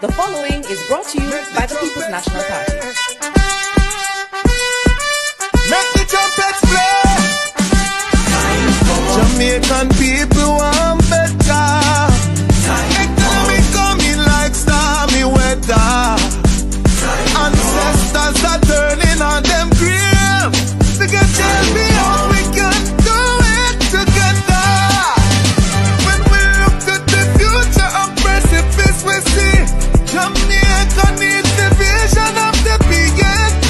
The following is brought to you by the People's National Party. Make the trumpets play. Jamaican people want better. Economy coming like stormy weather. Ancestors are turning on them grave. To get champions, we can do it together. When we look to the future of precipice, we see Jamaica needs the vision of the PNP.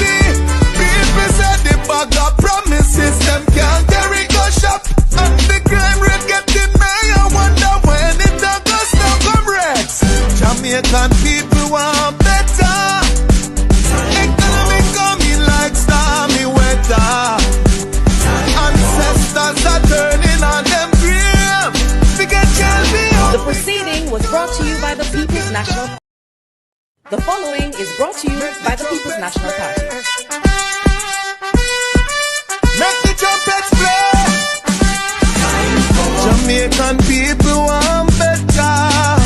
People said the bag of promises, them can't carry go shop. And the crime rate getting higher, wonder when it does now come Rex. Jamaican people want better. Economy coming like stormy weather. Ancestors are turning on them grave. We get champions. The proceeding was brought to you by the People's National Party. The following is brought to you by the People's National Party. Make the trumpets play. Jamaican people want better.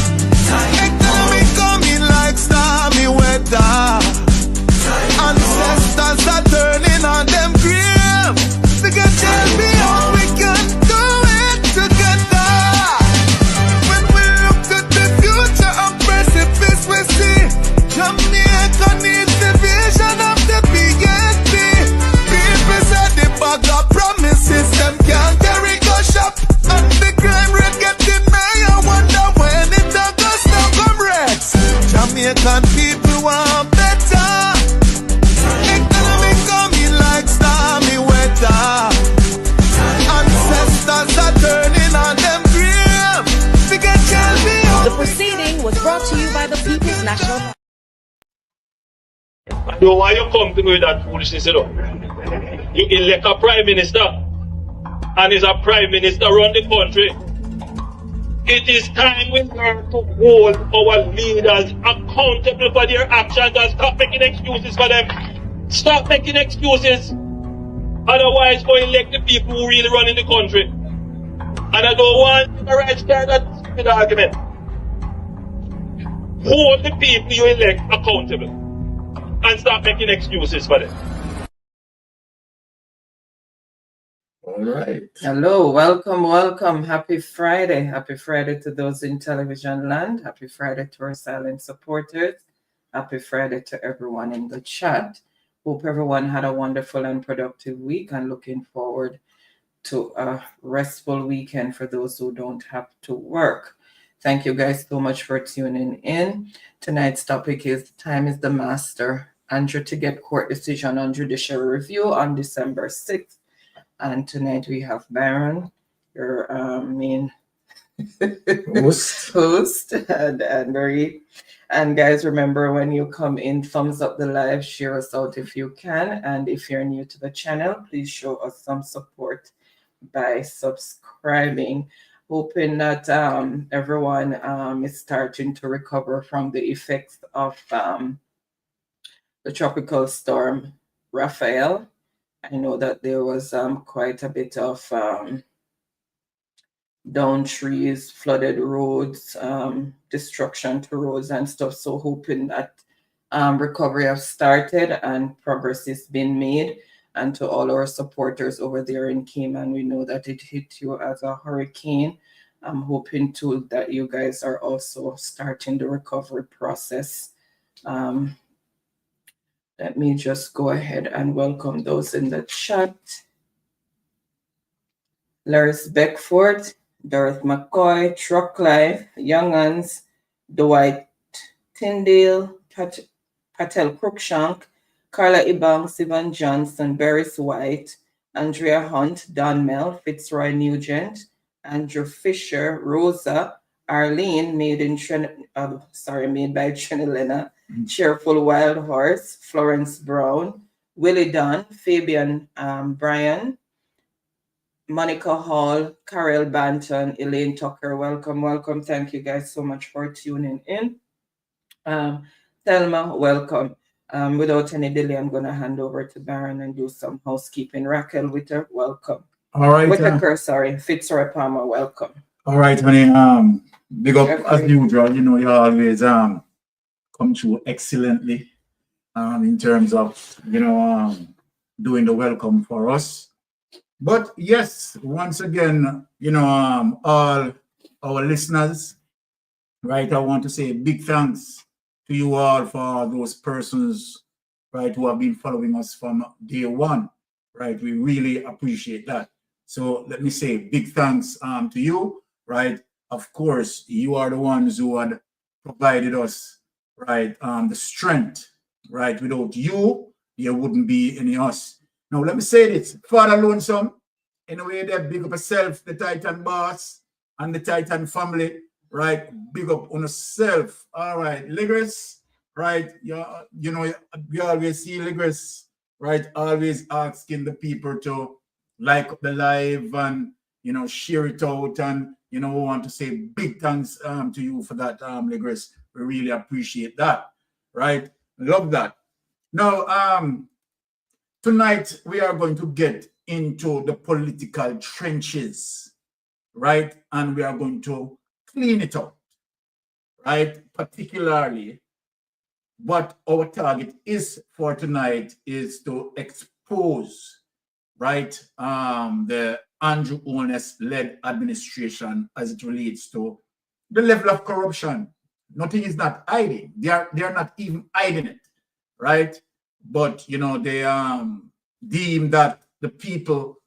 Economy coming like stormy weather. Ancestors are turning on them grave. To get champions, we can do it together. When we look to the future of precipice, we see Jamaica needs the vision of the PNP. People said the bag of promises, them can't carry go shop. And the crime rate getting higher, wonder when it does now come Rex. Jamaican people want better. Economy coming like stormy weather. Ancestors are turning on them grave. We get champions. The proceeding was brought to you by the People's National Party. I know why you come to me with that foolishness, you know. You elect a prime minister, and is a prime minister run the country. It is time we learn to hold our leaders accountable for their actions and stop making excuses for them. Stop making excuses. Otherwise, go elect the people who really run in the country. And I don't want to right start that stupid argument. Hold the people you elect accountable. And stop making excuses for them. All right. Hello, welcome. Happy Friday. Happy Friday to those in television land. Happy Friday to our silent supporters. Happy Friday to everyone in the chat. Hope everyone had a wonderful and productive week and looking forward to a restful weekend for those who don't have to work. Thank you guys so much for tuning in. Tonight's topic is Time is the Master. Andrew to get court decision on judicial review on December 6th. And tonight we have Baron, your main host, and Marie. And guys, remember when you come in, thumbs up the live, share us out if you can. And if you're new to the channel, please show us some support by subscribing. Hoping that everyone is starting to recover from the effects of the tropical storm Raphael. I know that there was quite a bit of down trees, flooded roads, destruction to roads and stuff. So hoping that recovery has started and progress is being made. And to all our supporters over there in Cayman, we know that it hit you as a hurricane. I'm hoping too that you guys are also starting the recovery process. Let me just go ahead and welcome those in the chat. Laris Beckford, Dorothy McCoy, Truck Life, Youngans, Dwight Tyndale, Patel Cruikshank, Carla Ibang, Sivan Johnson, Beres White, Andrea Hunt, Don Mel, Fitzroy Nugent, Andrew Fisher, Rosa, Arlene, made by Trinilena, Cheerful Wild Horse, Florence Brown, Willie Dunn, Fabian Bryan, Monica Hall, Carol Banton, Elaine Tucker. Welcome. Thank you guys so much for tuning in. Thelma, welcome. Without any delay, I'm going to hand over to Baron and do some housekeeping. Raquel Witter, welcome. All right. Fitzroy Palmer, welcome. All right, honey. Big up as usual. You know, you always come through excellently in terms of, doing the welcome for us. But yes, once again, all our listeners, right, I want to say big thanks to you all for those persons, right, who have been following us from day one, right? We really appreciate that. So let me say big thanks to you, right? Of course, you are the ones who had provided us, right, the strength, right? Without you, there wouldn't be any us. Now, let me say this, Father Lonesome, in a way that big up yourself, the Titan boss, and the Titan family, right? Big up on yourself. All right, Ligris, right? You always see Ligris, right? Always asking the people to like up the live and, share it out. And, we want to say big thanks to you for that, Ligris. We really appreciate that, right? Love that. Now, tonight we are going to get into the political trenches, right? And we are going to clean it up, right? Particularly, what our target is for tonight is to expose, right, the Andrew Holness-led administration as it relates to the level of corruption. Nothing is not hiding. They are not even hiding it, right? But they deem that the people,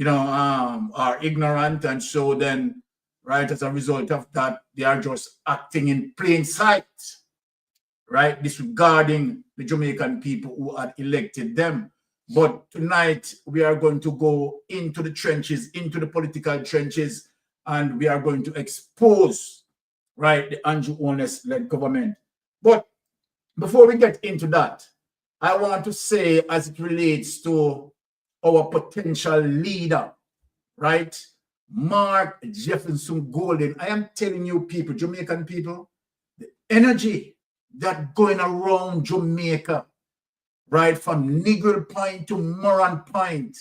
are ignorant, and so then, right, as a result of that, they are just acting in plain sight, right, disregarding the Jamaican people who had elected them. But tonight we are going to go into the trenches, into the political trenches, and we are going to expose, right, the Andrew Holness-led government. But before we get into that, I want to say, as it relates to our potential leader, right, Mark Jefferson Golden, I am telling you people, Jamaican people, the energy that going around Jamaica, right, from Nigel Point to Moran Point,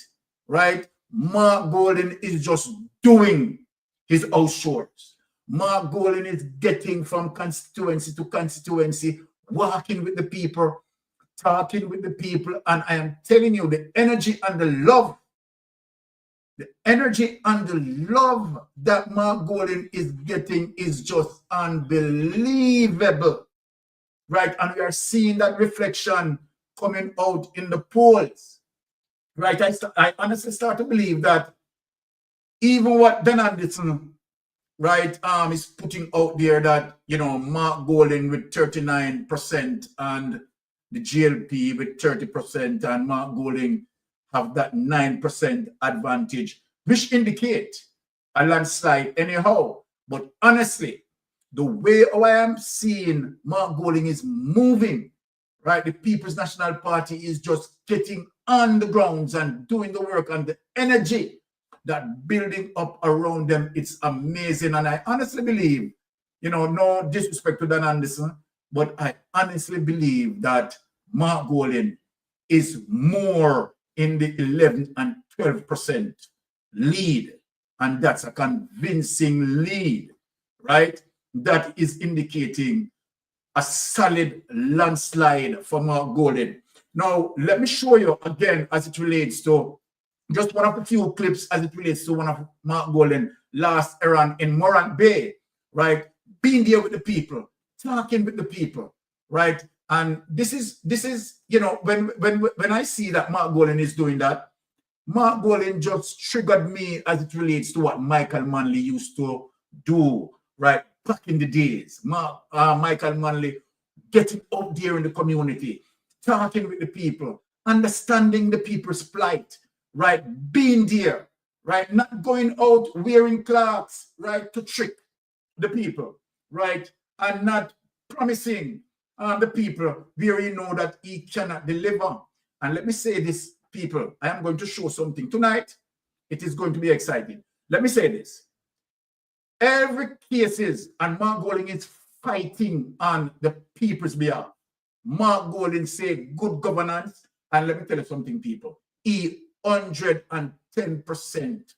right, Mark Golden is just doing his house chores. Mark Golden is getting from constituency to constituency, walking with the people, talking with the people, and I am telling you, the energy and the love that Mark Golden is getting is just unbelievable, right? And we are seeing that reflection coming out in the polls, right? I honestly start to believe that even what Dan Anderson, right, is putting out there, that, Mark Golden with 39% and the GLP with 30%, and Mark Golden have that 9% advantage, which indicate a landslide anyhow. But honestly, the way I am seeing Mark Golden is moving, right, the People's National Party is just getting on the grounds and doing the work, and the energy that building up around them, it's amazing. And I honestly believe, no disrespect to Dan Anderson, but I honestly believe that Mark Golden is more in the 11 and 12% lead. And that's a convincing lead, right? That is indicating a solid landslide for Mark Golden. Now, let me show you again, as it relates to just one of the few clips, as it relates to one of Mark Golden last errand in Morant Bay, right? Being there with the people, talking with the people, right? And this is when I see that Mark Golden is doing that, Mark Golden just triggered me as it relates to what Michael Manley used to do, right, back in the days. Michael Manley getting out there in the community, talking with the people, understanding the people's plight, right, being there, right, not going out wearing clothes, right, to trick the people, right, and not promising the people where you know that he cannot deliver. And let me say this, people, I am going to show something tonight. It is going to be exciting. Let me say this. Every cases, and Mark Golden is fighting on the people's behalf. Mark Golden say good governance, and let me tell you something, people. He 110%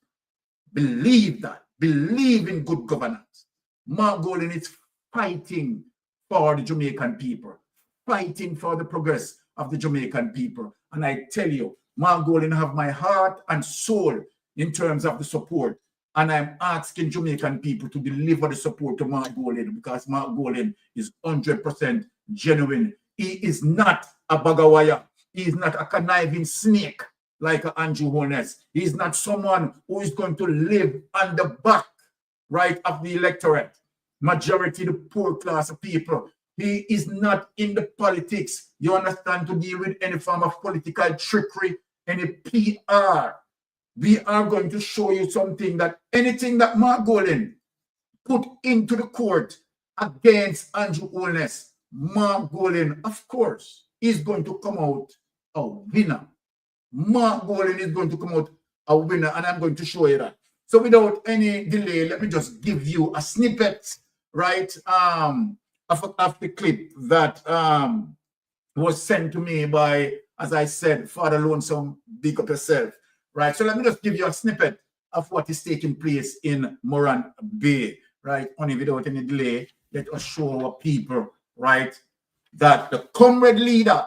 believe in good governance. Mark Golden is fighting for the Jamaican people, fighting for the progress of the Jamaican people. And I tell you, Mark Golding have my heart and soul in terms of the support. And I'm asking Jamaican people to deliver the support to Mark Golding, because Mark Golding is 100% genuine. He is not a bag of wire. He is not a conniving snake like Andrew Holness. He is not someone who is going to live on the back, right, of the electorate. Majority of the poor class of people. He is not in the politics, you understand, to deal with any form of political trickery, any PR. We are going to show you something, that anything that Mark Golding put into the court against Andrew Holness, Mark Golding, of course, is going to come out a winner. Mark Golding is going to come out a winner, and I'm going to show you that. So without any delay, let me just give you a snippet, right, of the clip that was sent to me by, as I said, Father Lonesome, big up yourself, right? So let me just give you a snippet of what is taking place in Morant Bay, right? Only without any delay, let us show our people, right, that the comrade leader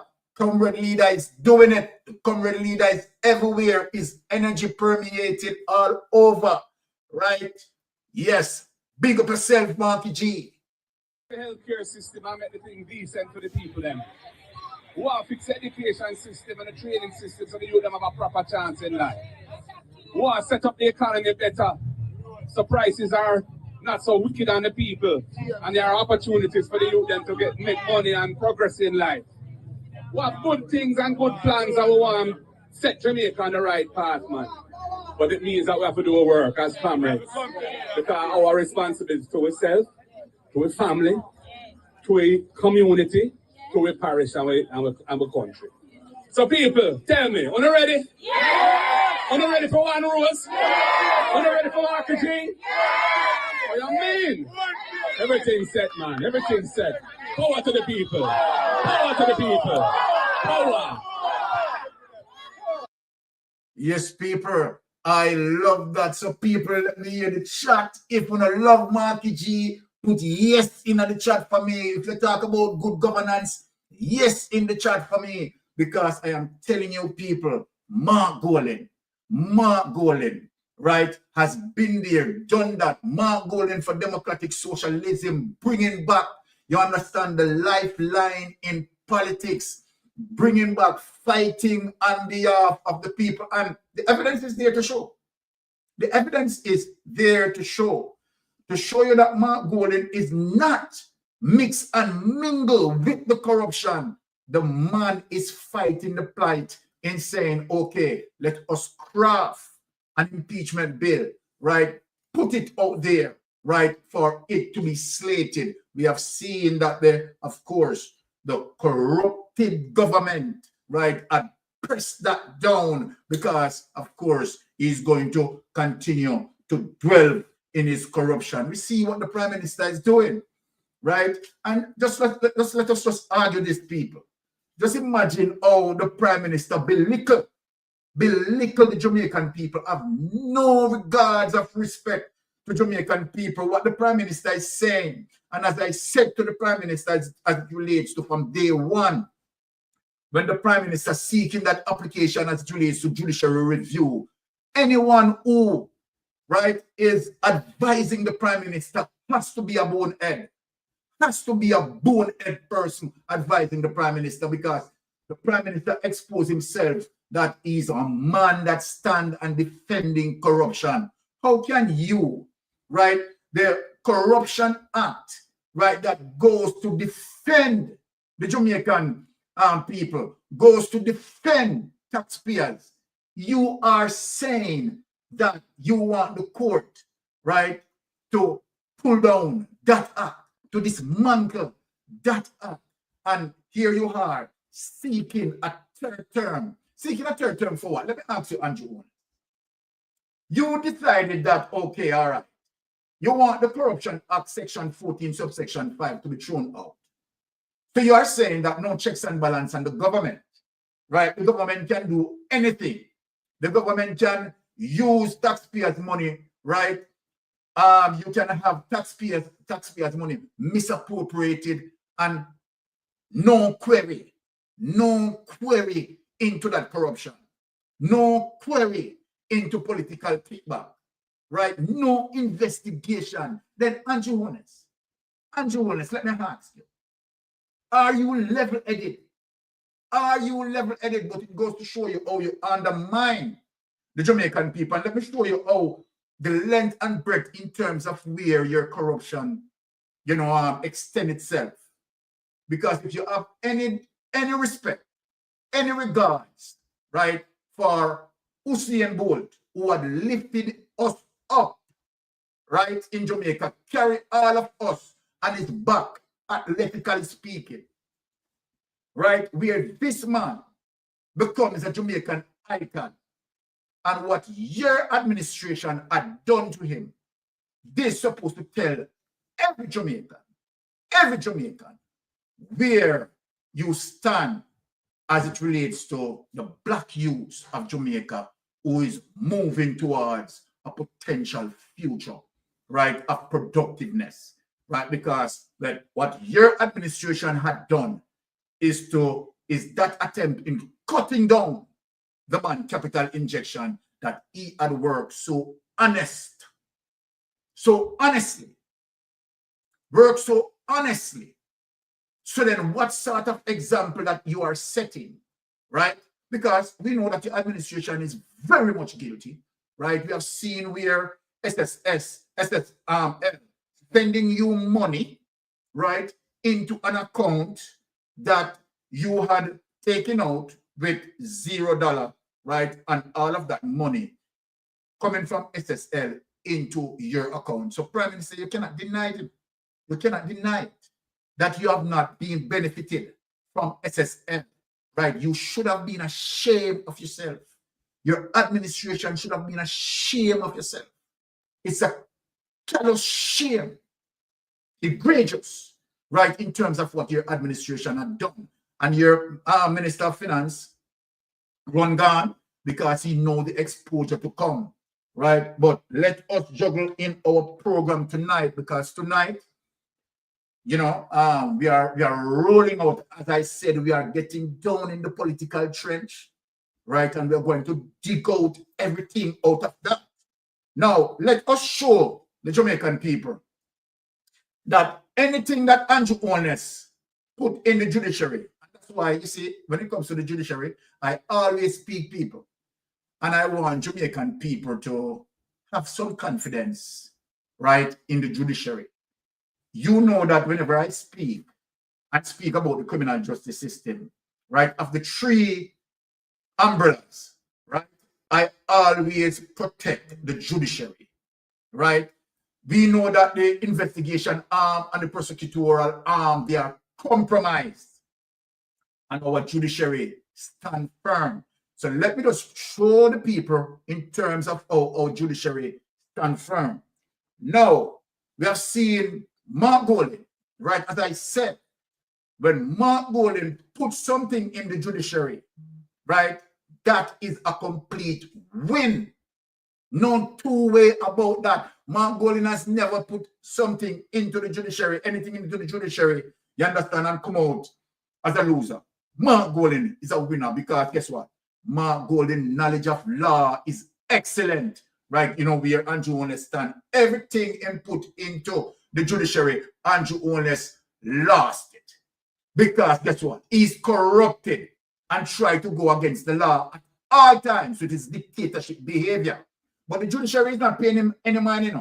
is doing it. The comrade leader is everywhere, is energy permeated all over, right? Yes, big up yourself, Marky G. The healthcare system and make the thing decent for the people then. We want to fix the education system and the training system so the youth them have a proper chance in life. We want to set up the economy better so prices are not so wicked on the people, and there are opportunities for the youth them to make money and progress in life. We have good things and good plans, and we want to set Jamaica on the right path, man. But it means that we have to do our work as comrades, because our responsibility to ourselves, to a family, to a community, to a parish, and a country. So people, tell me, are you ready? Yeah! Are you ready for one rose? Yeah! Are you ready for RPG? Yeah! What do you mean? Everything's set, man. Everything's set. Power to the people. Power to the people. Power. Yes, people. I love that. So people, let me hear the chat. If you don't love Marky G, put yes in the chat for me. If you talk about good governance, yes in the chat for me. Because I am telling you people, Mark Golding, right, has been there, done that. Mark Golding for democratic socialism, bringing back, you understand, the lifeline in politics, bringing back fighting on behalf of the people. And the evidence is there to show. The evidence is there to show you that Mark Golding is not mix and mingle with the corruption. The man is fighting the plight in saying, okay, let us craft an impeachment bill, right? Put it out there, right, for it to be slated. We have seen that of course, the corrupted government, right, had pressed that down because, of course, he's going to continue to dwell in his corruption. We see what the Prime Minister is doing, right? And just let us just argue this, people. Just imagine how the Prime Minister belittle the Jamaican people, have no regards of respect to Jamaican people, what the Prime Minister is saying. And as I said to the Prime Minister, as it relates to from day one, when the Prime Minister seeking that application as it relates to judiciary review, anyone who, right, is advising the Prime Minister has to be a bonehead. Has to be a bonehead person advising the Prime Minister, because the Prime Minister exposed himself that he's a man that stand and defending corruption. How can you, right, the Corruption Act, right, that goes to defend the Jamaican people, goes to defend taxpayers, you are saying that you want the court, right, to pull down that act, to dismantle that act, and here you are seeking a third term. Seeking a third term for what? Let me ask you, Andrew. You decided that, okay, all right, you want the Corruption Act Section 14, subsection 5 to be thrown out. So you are saying that no checks and balance on the government, right? The government can do anything. The government can use taxpayers' money, right? You can have taxpayers' money misappropriated and no query into that corruption, no query into political kickback, right? No investigation. Then Andrew Holness, let me ask you, are you level-headed? Are you level-headed? But it goes to show you how you undermine the Jamaican people. And let me show you how the length and breadth in terms of where your corruption, extend itself. Because if you have any respect, any regards, right, for Usain Bolt, who had lifted us up, right, in Jamaica, carry all of us on his back, athletically speaking, right, where this man becomes a Jamaican icon, and what your administration had done to him, they're supposed to tell every Jamaican, where you stand as it relates to the black youth of Jamaica who is moving towards a potential future, right, of productiveness, right? Because what your administration had done is that attempt in cutting down the man capital injection that he had worked so honestly, So then what sort of example that you are setting, right? Because we know that your administration is very much guilty, right? We have seen where SSS sending you money, right, into an account that you had taken out with $0, right? And all of that money coming from SSL into your account. So Prime Minister, you cannot deny it. You cannot deny it that you have not been benefited from SSL, right? You should have been ashamed of yourself. Your administration should have been ashamed of yourself. It's a callous shame, egregious, right, in terms of what your administration had done. And your Minister of Finance run gone because he know the exposure to come, right? But let us juggle in our program tonight, because tonight, we are rolling out. As I said, we are getting down in the political trench, right? And we're going to dig out everything out of that. Now, let us show the Jamaican people that anything that Andrew Holness put in the judiciary, and that's why, you see, when it comes to the judiciary, I always speak people. And I want Jamaican people to have some confidence, right, in the judiciary. You know that whenever I speak about the criminal justice system, right, of the three umbrellas, right, I always protect the judiciary, right? We know that the investigation arm and the prosecutorial arm, they are compromised, and our judiciary stand firm. So let me just show the people in terms of how our judiciary stand firm. Now, we have seen Mark Golding, right? As I said, when Mark Golding put something in the judiciary, right, that is a complete win. No two-way about that. Mark Golding has never put something into the judiciary, anything into the judiciary, you understand, and come out as a loser. Mark Golding is a winner because guess what? Mark Golding's knowledge of law is excellent, right? Where Andrew Holness stand. Everything input into the judiciary, Andrew Holness lost it. Because guess what? He's corrupted and tried to go against the law at all times with his dictatorship behavior. But the judiciary is not paying him any money,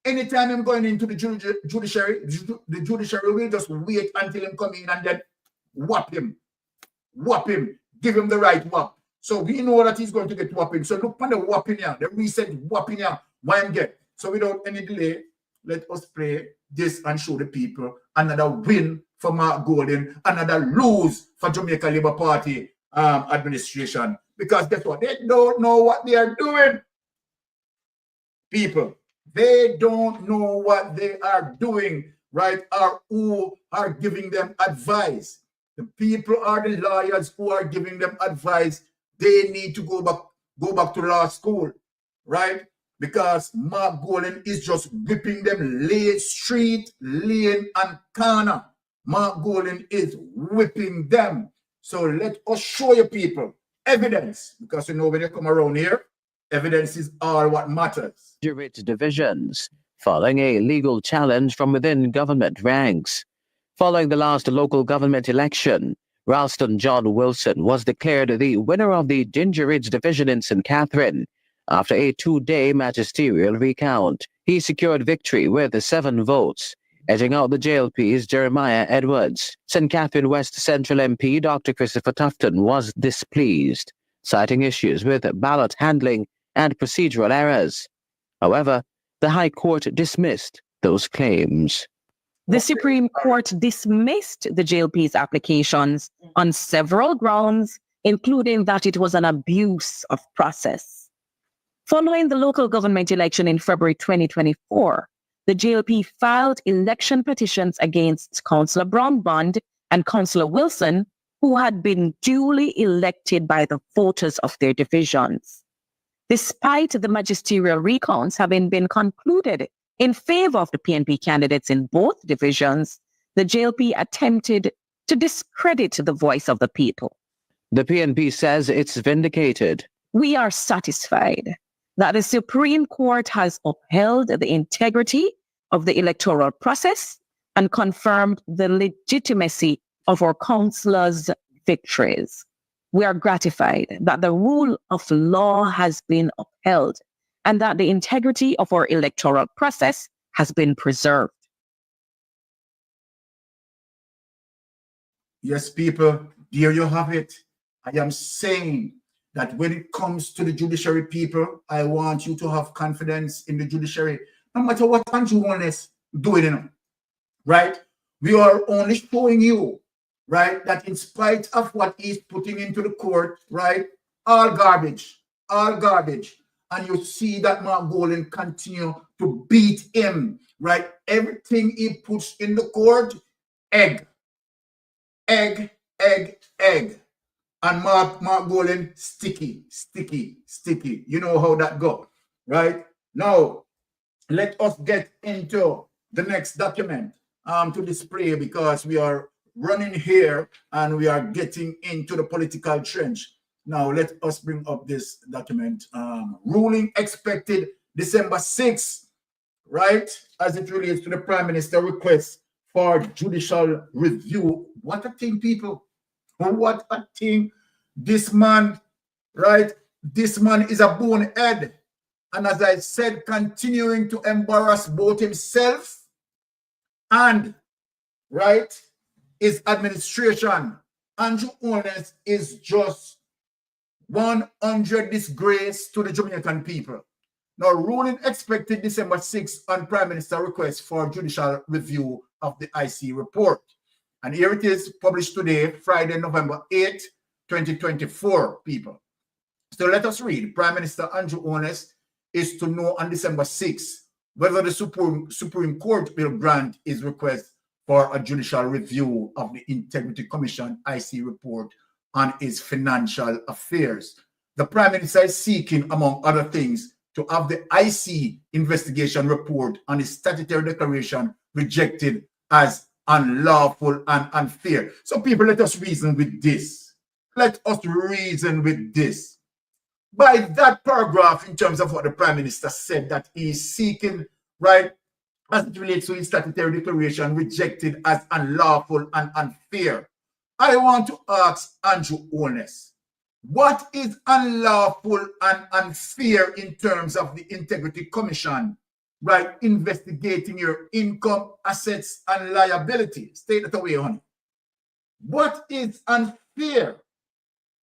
Anytime I'm going into the judiciary, the judiciary will just wait until him come in and then whop him, give him the right whop. So we know that he's going to get whopping. So look on the whopping here, the recent whopping here, why him get. So without any delay, let us play this and show the people another win for Mark Golding, another lose for Jamaica Labour Party administration. Because guess what? They don't know what they are doing. People, they don't know what they are doing, right? Or who are giving them advice. The people are the lawyers who are giving them advice. They need to go back to law school, right? Because Mark Golding is just whipping them lane, street, lane, and corner, Mark Golden is whipping them. So let us show you people evidence, because you know when you come around here, evidence is all what matters. Divisions, following a legal challenge from within government ranks. Following the last local government election, Ralston John Wilson was declared the winner of the Ginger Ridge Division in St. Catherine. After a 2-day magisterial recount, he secured victory with 7 votes, edging out the JLP's Jeremiah Edwards. St. Catherine West Central MP Dr. Christopher Tufton was displeased, citing issues with ballot handling and procedural errors. However, the High Court dismissed those claims. The Supreme Court dismissed the JLP's applications on several grounds, including that it was an abuse of process. Following the local government election in February 2024, the JLP filed election petitions against Councillor Brown Bond and Councillor Wilson, who had been duly elected by the voters of their divisions. Despite the magisterial recounts having been concluded in favor of the PNP candidates in both divisions, the JLP attempted to discredit the voice of the people. The PNP says it's vindicated. We are satisfied that the Supreme Court has upheld the integrity of the electoral process and confirmed the legitimacy of our councillors' victories. We are gratified that the rule of law has been upheld and that the integrity of our electoral process has been preserved. Yes, people, there you have it. I am saying that when it comes to the judiciary, people, I want you to have confidence in the judiciary, no matter what Andrew Holness doing, right? We are only showing you, right, that in spite of what he's putting into the court, right, all garbage. And you see that Mark Golden continue to beat him, right? Everything he puts in the court, egg. And Mark Golden, sticky. You know how that go, right? Now, let us get into the next document to display, because we are running here and we are getting into the political trench. Now, let us bring up this document. Ruling expected December 6th, right? As it relates to the Prime Minister request for judicial review. What a thing, people. What a thing. This man, right? This man is a bonehead. And as I said, continuing to embarrass both himself and, right, his administration. Andrew Holness is just 100 disgrace to the Jamaican people. Now, ruling expected December 6th on Prime Minister request for judicial review of the IC report. And here it is, published today, Friday, November 8, 2024, people. So let us read. Prime Minister Andrew Holness is to know on December 6th whether the Supreme Court will grant his request for a judicial review of the Integrity Commission IC report on his financial affairs. The Prime Minister is seeking, among other things, to have the IC investigation report on his statutory declaration rejected as unlawful and unfair. So people, let us reason with this. Let us reason with this. By that paragraph, in terms of what the Prime Minister said, that he is seeking, right, as it relates to his statutory declaration rejected as unlawful and unfair, I want to ask Andrew Holness, what is unlawful and unfair in terms of the Integrity Commission, right, investigating your income, assets, and liability? State that away, honey. What is unfair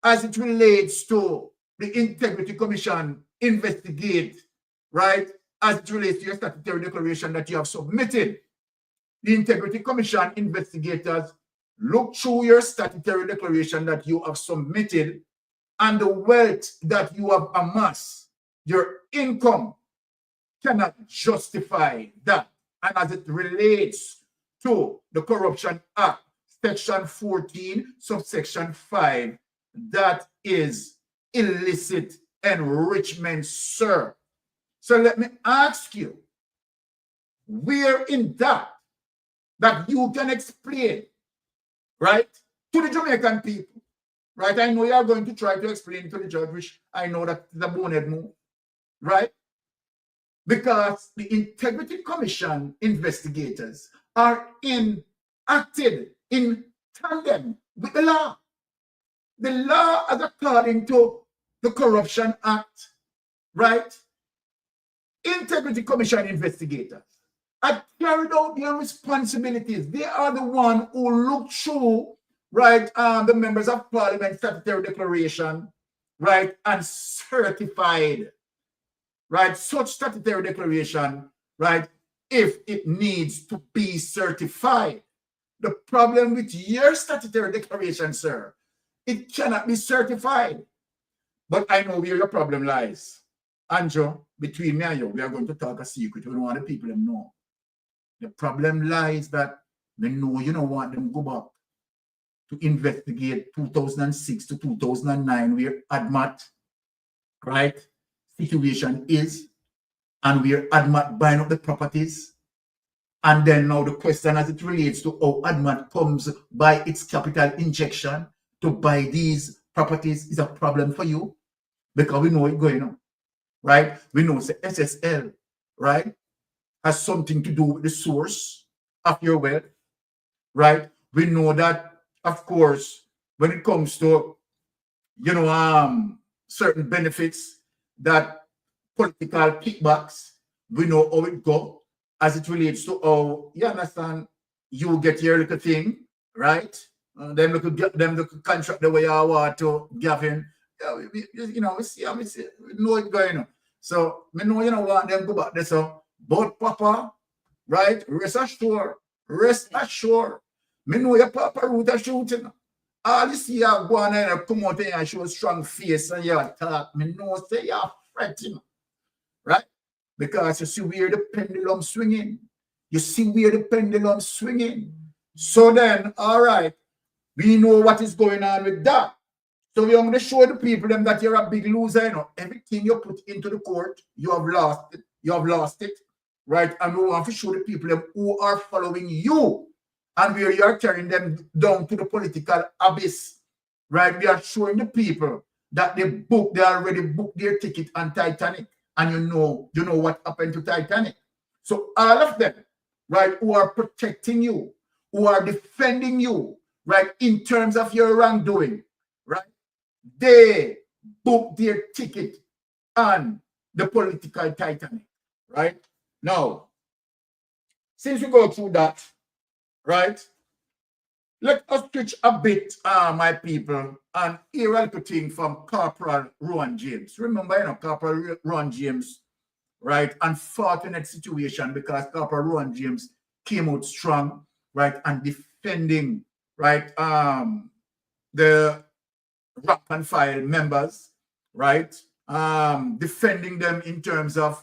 as it relates to the Integrity Commission investigate, right, as it relates to your statutory declaration that you have submitted? The Integrity Commission investigators look through your statutory declaration that you have submitted and the wealth that you have amassed. Your income cannot justify that. And as it relates to the Corruption Act, Section 14, subsection 5, that is illicit enrichment, sir. So let me ask you, where in that you can explain right? To the Jamaican people, right? I know you are going to try to explain to the judge, which I know that is a bonehead move, right? Because the Integrity Commission investigators are acted in tandem with the law. The law, as according to the Corruption Act, right? Integrity Commission investigators have carried out their responsibilities. They are the one who look through, right, the members of Parliament statutory declaration, right, and certified, right, such statutory declaration, right, if it needs to be certified. The problem with your statutory declaration, sir, it cannot be certified. But I know where your problem lies. Andrew, between me and you, we are going to talk a secret. We don't want the people to know. The problem lies that they know you don't want them to go back to investigate 2006 to 2009, where ADMAT, right, situation is, and where ADMAT buying up the properties. And then now the question as it relates to how ADMAT comes by its capital injection to buy these properties is a problem for you, because we know it going on, right? We know the SSL, right, has something to do with the source of your wealth, right? We know that, of course, when it comes to, you know, certain benefits, that political kickbacks, we know how it go as it relates to how, you understand, you get your little thing, right? Them look contract the way I want to Gavin. You know, we see, we know it going on. So, we know you don't want them to go back there. So, but Papa, right? Rest assured. Me know your Papa root are shooting. All you see you go on and come out and show a strong face and you talk. Me know say you're fretting, right? Because you see where the pendulum swinging. You see where the pendulum swinging. So then, all right, we know what is going on with that. So we're going to show the people them that you're a big loser. You know, everything you put into the court, you have lost it. You have lost it, right? And we want to show the people them who are following you and where you are carrying them down to the political abyss, right? We are showing the people that they already booked their ticket on Titanic, and you know what happened to Titanic. So all of them, right, who are protecting you, who are defending you, right, in terms of your wrongdoing, right? They booked their ticket on the political Titanic, right? Now, since we go through that, right, let us switch a bit, my people, and hear a little thing from Corporal Rowan James. Remember, you know, Corporal Rowan James, right, unfortunate situation because Corporal Rowan James came out strong, right, and defending, right, the rank and file members, right, defending them in terms of,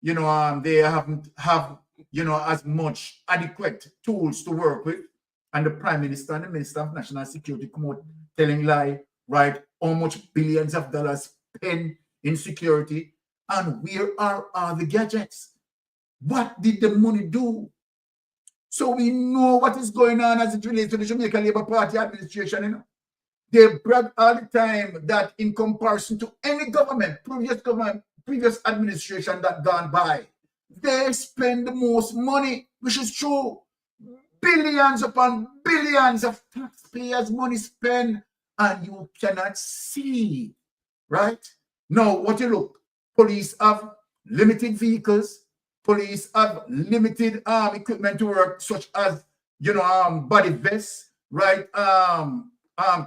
you know, they haven't have, you know, as much adequate tools to work with, and the Prime Minister and the Minister of National Security come out telling lie, right, how much billions of dollars spent in security, and where are all the gadgets? What did the money do? So we know what is going on as it relates to the Jamaica Labour Party administration, you know. They brag all the time that in comparison to any government, previous administration that gone by, they spend the most money, which is true. Billions upon billions of taxpayers' money spent, and you cannot see, right? Now, what you look, police have limited vehicles, police have limited equipment to work, such as, you know, body vests, right?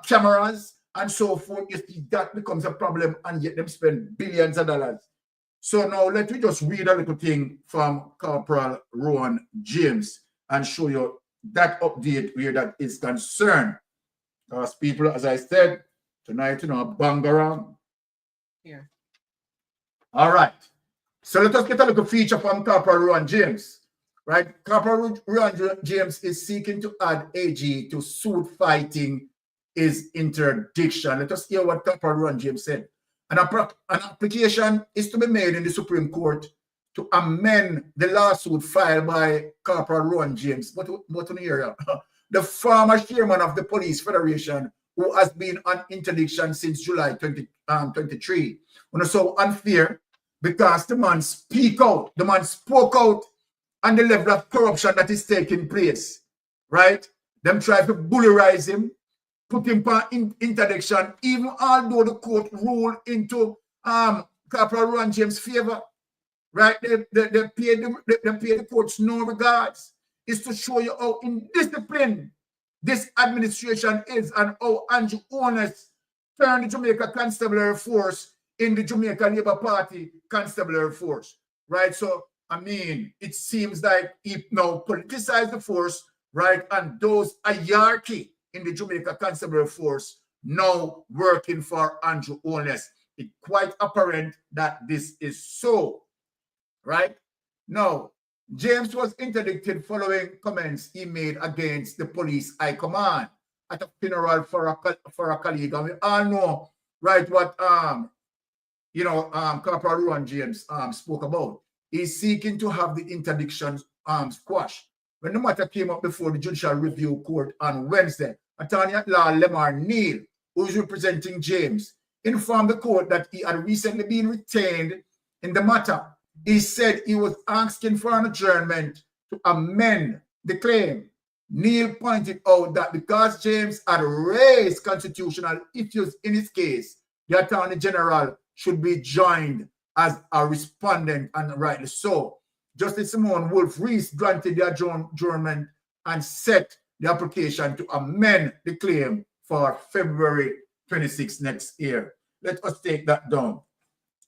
Cameras and so forth. You see, that becomes a problem, and yet them spend billions of dollars. So now let me just read a little thing from Corporal Rowan James and show you that update where that is concerned. Because people, as I said, tonight, you know, bang around. Here. All right. So let us get a little feature from Corporal Rowan James. Right? Corporal Rowan James is seeking to add AG to suit fighting is interdiction. Let us hear what Corporal Rowan James said. An application is to be made in the Supreme Court to amend the lawsuit filed by Corporal Rowan James. What in the area? the former chairman of the Police Federation, who has been on interdiction since July 2023. So unfair because the man spoke out on the level of corruption that is taking place, right? Them try to bullerize him, put him on interdiction, even although the court ruled into Corporal Ron James' favor, right? They pay the courts no regards. It's to show you how indisciplined this administration is and how Andrew Honest turned the Jamaica Constabulary Force in the Jamaica Labour Party Constabulary Force, right? So, I mean, it seems like he now politicized the force, right? And those hierarchy in the Jamaica Constabulary Force now working for Andrew Honest. It's quite apparent that this is so, right? Now, James was interdicted following comments he made against the police high command at a funeral for a colleague. And we all know, right, what Corporal Ron James spoke about. He's seeking to have the interdiction squashed. When the matter came up before the Judicial Review Court on Wednesday, Attorney at Law Lemar Neal, who is representing James, informed the court that he had recently been retained in the matter. He said he was asking for an adjournment to amend the claim. Neal pointed out that because James had raised constitutional issues in his case, the Attorney General should be joined as a respondent, and rightly so. Justice Simone Wolfe-Rees granted the adjournment and set the application to amend the claim for February 26 next year. Let us take that down.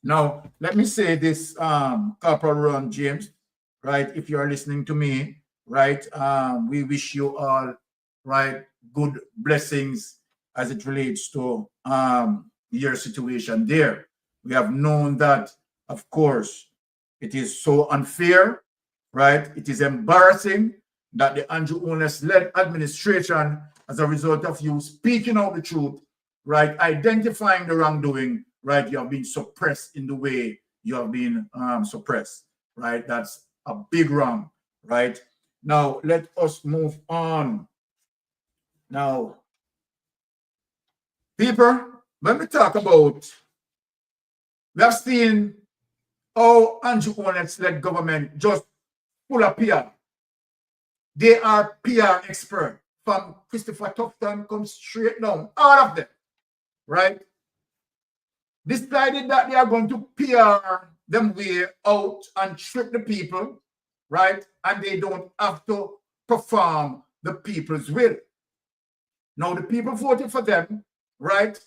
Now, let me say this, Corporal Ron James, right? If you are listening to me, right? We wish you all, right, good blessings as it relates to your situation there. We have known that, of course, it is so unfair, right? It is embarrassing that the Andrew Honest-led administration, as a result of you speaking out the truth, right, identifying the wrongdoing, right, you have been suppressed in the way you have been suppressed, right? That's a big wrong, right? Now, let us move on. Now, people, when we talk about, we have seen how Andrew Honest-led government just full of PR. They are PR expert. From Christopher Tufton comes straight down, all of them, right? Decided that they are going to PR them way out and trick the people, right? And they don't have to perform the people's will. Now, the people voted for them, right,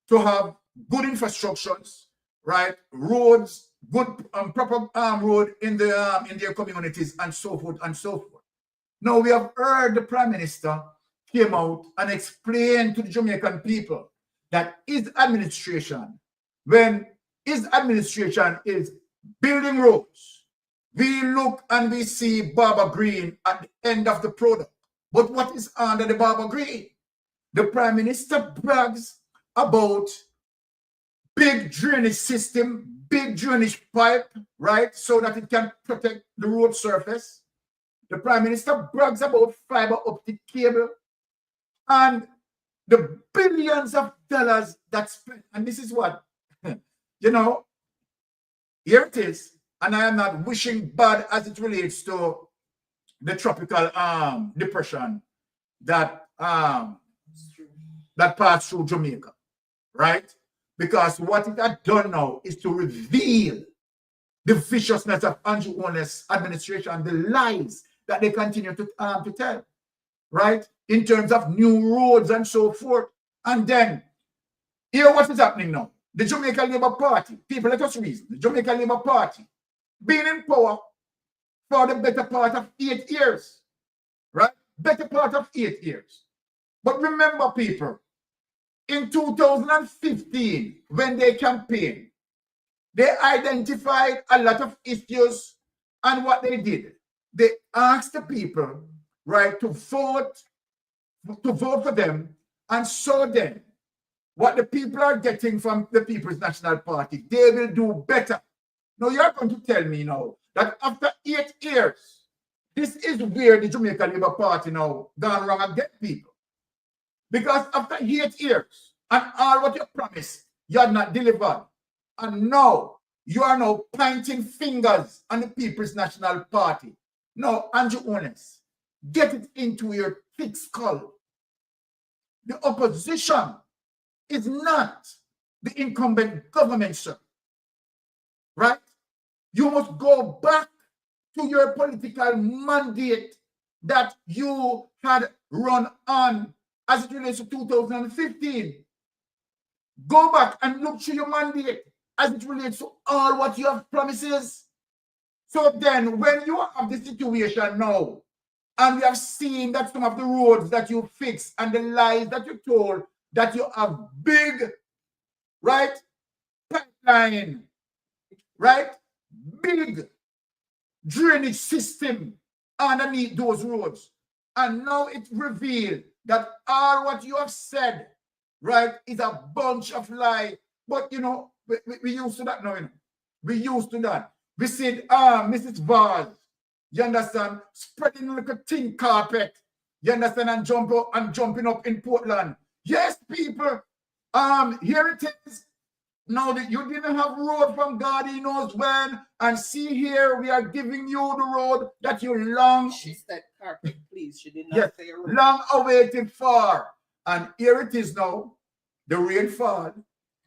to have good infrastructures, right, roads, good proper road in their communities, and so forth and so forth. Now, we have heard the Prime Minister came out and explained to the Jamaican people that his administration, when his administration is building roads, we look and we see Barbara Green at the end of the product. But what is under the Barbara Green? The Prime Minister brags about big drainage system, big drainage pipe, right, so that it can protect the road surface. The Prime Minister brags about fiber optic cable and the billions of dollars that's spent. And this is what, you know, here it is. And I am not wishing bad as it relates to the tropical depression that that passed through Jamaica, right? Because what it had done now is to reveal the viciousness of Andrew Honest's administration, the lies that they continue to tell, right? In terms of new roads and so forth. And then, here what is happening now? The Jamaica Labour Party, people, let us reason. The Jamaica Labour Party being in power for the better part of 8 years, right? Better part of 8 years. But remember, people, in 2015, when they campaigned, they identified a lot of issues, and what they did, they asked the people, right, to vote for them, and so then, what the people are getting from the People's National Party, they will do better. Now, you're going to tell me now that after 8 years, this is where the Jamaica Labour Party now gone wrong again, people. Because after 8 years, and all what you promised, you had not delivered. And now, you are now pointing fingers on the People's National Party. Now, Andrew Honest, get it into your thick skull. The opposition is not the incumbent government, sir. Right? You must go back to your political mandate that you had run on as it relates to 2015. Go back and look through your mandate as it relates to all what you have promises. So then when you have the situation now, and we have seen that some of the roads that you fixed and the lies that you told, that you have big, right, pipeline, right, big drainage system underneath those roads. And now it revealed that all what you have said, right, is a bunch of lies. But, you know, we used to that now, you know. We used to that. We said, Mrs. Vaz, you understand, spreading like a thin carpet, you understand, and jumping up in Portland. Yes, people, here it is. Now that you didn't have road from God, he knows when, and see here, we are giving you the road that you long. She said carpet, please. She did not yes, say road. long awaited for. And here it is now. The rain fall,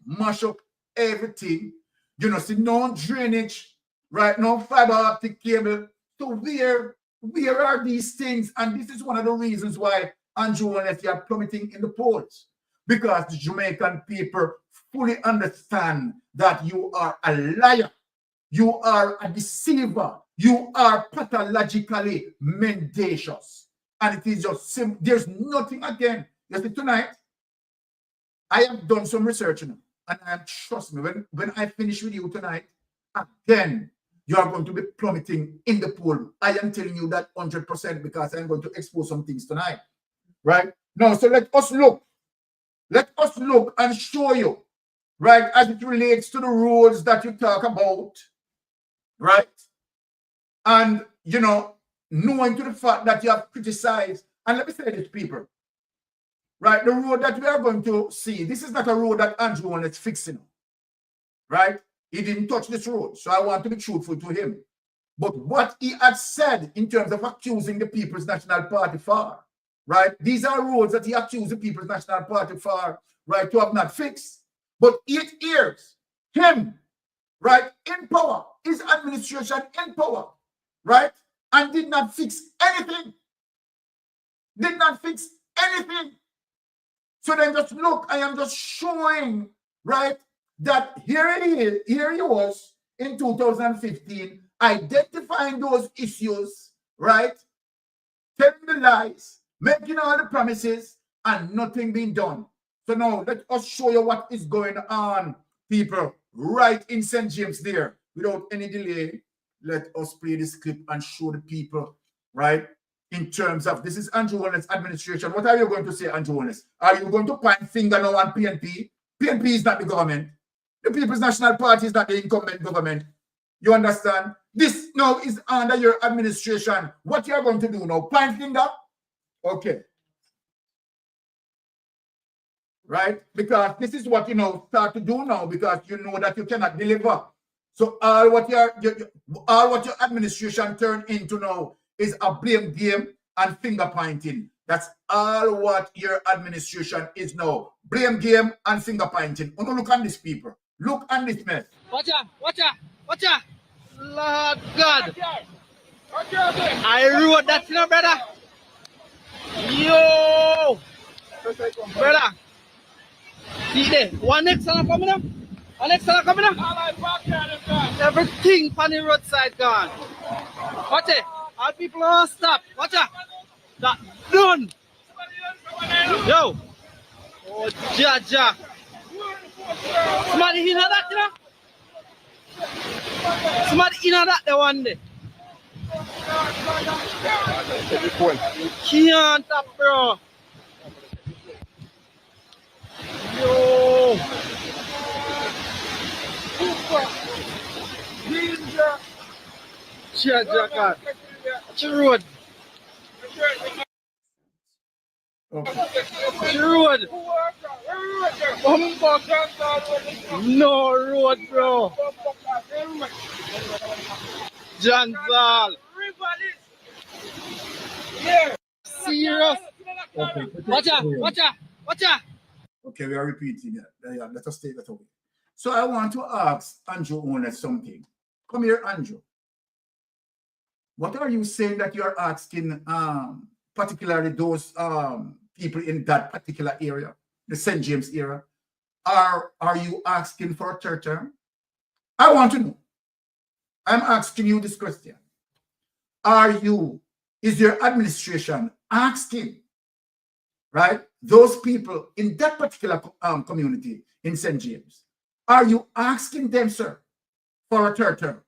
mash up everything. You know, see no drainage, right? No fiber optic cable. So where are these things? And this is one of the reasons why Andrew Honest are plummeting in the polls. Because the Jamaican people fully understand that you are a liar. You are a deceiver. You are pathologically mendacious. And it is just simple. There's nothing again. You see, tonight, I have done some research now. And trust me, when I finish with you tonight, again, you are going to be plummeting in the pool. I am telling you that 100% because I'm going to expose some things tonight. Right? Now, so let us look. Let us look and show you, right, as it relates to the roads that you talk about, right? And, you know, knowing to the fact that you have criticized, and let me say this, people, right, the road that we are going to see, this is not a road that Andrew Honest fixing, right? He didn't touch this road, so I want to be truthful to him. But what he had said in terms of accusing the People's National Party for, right? These are roads that he accused the People's National Party for, right, to have not fixed. But 8 years, him, right, in power, his administration in power, right, and did not fix anything. Did not fix anything. So then just look, I am just showing, right, that here he was in 2015, identifying those issues, right, telling the lies, making all the promises, and nothing being done. So now let us show you what is going on, people, right in St. James there. Without any delay, let us play this clip and show the people, right, in terms of, this is Andrew Honest's administration. What are you going to say, Andrew Honest? Are you going to point finger now on PNP? PNP is not the government. The People's National Party is not the incumbent government. You understand? This now is under your administration. What you are going to do now? Point finger? Okay. Right? Because this is what you know start to do now, because you know that you cannot deliver. So all what your administration turned into now is a blame game and finger pointing. That's all what your administration is now. Blame game and finger pointing. Oh, no, look at these people. Look at this mess. Watch out, watch out, watch out. Lord God. I wrote that, you know, brother. Yo! Brother. See there, one next one coming up. One next one coming up. Everything on the roadside gone. Watch it. All people are stop. Watch out. That done. Yo. Oh, Jaja. Somebody in that, you know? Somebody in that the one day. Can't stop, bro. Yo. Jaja. Watch the road. Okay. Road. No road, bro. John Zal. Serious. Okay. Watch out. Watch out. Watch out. Okay, we are repeating it. Yeah, let us take that away. So I want to ask Andrew Owner something. Come here, Andrew. What are you saying that you are asking particularly those people in that particular area, the St. James area? Are you asking for a third term? I want to know. I'm asking you this question. Is your administration asking, right, those people in that particular community in St. James, are you asking them, sir, for a third term?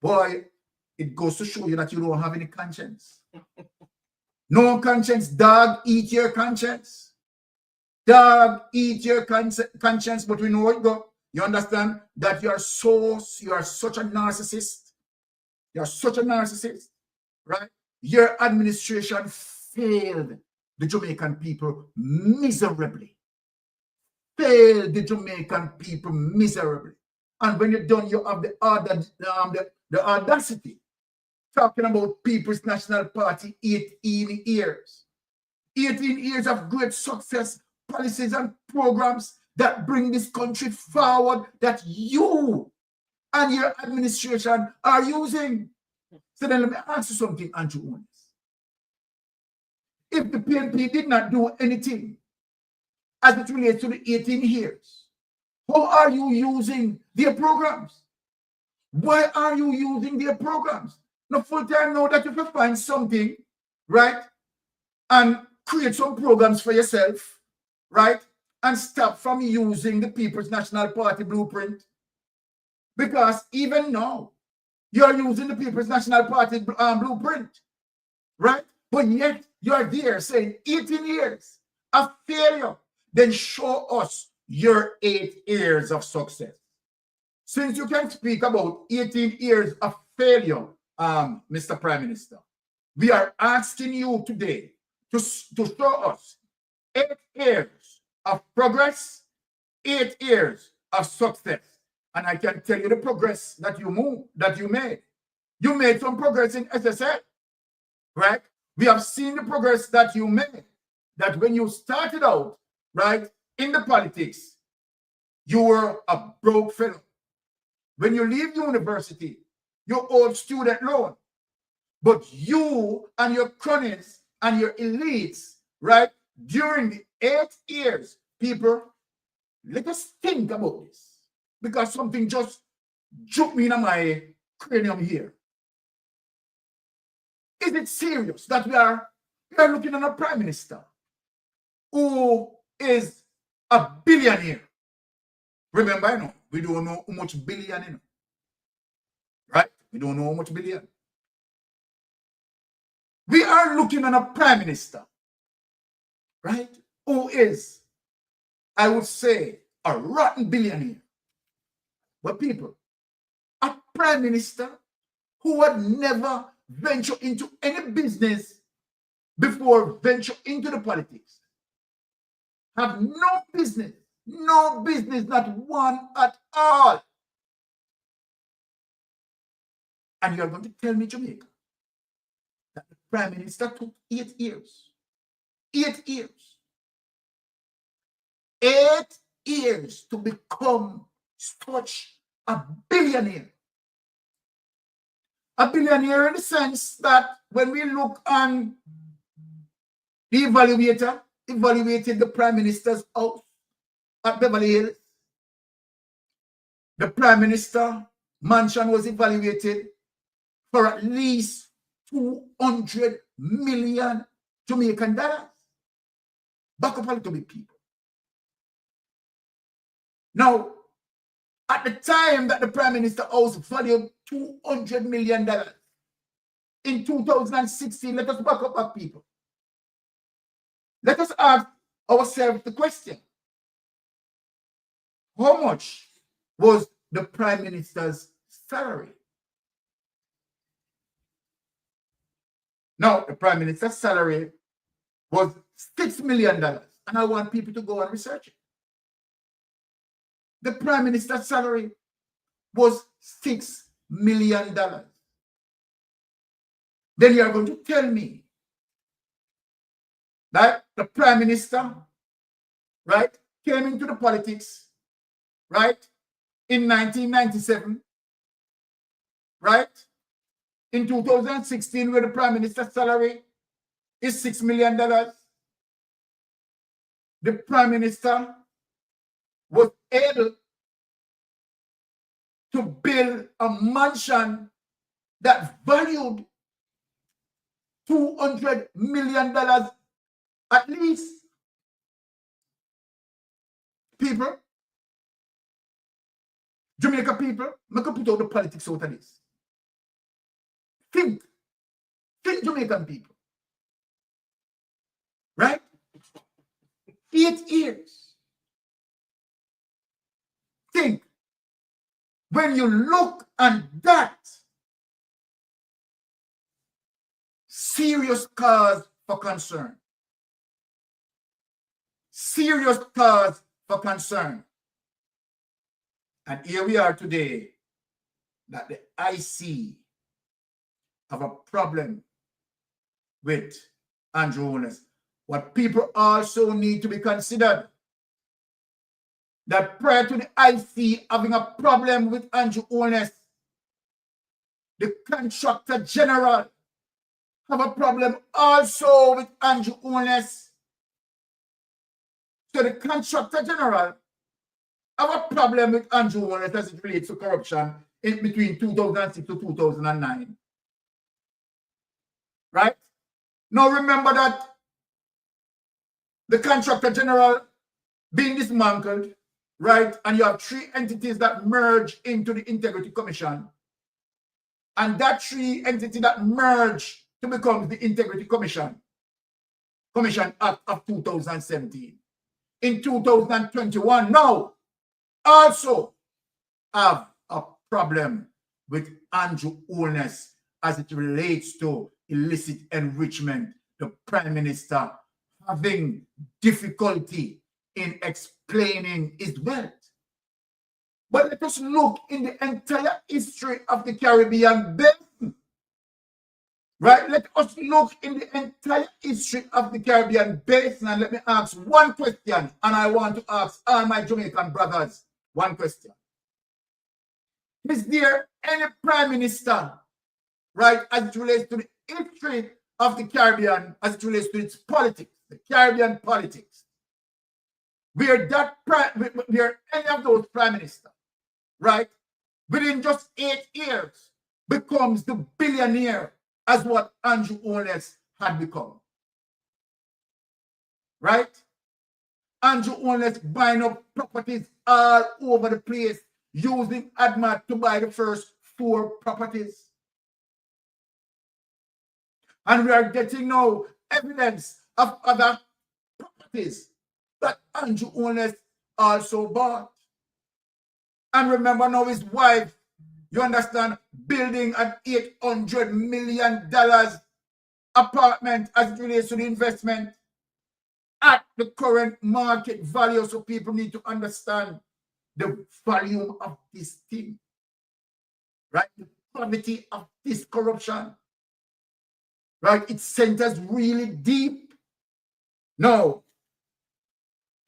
Boy, it goes to show you that you don't have any conscience. No conscience, dog, eat your conscience. Dog, eat your conscience, but we know it go. You understand that you are such a narcissist. You are such a narcissist, right? Your administration failed the Jamaican people miserably. Failed the Jamaican people miserably. And when you're done, you have the audacity talking about People's National Party 18 years. 18 years of great success, policies and programs that bring this country forward that you and your administration are using. So then let me ask you something, Andrew Owens. If the PNP did not do anything as it relates to the 18 years, how are you using their programs? Why are you using their programs? Now, full time know that you can find something, right, and create some programs for yourself, right, and stop from using the People's National Party blueprint. Because even now, you're using the People's National Party blueprint, right? But yet, you're there saying 18 years of failure. Then show us your 8 years of success. Since you can speak about 18 years of failure, Mr. Prime Minister, we are asking you today to show us 8 years of progress, 8 years of success. And I can tell you the progress that you made. You made some progress in SSA, right? We have seen the progress that you made. That when you started out, right, in the politics, you were a broke fellow. When you leave university, you owed student loan. But you and your cronies and your elites, right, during the 8 years, people, let us think about this. Because something just jumped me in my cranium here. Is it serious that we are looking at a prime minister who is a billionaire? Remember, you know, we don't know how much billion, you know, right? We don't know how much billion. We are looking at a prime minister, right, who is, I would say, a rotten billionaire. But people, a prime minister who had never ventured into any business before venture into the politics, have no business, not one at all. And you're going to tell me, Jamaica, that the prime minister took 8 years. 8 years. 8 years to become such a billionaire. A billionaire in the sense that when we look on the evaluator, evaluated the prime minister's house at Beverly Hills. The prime minister mansion was evaluated for at least 200 million Jamaican dollars. Back up a little bit, people. Now, at the time that the prime minister house valued $200 million in 2016, let us back up, people. Let us ask ourselves the question: how much was the prime minister's salary? Now, the Prime Minister's salary was $6 million. And I want people to go and research it. The Prime Minister's salary was $6 million. Then you are going to tell me that the Prime Minister, right, came into the politics, right, in 1997, right, in 2016, where the Prime Minister's salary is $6 million. The Prime Minister was able to build a mansion that valued $200 million at least. People, Jamaica people, I'm going to put out the politics out of this. Think Jamaican people. Right? 8 years. Think, when you look at that, serious cause for concern. Serious cause for concern. And here we are today, that the IC have a problem with Andrew Holness. What people also need to be considered, that prior to the IC having a problem with Andrew Holness, the Contractor General have a problem also with Andrew Holness. So the Contractor General have a problem with Andrew Holness as it relates to corruption in between 2006 to 2009. Right? Now remember that the Contractor General being dismantled, right? And you have 3 entities that merge into the Integrity Commission. And that 3 entities that merge to become the Integrity Commission Act of 2017. In 2021, now also have a problem with Andrew Holness as it relates to illicit enrichment. The Prime Minister having difficulty in explaining his wealth. But let us look in the entire history of the Caribbean Basin. Right? Let us look in the entire history of the Caribbean Basin, and let me ask one question, and I want to ask all my Jamaican brothers one question. Is there any Prime Minister, right, as it relates to the history of the Caribbean, as it relates to its politics, the Caribbean politics, where any of those Prime Ministers, right, within just 8 years becomes the billionaire as what Andrew Holness had become? Right? Andrew Holness buying up properties all over the place, using ADMA to buy the first 4 properties. And we are getting now evidence of other properties that Andrew Holness also bought. And remember now his wife, you understand, building an $800 million apartment as it relates to the investment at the current market value. So people need to understand the volume of this thing, right? The gravity of this corruption, right? It centers really deep. Now,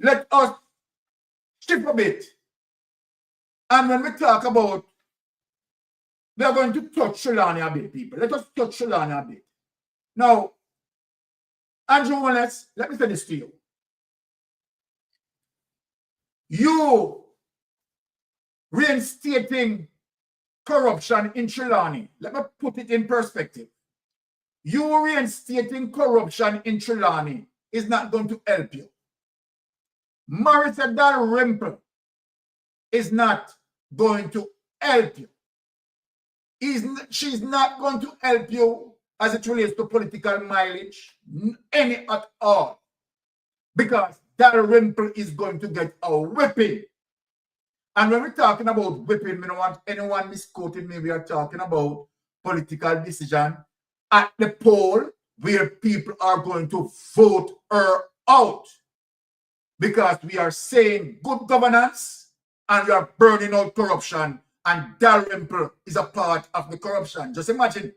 let us shift a bit. And when we talk about, we are going to touch Trelawny a bit, people. Let us touch Trelawny a bit. Now, Andrew Holness, let me say this to you. You reinstating corruption in Trelawny. Let me put it in perspective. You reinstating corruption in Trelawny is not going to help you. Marissa Dalrymple is not going to help you. She's not going to help you as it relates to political mileage, any at all. Because Dalrymple is going to get a whipping. And when we're talking about whipping, we don't want anyone misquoting me. We are talking about political decision at the poll where people are going to vote her out because we are saying good governance and we are burning out corruption, and Dalrymple is a part of the corruption. Just imagine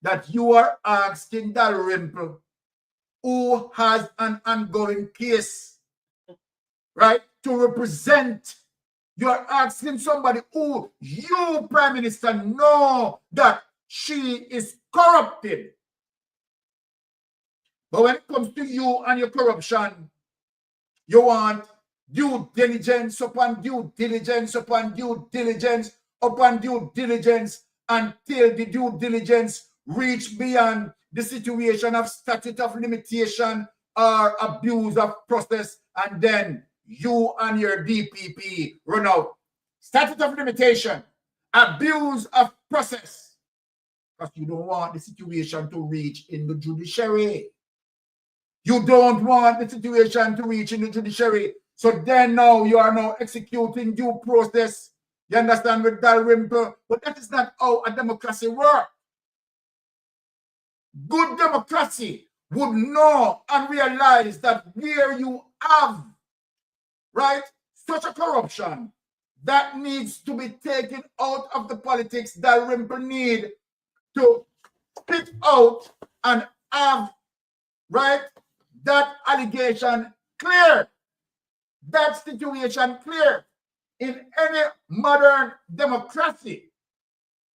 that you are asking Dalrymple, who has an ongoing case, right, to represent. You are asking somebody who you, Prime Minister, know that she is corrupted. But when it comes to you and your corruption, you want due diligence upon due diligence upon due diligence upon due diligence until the due diligence reach beyond the situation of statute of limitation or abuse of process, and then you and your DPP run out. Statute of limitation, abuse of process, because you don't want the situation to reach in the judiciary. You don't want the situation to reach in the judiciary. So then now you are now executing due process. You understand, with Dalrymple? But that is not how a democracy works. Good democracy would know and realize that where you have, right, such a corruption that needs to be taken out of the politics, Dalrymple need to spit out and have, right, that allegation clear, that situation clear. In any modern democracy,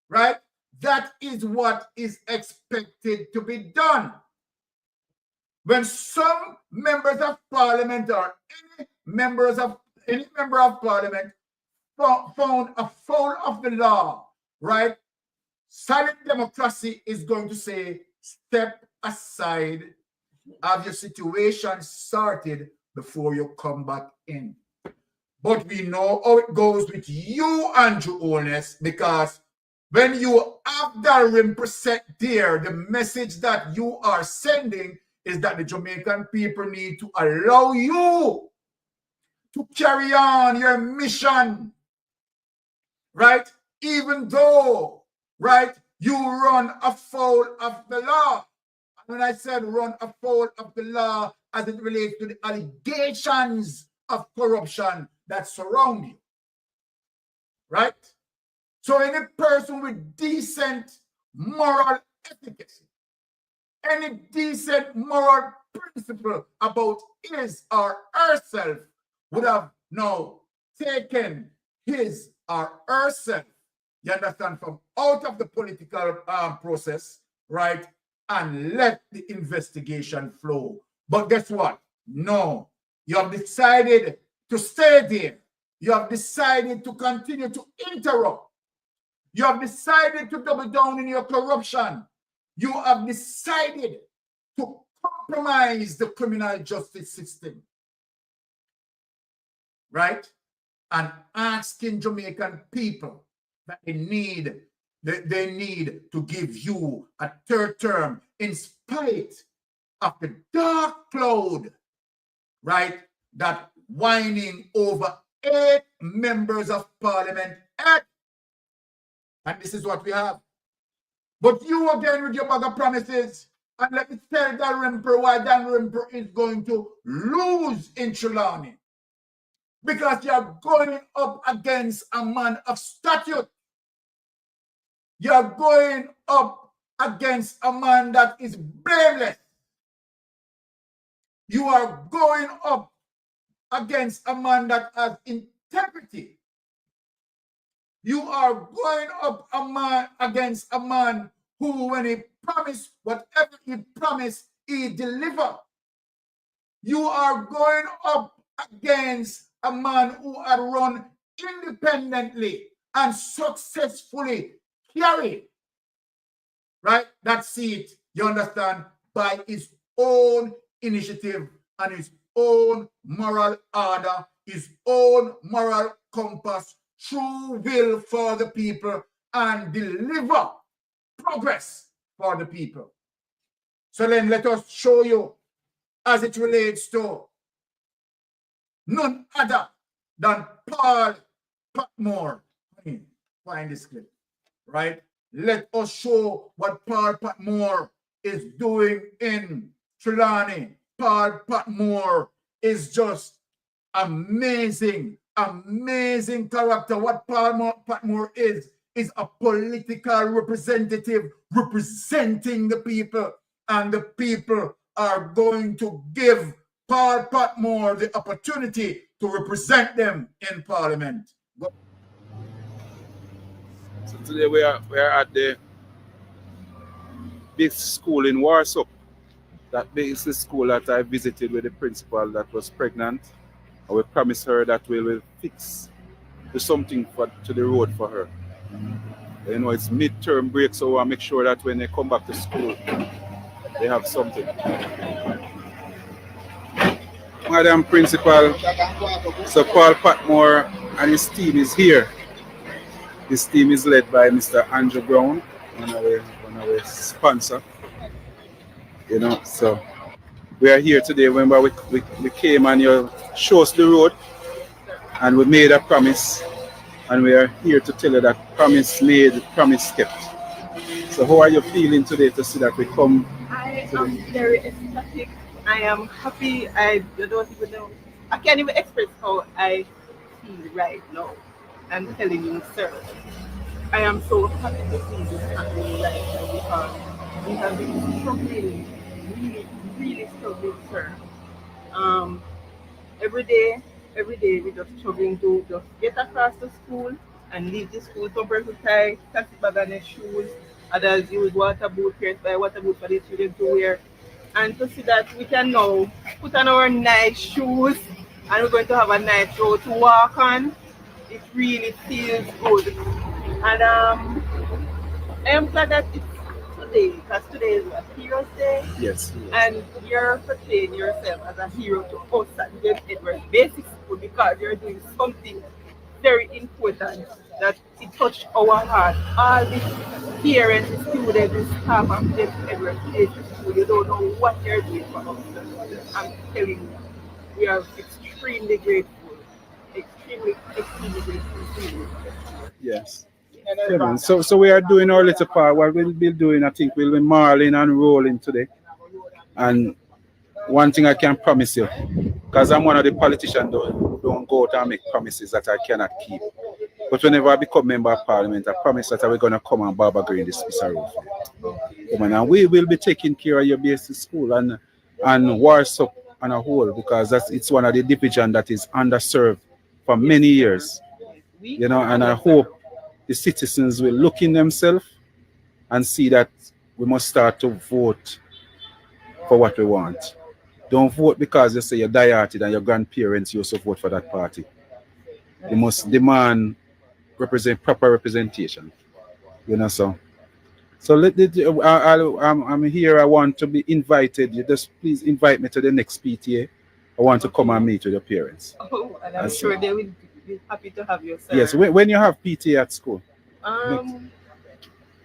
right, that is what is expected to be done. When some members of parliament or any member of parliament found a foul of the law, right, silent democracy is going to say, step aside, have your situation sorted before you come back in. But we know how it goes with you, Andrew Holness, because when you have Dalrymple set there, the message that you are sending is that the Jamaican people need to allow you to carry on your mission, right? Even though, right, you run afoul of the law. When I said run afoul of the law as it relates to the allegations of corruption that surround you, right? So any person with decent moral efficacy, any decent moral principle about his or herself would have now taken his or herself, you understand, from out of the political process, right, and let the investigation flow. But guess what? No, you have decided to stay there. You have decided to continue to interrupt. You have decided to double down in your corruption. You have decided to compromise the criminal justice system, right? And asking Jamaican people that they need to give you a third term in spite of the dark cloud, right, that whining over 8 members of parliament. And this is what we have. But you again with your bag of promises, and let me tell Dalrymple why Dalrymple is going to lose in Trelawny. Because you're going up against a man of statute. You're going up against a man that is blameless. You are going up against a man that has integrity. You are going up against a man who, when he promised, whatever he promised, he delivered. You are going up against a man who had run independently and successfully carried, right, that seat, you understand, by his own initiative and his own moral order, his own moral compass, true will for the people, and deliver progress for the people. So then let us show you, as it relates to none other than Paul Patmore. Find this clip, right? Let us show what Paul Patmore is doing in Trelawny, Paul Patmore is just amazing, amazing character. What Paul Patmore is a political representative representing the people, and the people are going to give Paul Patmore the opportunity to represent them in Parliament. So today we are at the big school in Warsop. That is the school that I visited with the principal that was pregnant. And we promised her that we will do something to the road for her. You know, it's midterm break, so I want to make sure that when they come back to school, they have something. Madam Principal, so Paul Patmore and his team is here. This team is led by Mr. Andrew Brown, one of our sponsor. You know, so we are here today. Remember, we came and you showed us the road, and we made a promise, and we are here to tell you that promise made, promise kept. So how are you feeling today to see that we come? I am very ecstatic. I am happy. I don't even know. I can't even express how I feel right now. I'm telling you, sir. I am so happy to see this happening right now because we have been struggling, really struggling, sir. Every day we just struggling to just get across the school and leave the school, compressor tie, plastic bag on their shoes. Others use water boot, parents buy water boot for the children to wear. And to see that we can now put on our nice shoes and we're going to have a nice road to walk on, it really feels good. And I am glad that it's today, because today is a Heroes Day. Yes. And you're portraying yourself as a hero to us at James Edwards Basic School because you're doing something very important that it touched our heart. All these parents, the students, the staff of James Edwards Basic School, you don't know what you're doing for us. I'm telling you, we are extremely grateful. Extremely grateful. Yes. Yeah, man. So we are doing our little part. What we'll be doing, I think we'll be marling and rolling today. And one thing I can promise you, because I'm one of the politicians who don't go out and make promises that I cannot keep. But whenever I become member of Parliament, I promise that we're going to come and Barbara Green this piece of road for you. And we will be taking care of your basic school and Warsop on a whole, because it's one of the divisions that is underserved for many years. You know, and I hope the citizens will look in themselves and see that we must start to vote for what we want. Don't vote because you say you're diehearted and your grandparents used to vote for that party. You must demand proper representation. You know, so I'm here. I want to be invited. You just please invite me to the next PTA. I want to come and meet with your parents. Oh, and I'm sure they will be happy to have you, sir. Yes, when you have PTA at school?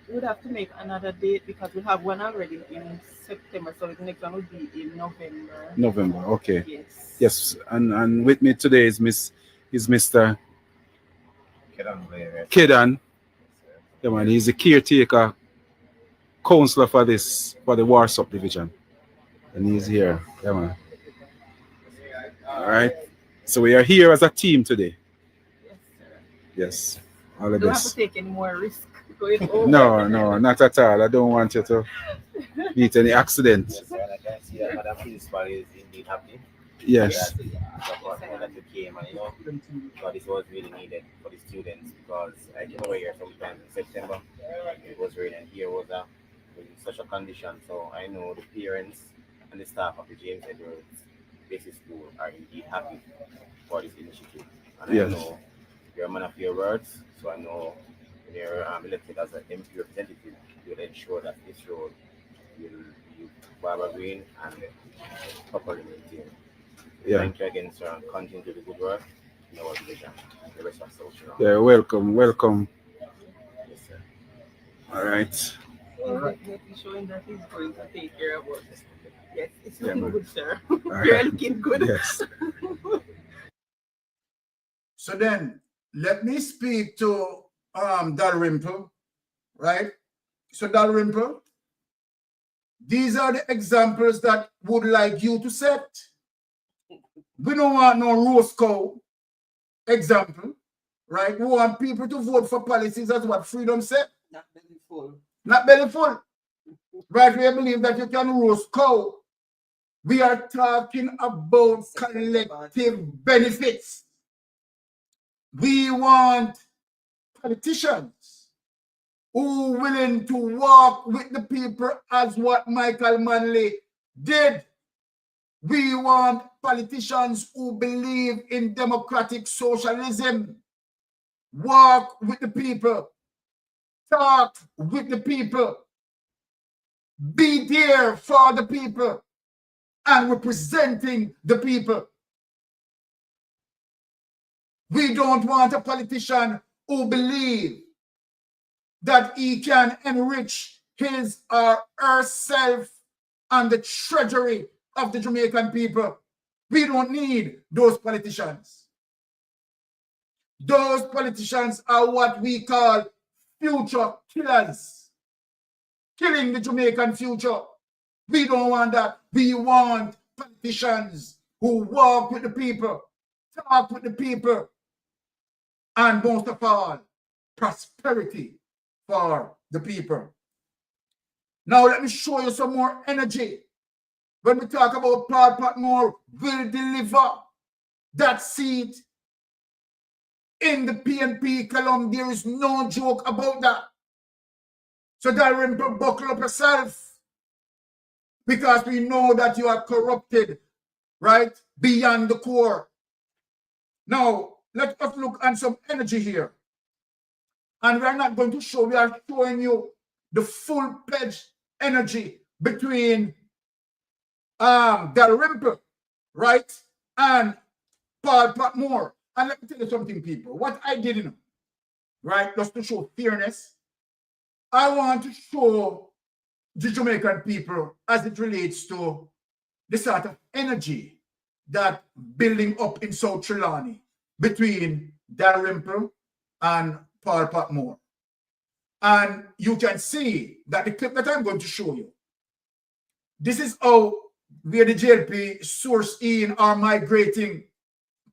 We would have to make another date because we have one already in September, so the next one would be in November. November, okay. Yes. Yes, and with me today is Mr. Kedan. Yeah, man, he's the caretaker counselor for the Warsop division. And he's here. Yeah, man. All right. So we are here as a team today. Yes, sir. Yes. All the Don't best. have to take any more risk going over. No, not at all. I don't want you to meet any accident. Yes, sir, and I can see that Madam Principal is indeed happy. Yes. That you came and because this was really needed for the students, because I came over here sometimes in September. It was raining here was in such a condition. So I know the parents and the staff of the James Edwards Basic School are indeed happy for this initiative. And Yes. I know you're a man of your words, so I know when you're elected as an MP representative, you'll ensure that this road will be Barbara Green and properly maintained. Yeah. Thank you again, sir, and continue to do the good work in our division. The rest of social. Yeah, welcome. Yes, sir. All right. Definitely showing that he's going to take care of us. Yes, it's Yeah, looking man. good, sir. right. You're looking good. Yes. So then, let me speak to Dalrymple, right? So Dalrymple, These are the examples that would like you to set. We don't want no roast cow example, right? We want people to vote for policies as what freedom said. Not belly full. Not belly full. Right? We believe that you can roast cow. We are talking about collective benefits. We want politicians who are willing to walk with the people as what Michael Manley did. We want politicians who believe in democratic socialism, walk with the people, talk with the people, be there for the people, and representing the people. We don't want a politician who believes that he can enrich his or herself and the treasury of the Jamaican people. We don't need those politicians. Those politicians are what we call future killers, killing the Jamaican future. We don't want that. We want politicians who walk with the people, talk with the people, and most of all, prosperity for the people. Now let me show you some more energy. When we talk about Paul Patmore will deliver that seat in the PNP column, there is no joke about that. So Dalrymple, buckle up yourself, because we know that you are corrupted, right, beyond the core. Now, let us look at some energy here. And we're not going to show, we are showing you the full-fledged energy between Dalrymple, right, and Paul Patmore. And let me tell you something, people. What I did, right, just to show fairness, I want to show the Jamaican people as it relates to the sort of energy that building up in South Trelawny between Dalrymple and Paul Patmore. And you can see that the clip that I'm going to show you, this is how where the JLP source in are migrating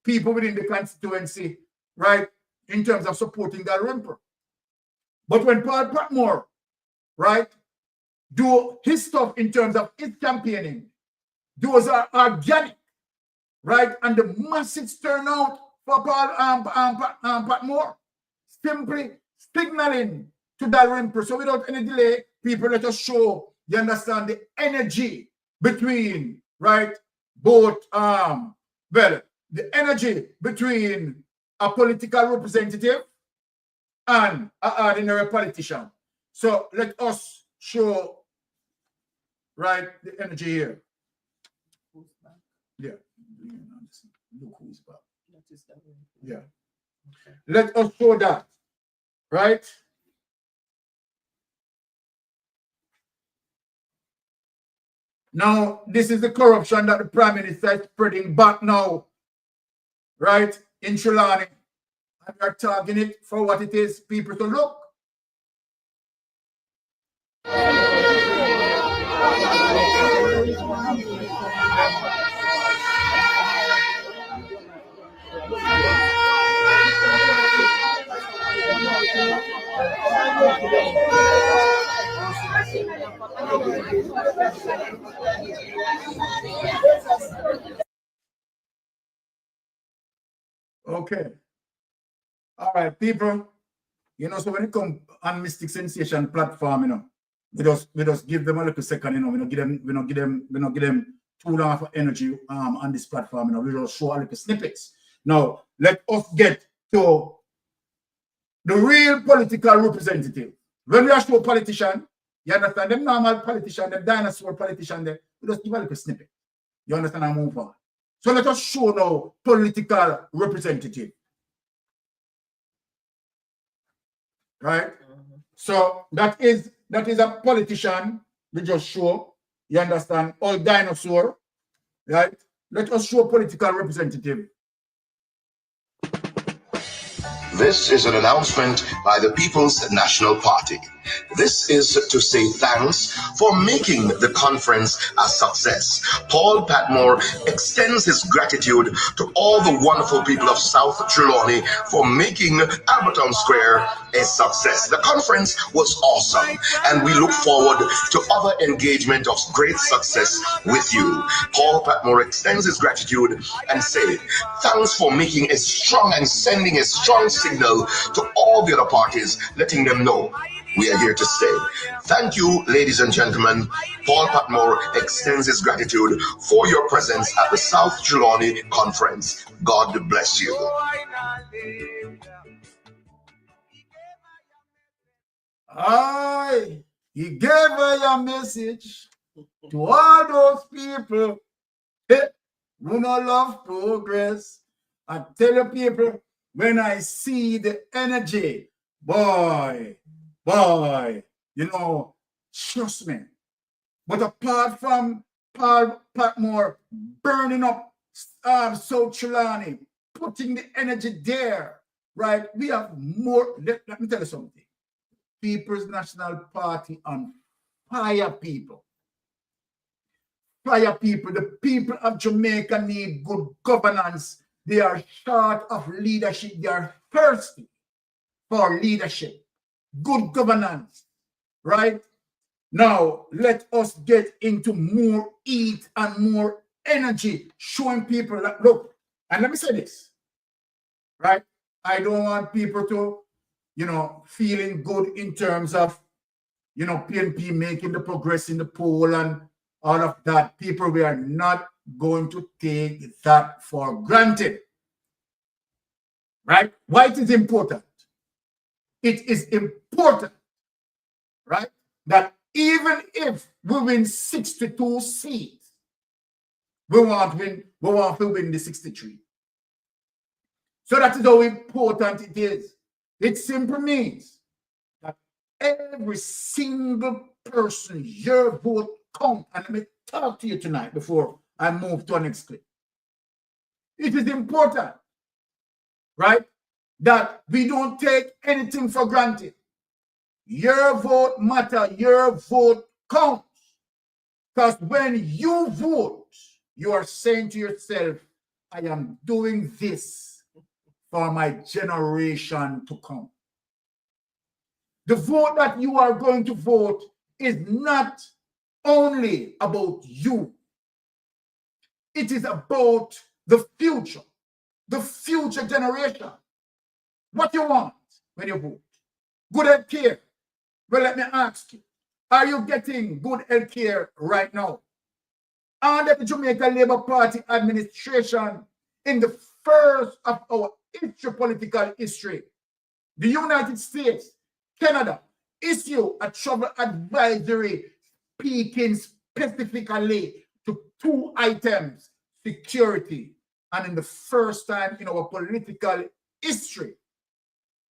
people within the constituency, right, in terms of supporting Dalrymple. But when Paul Patmore, right, do his stuff in terms of his campaigning, those are organic, right, and the massive turnout for Paul Patmore, simply signaling to Dalrymple. So without any delay, people, let us show, you understand, the energy between, right, both, well, the energy between a political representative and an ordinary politician. So let us show, right, the energy here. Who's back? Yeah. Look who's back. That is Dalrymple. Yeah. Okay. Let us show that, right? Now, this is the corruption that the Prime Minister is spreading back now, right, in Trelawny. And we are targeting it for what it is, people to look. Okay. All right, people. You know, so when it comes on Mystic Sensation platform, you know, we just give them a little second, you know, we don't give them too long of energy on this platform, you know, we just show a little snippets. Now, let us get to the real political representative. When we are show politician, you understand, them normal politician, them dinosaur politician, we just give a little snippet. You understand, and move on. So let us show now political representative. Right? So that is a politician, we just show, you understand, all dinosaur, right? Let us show political representative. This is an announcement by the People's National Party. This is to say thanks for making the conference a success. Paul Patmore extends his gratitude to all the wonderful people of South Trelawny for making Alberton Square a success. The conference was awesome, and we look forward to other engagement of great success with you. Paul Patmore extends his gratitude and say thanks for making a strong and sending a strong signal to all the other parties, letting them know we are here to stay. Thank you, ladies and gentlemen. Paul Patmore extends his gratitude for your presence at the South Trelawny Conference. God bless you. Aye, he gave her a message to all those people who no love progress. I tell you people, when I see the energy, boy, you know, trust me. But apart from Paul Patmore burning up South Trelawny, putting the energy there, right? We have more. Let me tell you something. People's National Party on fire, people. Fire, people. The people of Jamaica need good governance. They are short of leadership. They are thirsty for leadership. Good governance, right? Now, let us get into more heat and more energy, showing people that, look, and let me say this, right? I don't want people to, you know, feeling good in terms of, you know, PNP making the progress in the poll and all of that. People, we are not going to take that for granted, right? Why it is important? It is important, right, that even if we win 62 seats, we want to win the 63. So that is how important it is. It simply means that every single person, your vote counts. And let me talk to you tonight before I move to the next clip. It is important, right, that we don't take anything for granted. Your vote matters. Your vote counts. Because when you vote, you are saying to yourself, I am doing this for my generation to come. The vote that you are going to vote is not only about you. It is about the future generation. What you want when you vote? Good health care. Well, let me ask you, are you getting good health care right now? Under the Jamaica Labour Party administration, in the first of our political history, the United States, Canada, issue a travel advisory speaking specifically to two items, security, and in the first time in our political history,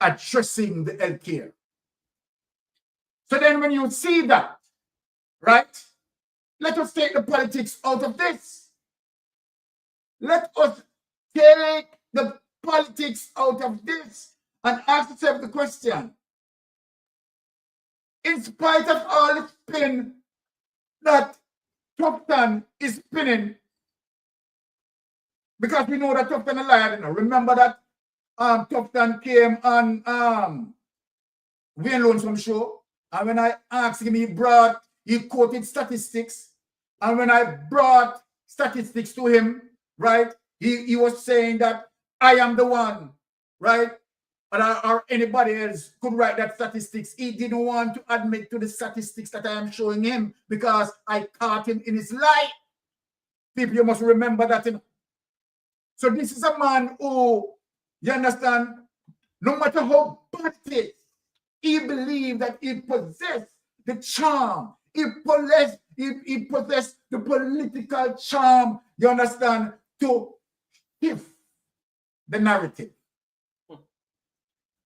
addressing the health care. So then when you see that, right, let us take the politics out of this. Let us take the politics out of this and ask yourself the question, in spite of all the spin that Tufton is spinning, because we know that Tufton is lying, remember that Tufton came on Wayne Lonesome's show, and when I asked him, he quoted statistics, and when I brought statistics to him, right, he was saying that I am the one, right, or anybody else could write that statistics. He didn't want to admit to the statistics that I am showing him because I caught him in his lie. People, you must remember that. So this is a man who, you understand, no matter how bad it is, he believed that he possessed the charm. He possessed the political charm, you understand, to shift the narrative.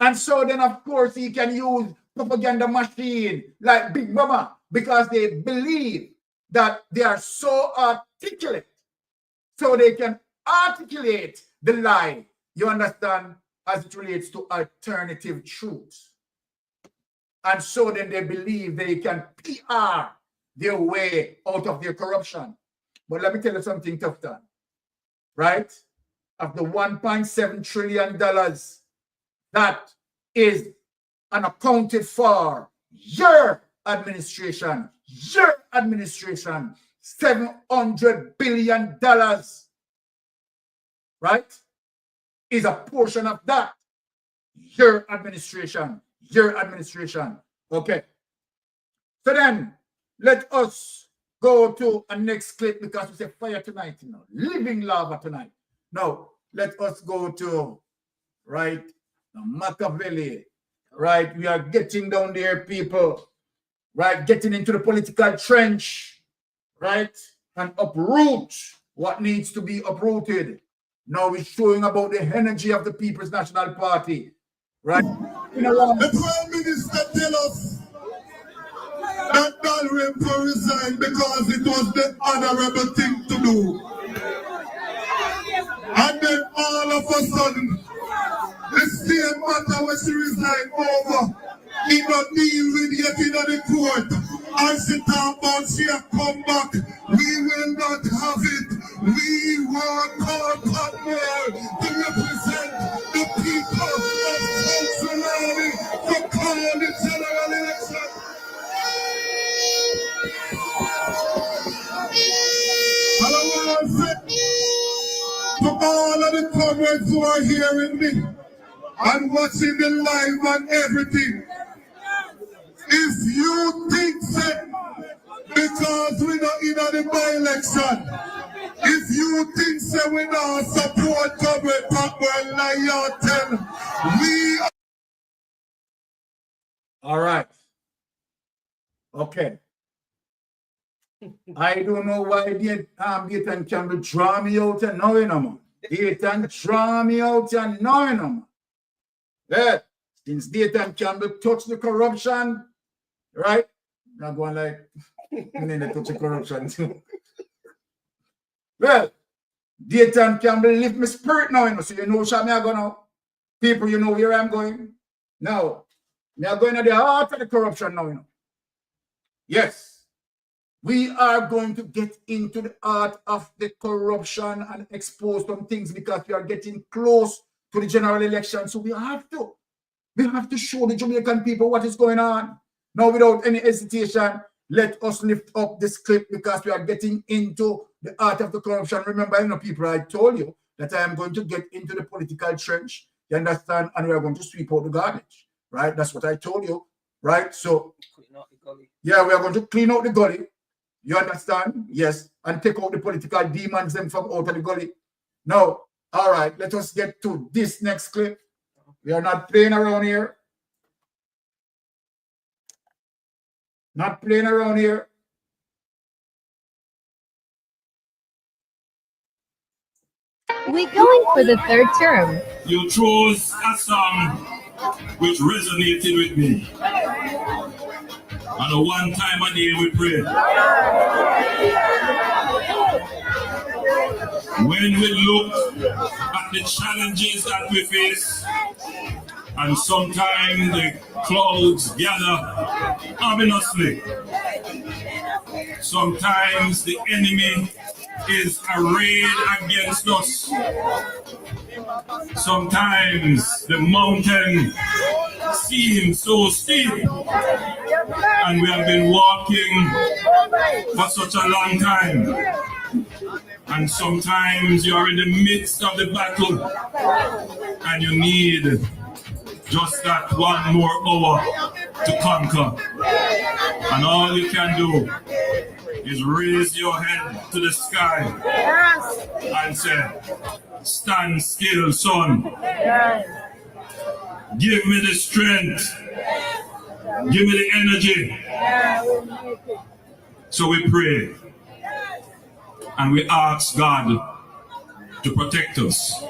And so then, of course, he can use propaganda machine like Big Mama because they believe that they are so articulate. So they can articulate the lie, you understand, as it relates to alternative truths. And so then they believe they can PR their way out of their corruption. But let me tell you something tough, done. Right? Of the $1.7 trillion that is unaccounted for, your administration, $700 billion, right, is a portion of that. Your administration. Okay. So then, let us go to a next clip because we say fire tonight, you know, living lava tonight. Now, let us go to, right, Machiavelli, right? We are getting down there, people, right? Getting into the political trench, right? And uproot what needs to be uprooted. Now we're showing about the energy of the People's National Party, right? The Prime Minister tell us that Dalrymple resigned because it was the honorable thing to do. And then all of a sudden, the same matter when she resigned over, he not deal with yet in the court. And she talk about she have come back. We will not have it. We want Paul Patmore to represent the people of Trelawny to call the general election. And I want to say to all of the comrades who are hearing me and watching the live and everything, if you think that because we're not in the by-election, if you think that we not support comrade Patmore, lie tell we are. All right. Okay. I don't know why Dayton Campbell draw me out and now, you know, man. Dayton draw me out and now, you know, man. Yeah. Since Dayton Campbell touched the corruption, right? Not going like, and then they touch the corruption too. Well, Dayton Campbell lift my spirit now, you know, so you know where I'm going now. People, you know where I'm going. Now, I'm going to the heart of the corruption now, you know. Yes. We are going to get into the heart of the corruption and expose some things because we are getting close to the general election. So we have to show the Jamaican people what is going on. Now, without any hesitation, let us lift up this clip because we are getting into the heart of the corruption. Remember, you know, people, I told you that I am going to get into the political trench. You understand? And we are going to sweep out the garbage, right? That's what I told you, right? So, yeah, we are going to clean out the gully. You understand? Yes. And take out the political demons them from out of the gully. Now, all right, let us get to this next clip. We are not playing around here. Not playing around here. We're going for the third term. You chose a song which resonated with me. And a one time a day we pray. When we look at the challenges that we face, and sometimes the clouds gather ominously. Sometimes the enemy is arrayed against us. Sometimes the mountain seems so steep, and we have been walking for such a long time. And sometimes you are in the midst of the battle, and you need just that one more hour to conquer. And all you can do is raise your head to the sky and say, stand still, son. Give me the strength. Give me the energy. So we pray and we ask God to protect us,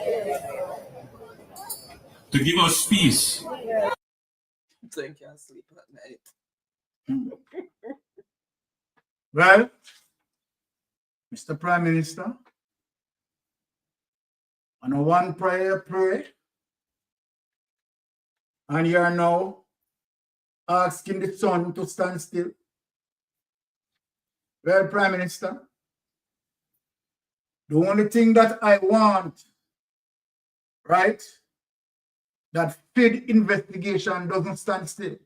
to give us peace. So you can't sleep at night. Well, Mr. Prime Minister, on a one prayer pray, and you are now asking the sun to stand still. Well, Prime Minister, the only thing that I want, right, that FID investigation doesn't stand still.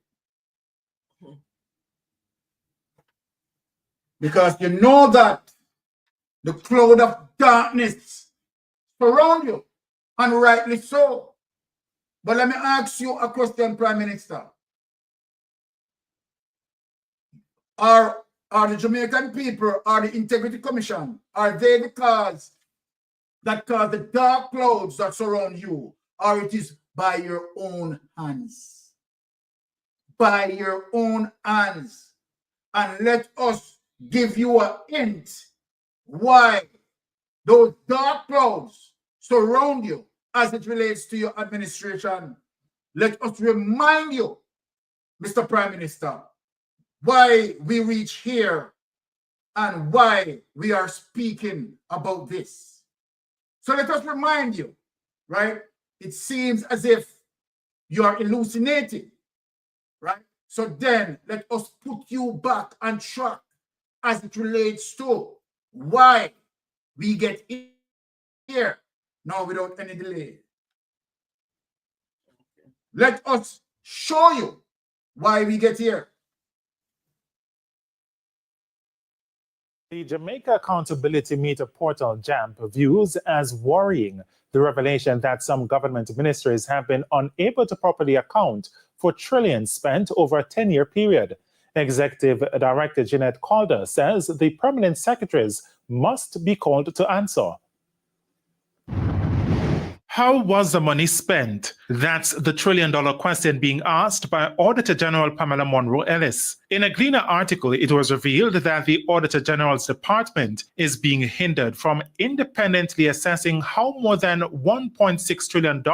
Because you know that the cloud of darkness surround you, and rightly so. But let me ask you a question, Prime Minister. Are the Jamaican people, are the Integrity Commission, are they the cause that cause the dark clouds that surround you, or it is by your own hands? By your own hands. And let us give you a hint why those dark clouds surround you as it relates to your administration. Let us remind you, Mr. Prime Minister, why we reach here and why we are speaking about this. So let us remind you, right? It seems as if you are hallucinating, right? So then let us put you back on track as it relates to why we get here now without any delay. Let us show you why we get here. The Jamaica Accountability Meter Portal, JAMP, views as worrying the revelation that some government ministries have been unable to properly account for trillions spent over a 10-year period. Executive Director Jeanette Calder says the permanent secretaries must be called to answer. How was the money spent? That's the trillion-dollar question being asked by Auditor General Pamela Monroe-Ellis. In a Gleaner article, it was revealed that the Auditor General's department is being hindered from independently assessing how more than $1.6 trillion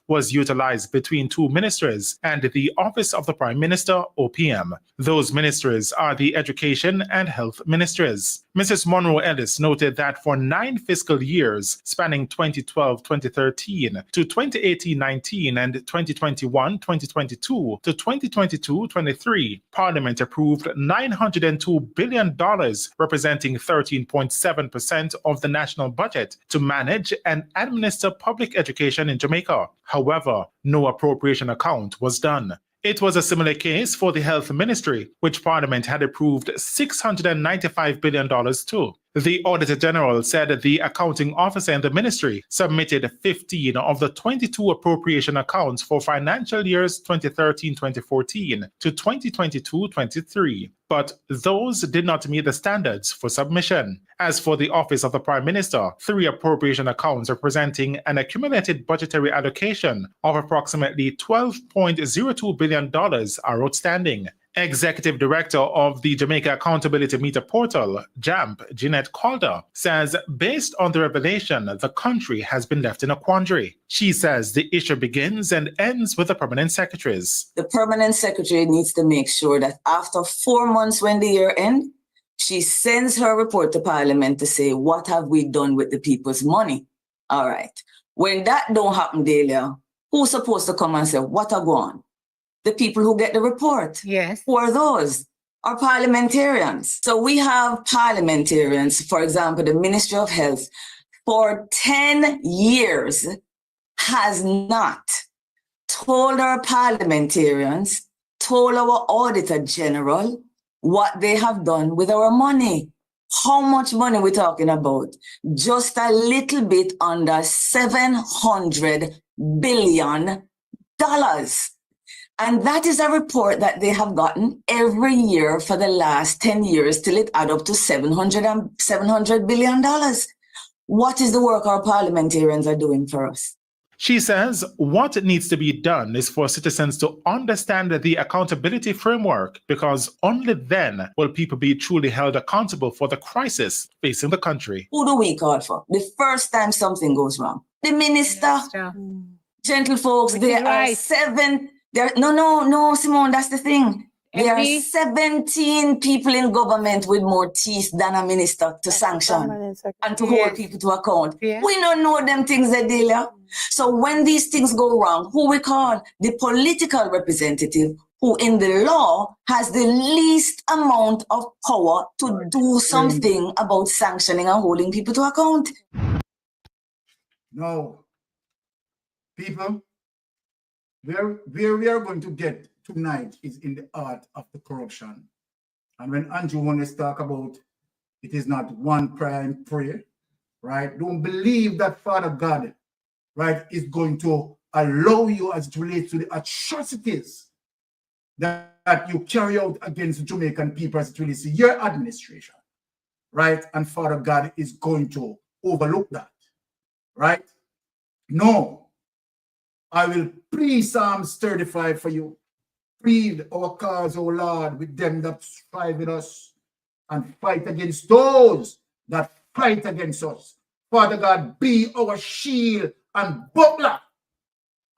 was utilized between two ministries and the Office of the Prime Minister, OPM. Those ministries are the Education and Health ministries. Mrs. Monroe-Ellis noted that for 9 fiscal years, spanning 2012-2013 to 2018-19 and 2021-2022 to 2022-23, Parliament approved $902 billion, representing 13.7% of the national budget, to manage and administer public education in Jamaica. However, no appropriation account was done. It was a similar case for the Health Ministry, which Parliament had approved $695 billion to. The Auditor General said the accounting officer in the ministry submitted 15 of the 22 appropriation accounts for financial years 2013-2014 to 2022-23, but those did not meet the standards for submission. As for the Office of the Prime Minister, 3 appropriation accounts representing an accumulated budgetary allocation of approximately $12.02 billion are outstanding. Executive Director of the Jamaica Accountability Meter Portal, JAMP, Jeanette Calder, says based on the revelation, the country has been left in a quandary. She says the issue begins and ends with the permanent secretaries. The permanent secretary needs to make sure that after 4 months when the year ends, she sends her report to Parliament to say, what have we done with the people's money? All right. When that don't happen, Delia, who's supposed to come and say, what are gone? The people who get the report. Yes. Who are those? Are parliamentarians. So we have parliamentarians, for example, the Ministry of Health, for 10 years has not told our parliamentarians, told our Auditor General what they have done with our money. How much money we're talking about? Just a little bit under $700 billion. And that is a report that they have gotten every year for the last 10 years till it add up to $700 billion. What is the work our parliamentarians are doing for us? She says what needs to be done is for citizens to understand the accountability framework, because only then will people be truly held accountable for the crisis facing the country. Who do we call for? The first time something goes wrong. The minister. Gentle folks, there are 7... No, Simone, that's the thing. There are 17 people in government with more teeth than a minister to sanction and to hold people to account. We don't know them things, Adelia. So when these things go wrong, who we call? The political representative who in the law has the least amount of power to do something about sanctioning and holding people to account. No, people, where we are going to get tonight is in the art of the corruption. And when Andrew wants to talk about it is not one prayer and pray, right? Don't believe that Father God, right, is going to allow you as it relates to the atrocities that you carry out against the Jamaican people as it relates to your administration, right? And Father God is going to overlook that, right? No, I will plead Psalms 35 for you. Plead our cause, O Lord, with them that strive with us, and fight against those that fight against us. Father God, be our shield and buckler.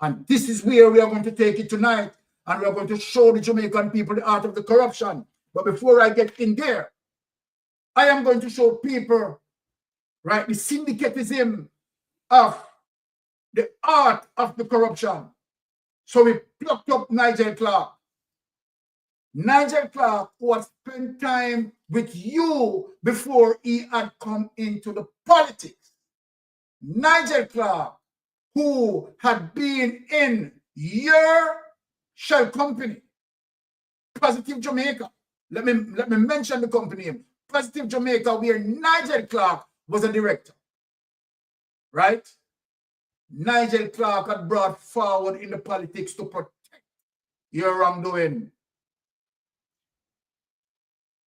And this is where we are going to take it tonight. And we are going to show the Jamaican people the art of the corruption. But before I get in there, I am going to show people, right, the syndicatism of the art of the corruption. So we plucked up Nigel Clark. Nigel Clark, who had spent time with you before he had come into the politics. Nigel Clark, who had been in your shell company, Positive Jamaica. Let me mention the company name. Positive Jamaica, where Nigel Clark was a director. Right? Nigel Clark had brought forward in the politics to protect your wrongdoing.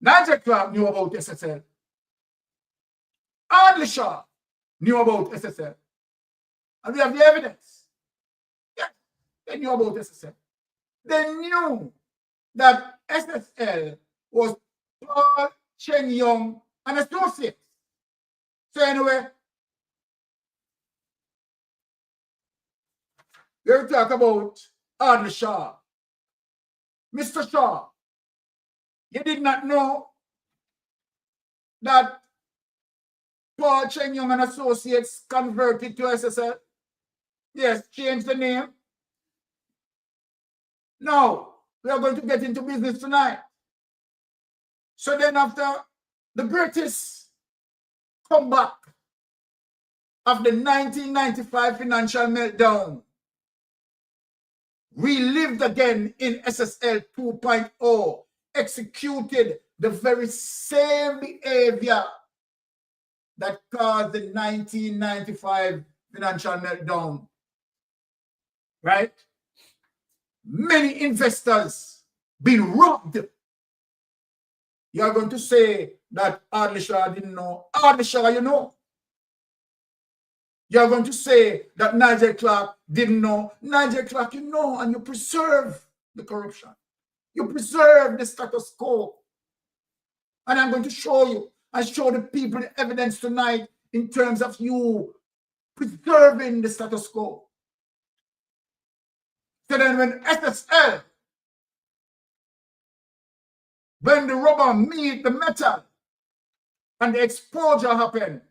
Nigel Clark knew about SSL. Adley Shaw knew about SSL. And we have the evidence. Yes, they knew about SSL. They knew that SSL was Paul Chen Young and associates. So anyway, we'll talk about Adley Shaw. Mr. Shaw, you did not know that Paul Chen Young and Associates converted to SSL? Yes, changed the name. Now, we are going to get into business tonight. So then after the British come back of the 1995 financial meltdown, we lived again in SSL 2.0, executed the very same behavior that caused the 1995 financial meltdown, right? Many investors been robbed. You are going to say that Adley Shaw didn't know. Adley Shaw, you know. You are going to say that Nigel Clark didn't know. Nigel Clark, you know, and you preserve the corruption. You preserve the status quo. And I'm going to show you. I show the people the evidence tonight in terms of you preserving the status quo. So then when SSL, when the rubber meet the metal and the exposure happened,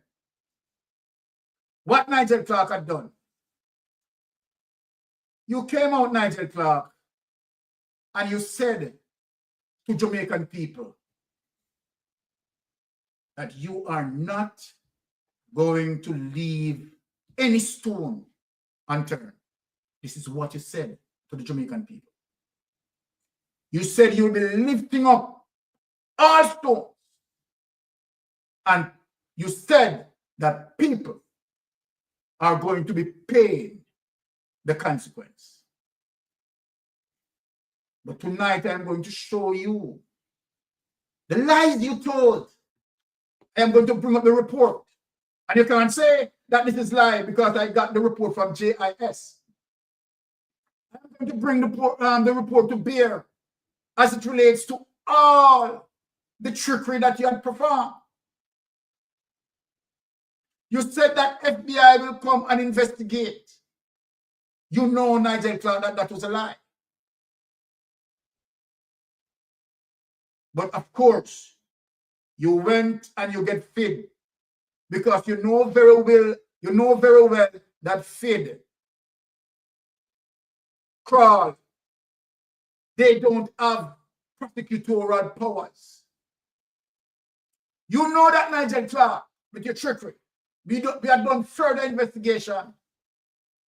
what Nigel Clark had done? You came out, Nigel Clark, and you said to Jamaican people that you are not going to leave any stone unturned. This is what you said to the Jamaican people. You said you'll be lifting up all stones. And you said that people are going to be paying the consequence. But tonight I'm going to show you the lies you told. I am going to bring up the report. And you can't say that this is lie because I got the report from JIS. I'm going to bring the report to bear as it relates to all the trickery that you had performed. You said that FBI will come and investigate. You know, Nigel Clark, that was a lie. But of course, you went and you get FID because you know very well that FID crawled they don't have prosecutorial powers. You know that, Nigel Clark, with your trickery. We have done further investigation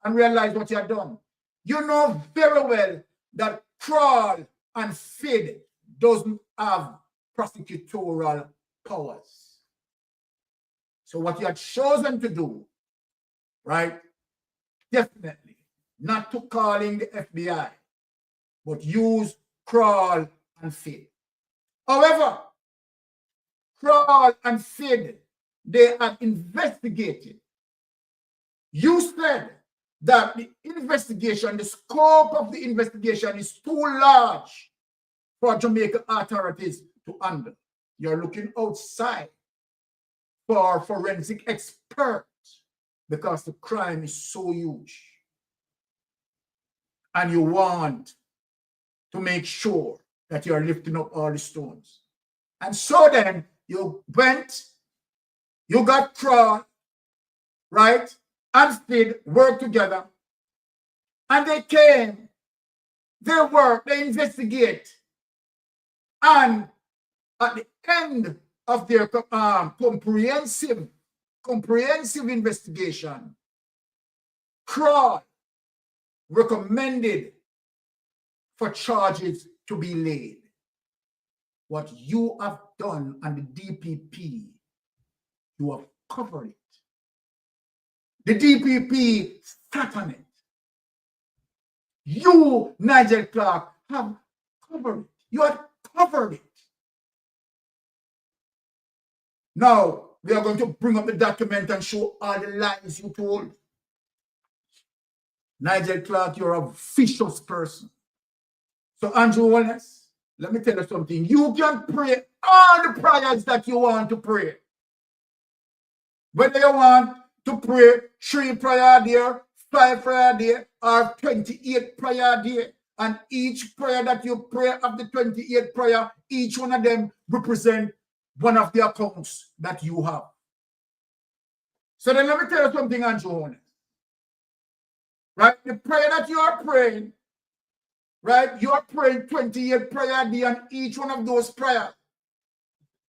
and realized what you have done. You know very well that Crawl and FID doesn't have prosecutorial powers. So what you had chosen to do, right, definitely not to call in the FBI, but use Crawl and FID. However, Crawl and FID, they have investigated. You said that the investigation, the scope of the investigation is too large for Jamaican authorities to handle. You're looking outside for forensic experts because the crime is so huge. And you want to make sure that you're lifting up all the stones. And so then you went, you got Crawl, right? And FID work together. And they came, they work, they investigate. And at the end of their comprehensive investigation, Crawl recommended for charges to be laid. What you have done on the DPP, you have covered it. The DPP sat on it. You, Nigel Clark, have covered it. You have covered it. Now, we are going to bring up the document and show all the lies you told. Nigel Clark, you're a vicious person. So, Andrew Wallace, let me tell you something. You can pray all the prayers that you want to pray. Whether you want to pray 3 prayer a day, 5 prayer a day, or 28 prayer a day. And each prayer that you pray of the 28 prayer, each one of them represent one of the accounts that you have. So then let me tell you something, Andrew. Right? The prayer that you are praying, right? You are praying 28 prayer a day, and each one of those prayers,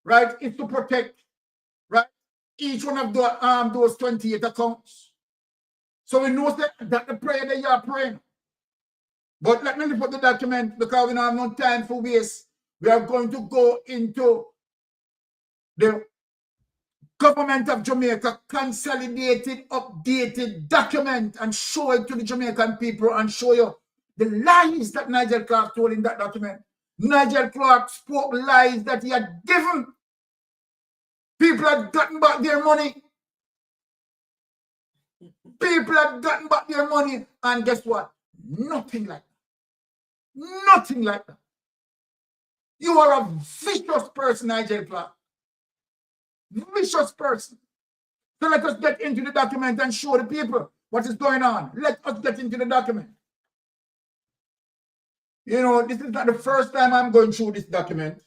right, is to protect, right, each one of those 28 accounts. So we know that the prayer that you are praying. But let me put the document because we don't have no time for waste. We are going to go into the Government of Jamaica consolidated, updated document and show it to the Jamaican people and show you the lies that Nigel Clark told in that document. Nigel Clark spoke lies that he had given. People had gotten back their money. People had gotten back their money. And guess what? Nothing like that. Nothing like that. You are a vicious person, Nigel Clark. Vicious person. So let us get into the document and show the people what is going on. Let us get into the document. You know, this is not the first time I'm going through this document.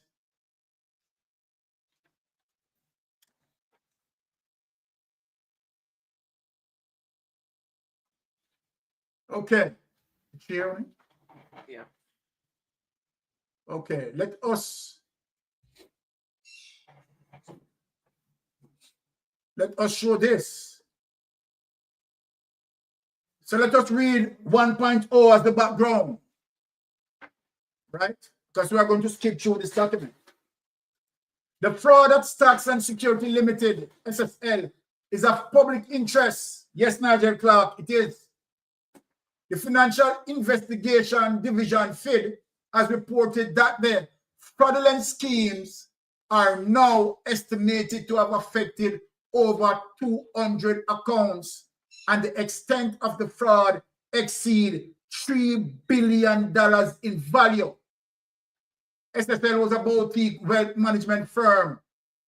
Okay. Cheering? Yeah. Okay, let us show this. So let us read 1.0 as the background, right? Because we are going to skip through this document. The Fraud at Stocks and Security Limited, SSL, is of public interest. Yes, Nigel Clark, it is. The Financial Investigation Division, FID, has reported that the fraudulent schemes are now estimated to have affected over 200 accounts, and the extent of the fraud exceed $3 billion in value. SSL was a boutique wealth management firm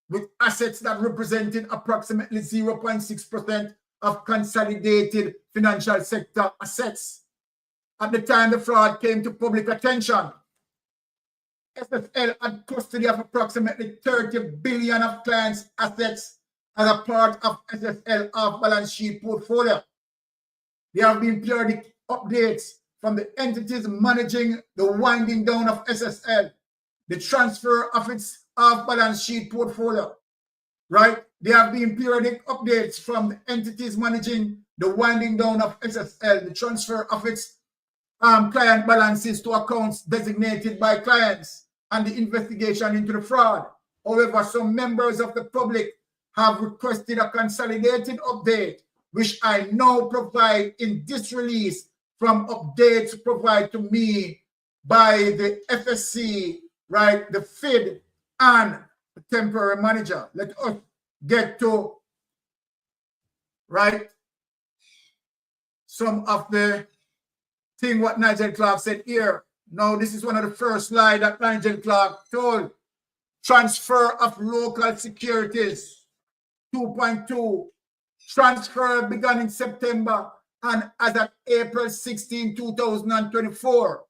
with assets that represented approximately 0.6% of consolidated financial sector assets. At the time the fraud came to public attention, SSL had custody of approximately 30 billion of clients' assets as a part of SSL off-balance sheet portfolio. There have been periodic updates from the entities managing the winding down of SSL, the transfer of its off-balance sheet portfolio, right? There have been periodic updates from the entities managing the winding down of SSL, the transfer of its client balances to accounts designated by clients, and the investigation into the fraud. However, some members of the public have requested a consolidated update, which I now provide in this release from updates provided to me by the FSC, right, the FID, and the temporary manager. Let us get to, right, some of the thing what Nigel Clark said here. Now, this is one of the first slides that Nigel Clark told. Transfer of local securities, 2.2. Transfer began in September and as of April 16, 2024.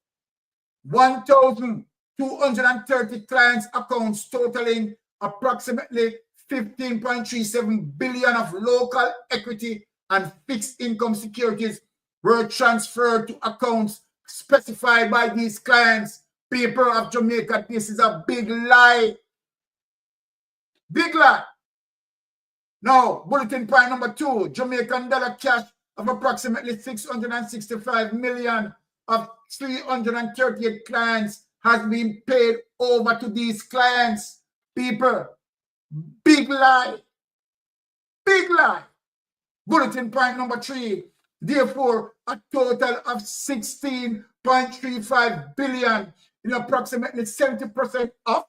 1,230 clients' accounts totaling approximately 15.37 billion of local equity and fixed income securities were transferred to accounts specified by these clients. People of Jamaica, this is a big lie. Big lie. Now, bulletin point number 2, Jamaican dollar cash of approximately 665 million of 338 clients has been paid over to these clients. People, big lie. Big lie. Bulletin point number 3, therefore, a total of 16.35 billion in approximately 70% of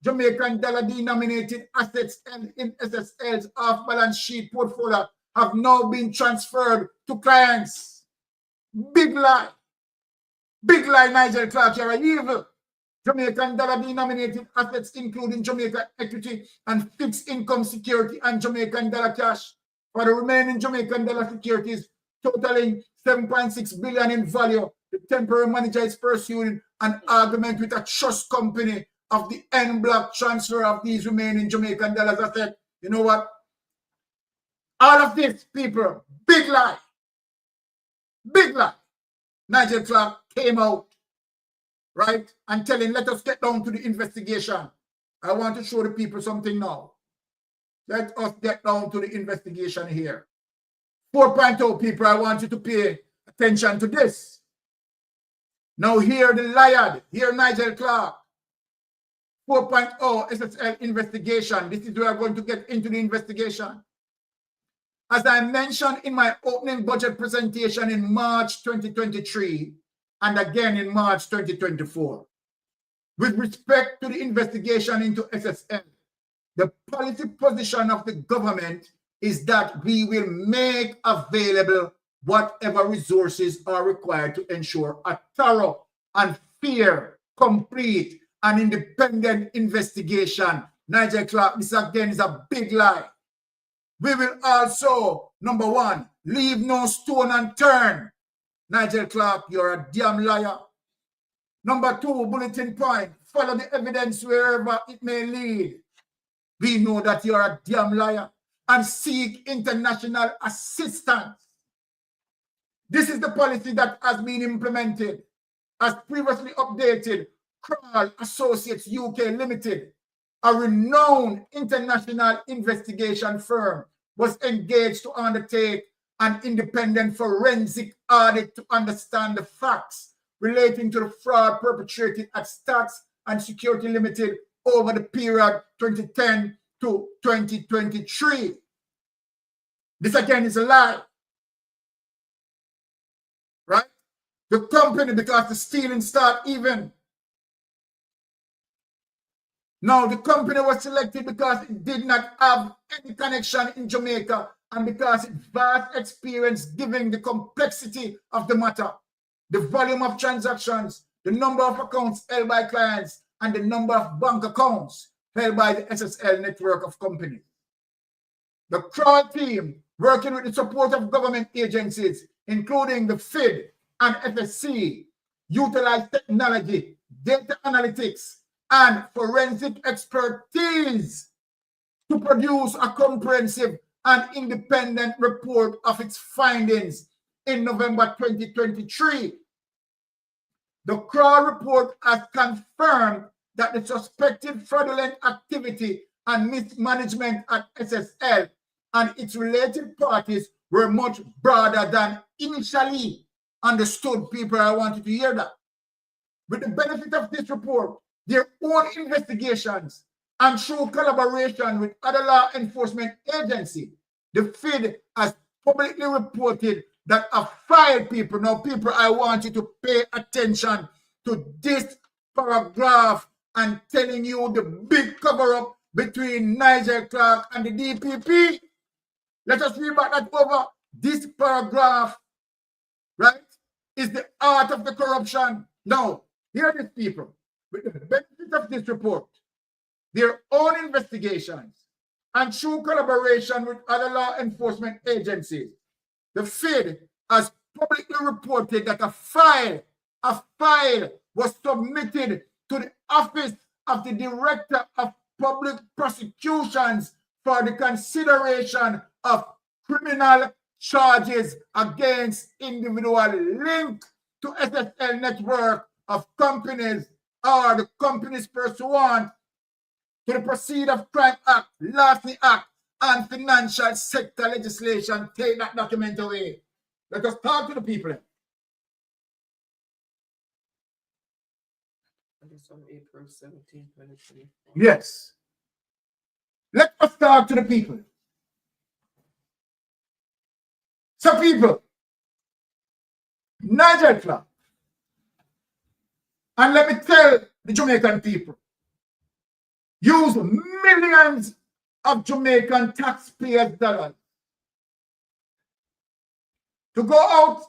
Jamaican dollar denominated assets and in SSL's off-balance sheet portfolio have now been transferred to clients. Big lie. Big lie, Nigel Clark, you're evil. Jamaican dollar denominated assets including Jamaican equity and fixed income security and Jamaican dollar cash for the remaining Jamaican dollar securities totaling 7.6 billion in value. The temporary manager is pursuing an argument with a trust company of the en bloc transfer of these remaining Jamaican dollars. I said, you know what? All of this, people, big lie. Big lie. Nigel Clark came out, right, and telling, let us get down to the investigation. I want to show the people something now. Let us get down to the investigation here. 4.0, people, I want you to pay attention to this. Now here the liar, here Nigel Clark. 4.0 SSL investigation. This is where I'm going to get into the investigation. As I mentioned in my opening budget presentation in March 2023 and again in March 2024, with respect to the investigation into SSL, the policy position of the government is that we will make available whatever resources are required to ensure a thorough and fair, complete, and independent investigation. Nigel Clark, this again is a big lie. We will also, number 1, leave no stone unturned. Nigel Clark, you're a damn liar. Number 2, bulletin point, follow the evidence wherever it may lead. We know that you're a damn liar. And seek international assistance. This is the policy that has been implemented. As previously updated, Kroll Associates UK Limited, a renowned international investigation firm, was engaged to undertake an independent forensic audit to understand the facts relating to the fraud perpetrated at Stacks and Security Limited over the period 2010 to 2023. This again is a lie. Right? The company, because the stealing started even. Now, the company was selected because it did not have any connection in Jamaica and because its vast experience given the complexity of the matter, the volume of transactions, the number of accounts held by clients, and the number of bank accounts held by the SSL network of companies. The Kroll team, working with the support of government agencies, including the FID and FSC, utilized technology, data analytics, and forensic expertise to produce a comprehensive and independent report of its findings in November 2023. The Kroll report has confirmed that the suspected fraudulent activity and mismanagement at SSL and its related parties were much broader than initially understood. People, I want you to hear that. With the benefit of this report, their own investigations and through collaboration with other law enforcement agencies, the FID has publicly reported that a fired people. Now, people, I want you to pay attention to this paragraph and telling you the big cover-up between Nigel Clark and the DPP. Let us read back that over. This paragraph, right, is the art of the corruption. Now, hear this, people. With the benefit of this report, their own investigations, and through collaboration with other law enforcement agencies, the FID has publicly reported that a file was submitted to the Office of the Director of Public Prosecutions for the consideration of criminal charges against individuals linked to SSL network of companies or the companies pursuant to the Proceed of Crime Act, Larceny Act, and Financial Sector legislation. Take that document away. Let us talk to the people. This on April 17, 2024. Yes. Let us talk to the people. So, people, Nigel Clark, and let me tell the Jamaican people, use millions of Jamaican taxpayers' dollars to go out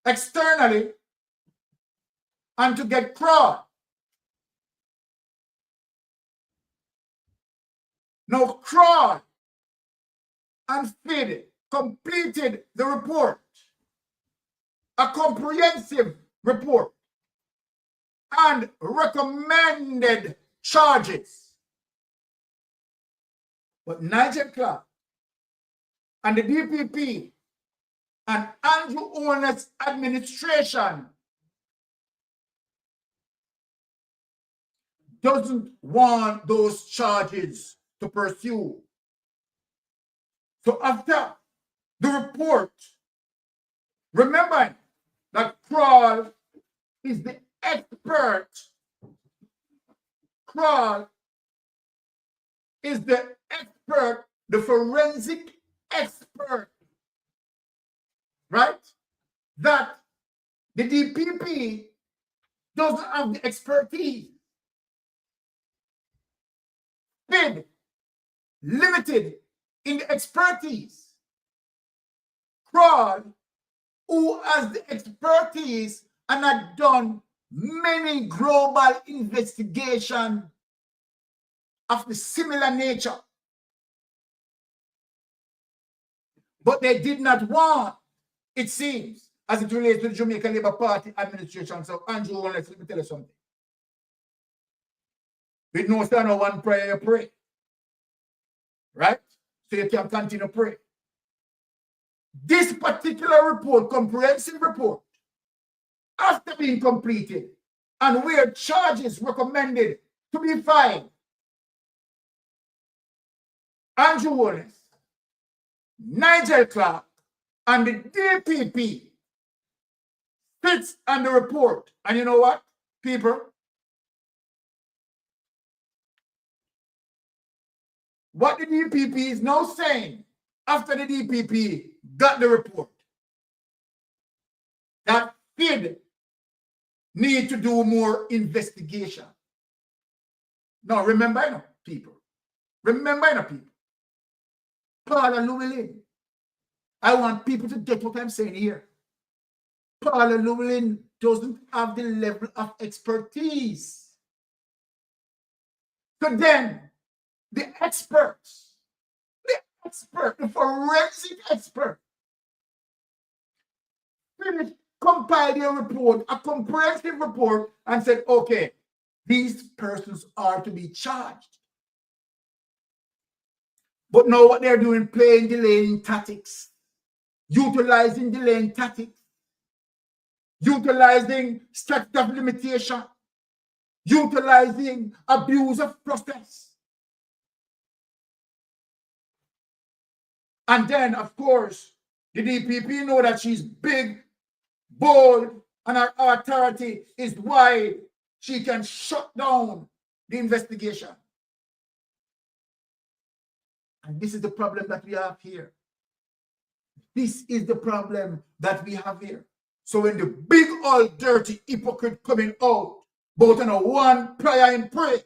externally and to get fraud. Now, Kroll and FID completed the report, a comprehensive report, and recommended charges. But Nigel Clark and the DPP and Andrew Holness's administration doesn't want those charges to pursue. So after the report, remember that Kroll is the expert. Kroll is the expert, the forensic expert, right? That the DPP doesn't have the expertise. FID limited in the expertise. Kroll, who has the expertise and had done many global investigations of the similar nature. But they did not want, it seems, as it relates to the Jamaican Labour Party administration. So, Andrew, let me tell you something. With no stand or one prayer, you pray. Right? So you can continue to pray. This particular report, comprehensive report, after being completed, and where charges recommended to be filed, Andrew Holness, Nigel Clark, and the DPP sits on the report. And you know what, people? What the DPP is now saying, after the DPP got the report, that FID need to do more investigation. Now, remember, people. Remember, people. Paula Llewellyn. I want people to get what I'm saying here. Paula Llewellyn doesn't have the level of expertise. So then, the experts, the forensic expert, finished compiled a report, a comprehensive report, and said, okay, these persons are to be charged. But now what they're doing, playing delaying tactics, utilizing delaying tactics, utilizing statute of limitation, utilizing abuse of process. And then, of course, the DPP know that she's big, bold, and her authority is why she can shut down the investigation. And this is the problem that we have here. This is the problem that we have here. So when the big old dirty hypocrite coming out, both on a one prayer and pray,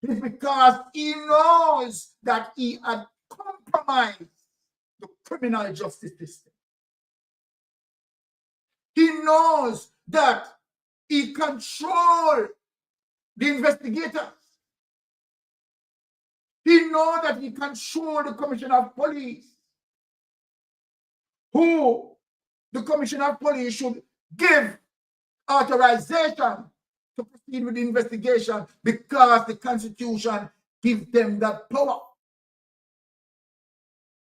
it's because he knows that he had compromised the criminal justice system. He knows that he controlled the investigators. He knows that he controlled the Commissioner of Police, who the Commissioner of Police should give authorization to proceed with the investigation because the Constitution gives them that power.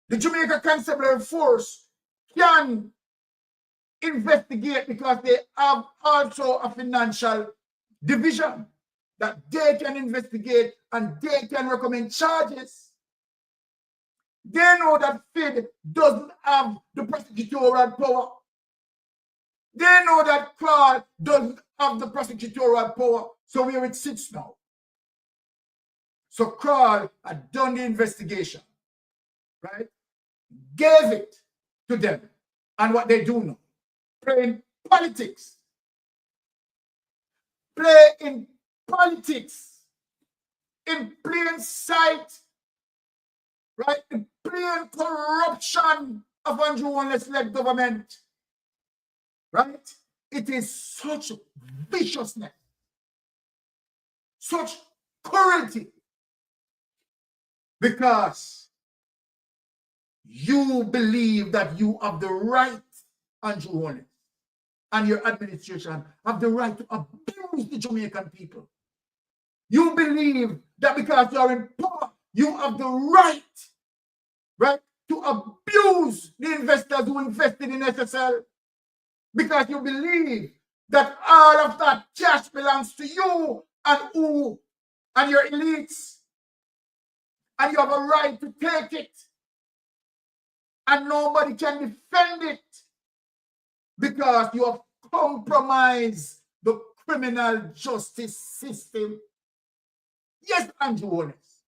The Jamaica Constabulary Force can investigate because they have also a financial division that they can investigate and they can recommend charges. They know that FID doesn't have the prosecutorial power. They know that CRAL doesn't have the prosecutorial power. So where it sits now. So CRAL had done the investigation, right? Gave it to them. And what they do now, play in politics. Play in politics. In plain sight, right? In plain corruption of Andrew Wallace-led government, right? It is such viciousness, such cruelty, because you believe that you have the right, Andrew Wallace, and your administration have the right to abuse the Jamaican people. You believe that because you are in power, you have the right, right, to abuse the investors who invested in SSL, because you believe that all of that cash belongs to you and your elites, and you have a right to take it, and nobody can defend it because you have compromised the criminal justice system. Yes, Andrew Wallace.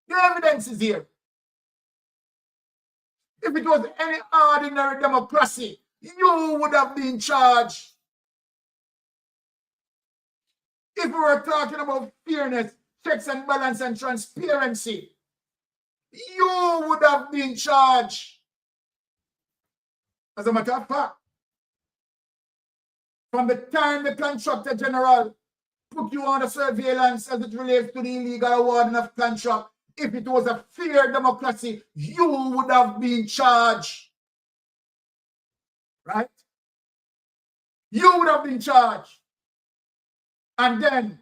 The evidence is here. If it was any ordinary democracy, you would have been charged. If we were talking about fairness, checks and balance and transparency, you would have been charged. As a matter of fact, from the time the contractor general put you under surveillance as it relates to the illegal awarding of contract, if it was a fair democracy, you would have been charged. Right? You would have been charged. And then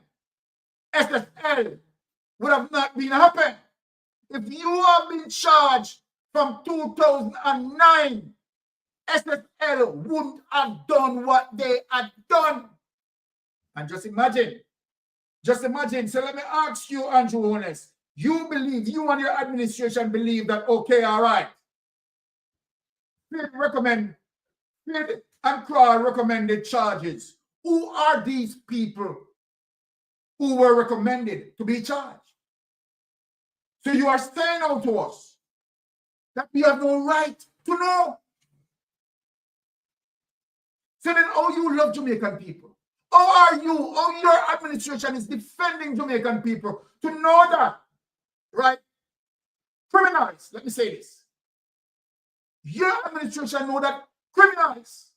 SSL would have not been happened. If you have been charged from 2009, SSL wouldn't have done what they had done. And just imagine. So let me ask you, Andrew Wallace, you believe, you and your administration believe that, okay, all right, FID and CRAL recommended charges. Who are these people who were recommended to be charged? So you are saying out to us that we have no right to know. So then, oh, you love Jamaican people. How your administration is defending Jamaican people to know that, right? Criminals, let me say this. Your administration know that criminals,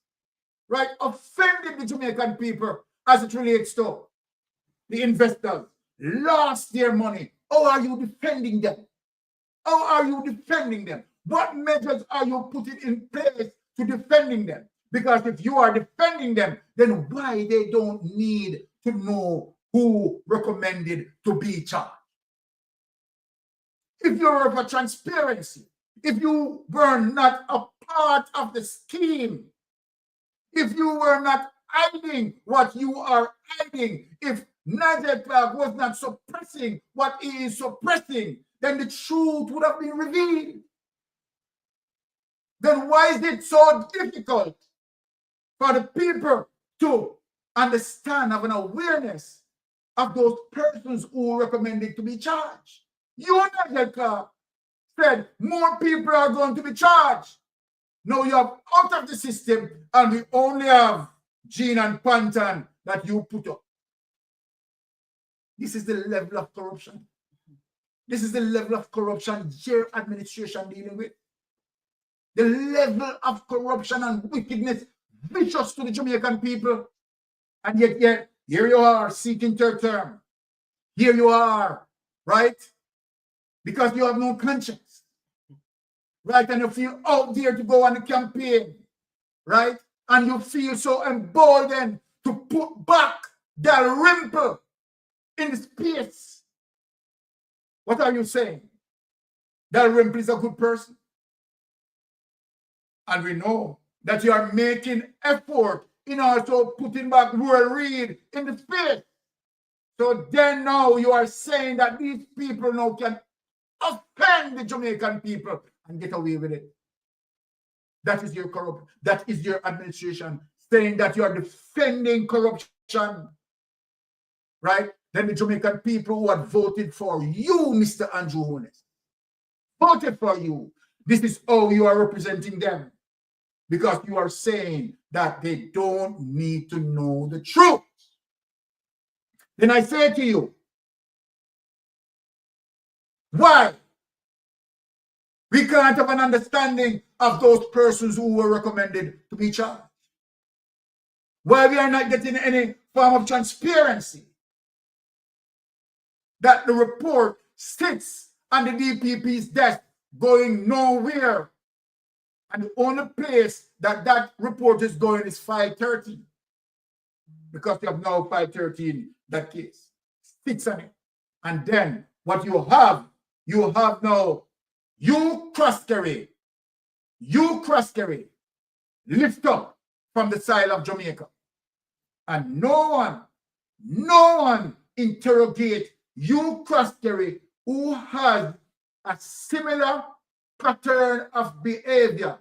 right, offended the Jamaican people as it relates to the investors, lost their money. How are you defending them? How are you defending them? What measures are you putting in place to defending them? Because if you are defending them, then why they don't need to know who recommended to be charged? If you were for transparency, if you were not a part of the scheme, if you were not hiding what you are hiding. If Nigel Clark was not suppressing what he is suppressing, then the truth would have been revealed. Then why is it so difficult for the people to understand, have an awareness of those persons who are recommended to be charged? You, Nigel Clark, said more people are going to be charged. Now you have out of the system, and we only have Jean and Panton that you put up. This is the level of corruption. This is the level of corruption your administration dealing with. The level of corruption and wickedness vicious to the Jamaican people. And yet here you are seeking third term. Here you are, right? Because you have no conscience. Right? And you feel out there to go on the campaign. Right? And you feel so emboldened to put back that rimple in the space. What are you saying? That rimple is a good person. And we know that you are making effort in also putting back Royal Reed in the space. So then now you are saying that these people now can offend the Jamaican people and get away with it. That is your corrupt. That is your administration saying that you are defending corruption, right? Then the Jamaican people who had voted for you, Mr. Andrew Holness, voted for you. This is how you are representing them, because you are saying that they don't need to know the truth. Then I say to you, why we can't have an understanding of those persons who were recommended to be charged? Why we are not getting any form of transparency? That the report sits on the DPP's desk going nowhere. And the only place that that report is going is 513. Because you have now 513, that case. Sits on it. And then what you have now, you cross-carry, lift up from the side of Jamaica. And no one interrogate you cross-carry who has a similar pattern of behavior.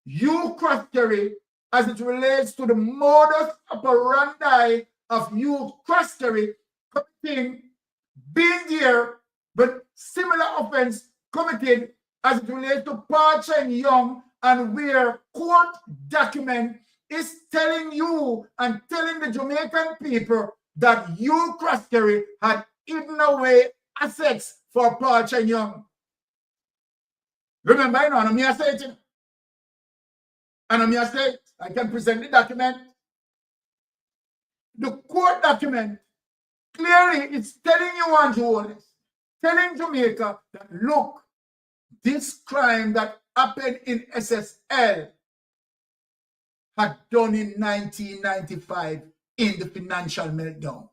You cross-carry, as it relates to the modus operandi of you cross-carry committing, being there, but similar offense committed as it relates to Parch and Young, and where court document is telling you and telling the Jamaican people that you cross-carry had hidden away assets for Parch and Young. Remember, I know, I say it. And I say it. I can present the document. The court document clearly is telling you, Andrew Holness, telling Jamaica that, look, this crime that happened in SSL had done in 1995 in the financial meltdown.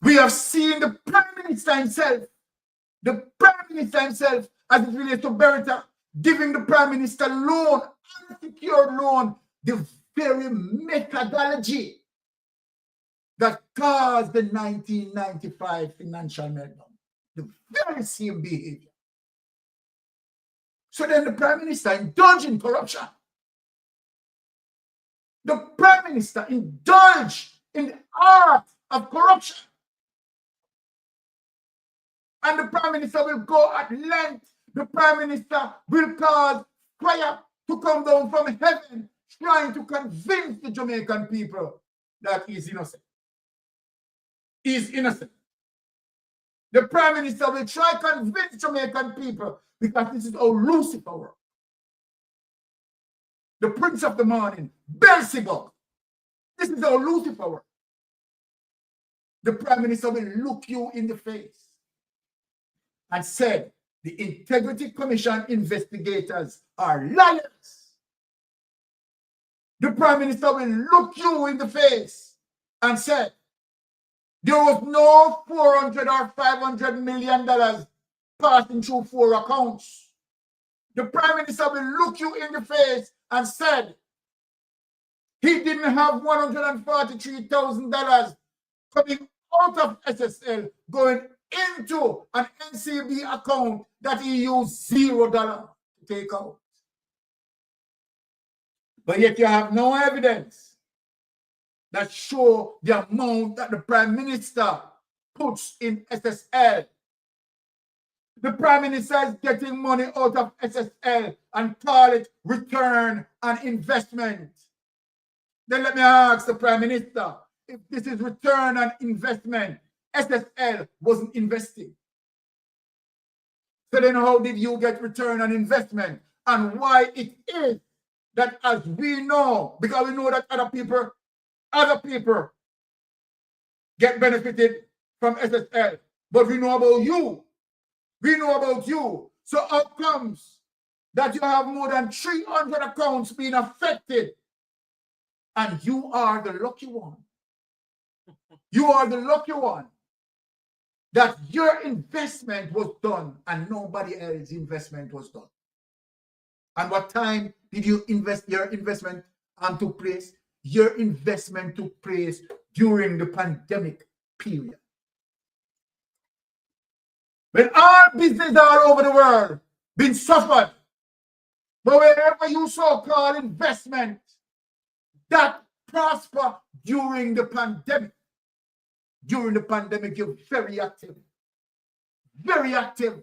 We have seen the Prime Minister himself, as it relates to Beretta, giving the Prime Minister loan, unsecured loan, the very methodology that caused the 1995 financial meltdown. The very same behavior. So then the Prime Minister indulged in corruption. The Prime Minister indulged in the art of corruption. And the Prime Minister will go at length. The Prime Minister will cause fire to come down from heaven, trying to convince the Jamaican people that he's innocent. He's innocent. The Prime Minister will try to convince Jamaican people, because this is how Lucifer works. The Prince of the Morning, Beelzebub. This is how Lucifer works. The Prime Minister will look you in the face and said, the Integrity Commission investigators are liars. The Prime Minister will look you in the face and said, there was no $400 or $500 million passing through 4 accounts. The Prime Minister will look you in the face and said, He didn't have $143,000 coming out of SSL going into an NCB account that he used $0 to take out. But yet you have no evidence that show the amount that the Prime Minister puts in SSL. The Prime Minister is getting money out of SSL and call it return on investment. Then let me ask the Prime Minister, if this is return on investment, SSL wasn't investing. So then how did you get return on investment? And why it is that, as we know, because we know that other people get benefited from SSL, but we know about you. We know about you. So how comes that you have more than 300 accounts being affected and you are the lucky one? You are the lucky one that your investment was done and nobody else's investment was done. And what time did you invest your investment took place? Your investment took place during the pandemic period. When all business all over the world been suffered, but wherever you so-called investment that prosper during the pandemic. During the pandemic, you're very active. Very active.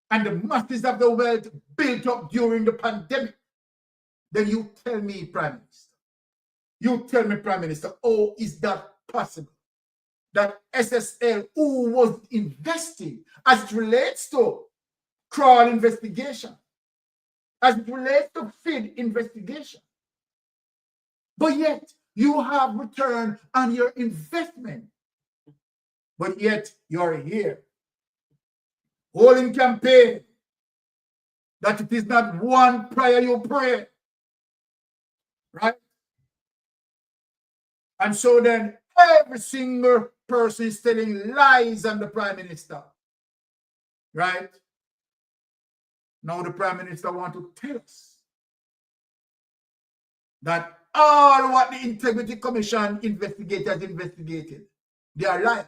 And the masses of the wealth built up during the pandemic. Then you tell me, Prime Minister. You tell me, Prime Minister, how is that possible? That SSL, who was investing as it relates to crawl investigation, as it relates to FID investigation, but yet you have return on your investment, but yet you're here holding campaign that it is not one prayer you pray, right? And so then every single person is telling lies on the Prime Minister, right? Now the Prime Minister wants to tell us that all what the Integrity Commission investigators investigated, they are lies.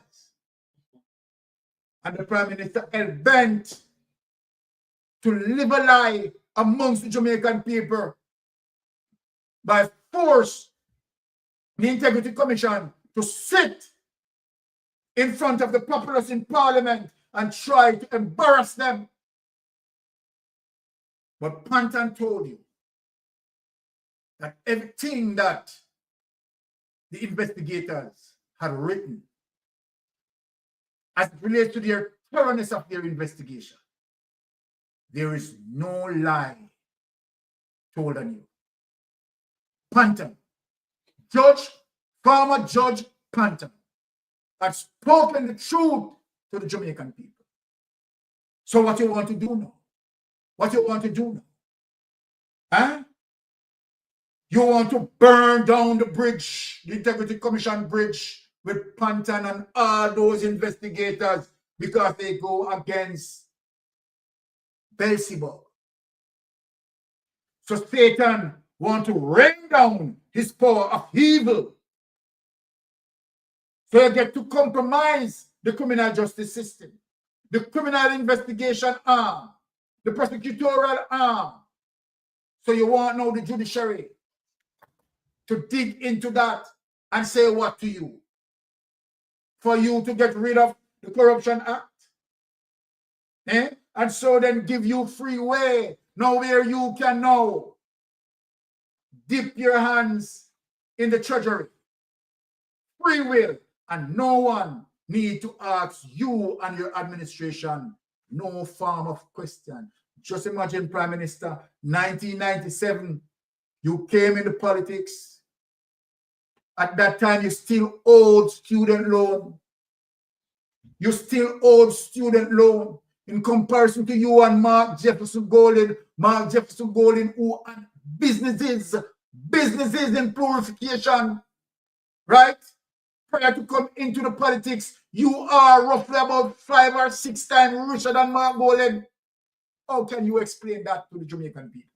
And the Prime Minister is bent to live a lie amongst the Jamaican people by force the Integrity Commission to sit in front of the populace in Parliament and try to embarrass them. But Panton told you that everything that the investigators had written as it relates to their thoroughness of their investigation, there is no lie told on you. Panton, former Judge Panton, had spoken the truth to the Jamaican people. So what you want to do now? What you want to do now? Huh? You want to burn down the bridge, the Integrity Commission bridge, with Panton and all those investigators because they go against Beelzebub. So Satan wants to rain down his power of evil. So you get to compromise the criminal justice system, the criminal investigation arm, the prosecutorial arm. So you want now the judiciary to dig into that and say what to you? For you to get rid of the Corruption Act? And so then give you free way now where you can now dip your hands in the treasury. Free will. And no one need to ask you and your administration no form of question. Just imagine, Prime Minister, 1997, you came into politics. At that time, you still owed student loan. You still owed student loan in comparison to you and Mark Jefferson Golden. Mark Jefferson Golden, who had businesses in purification, right? Prior to come into the politics, you are roughly about 5 or 6 times richer than Mark Golden. How can you explain that to the Jamaican people?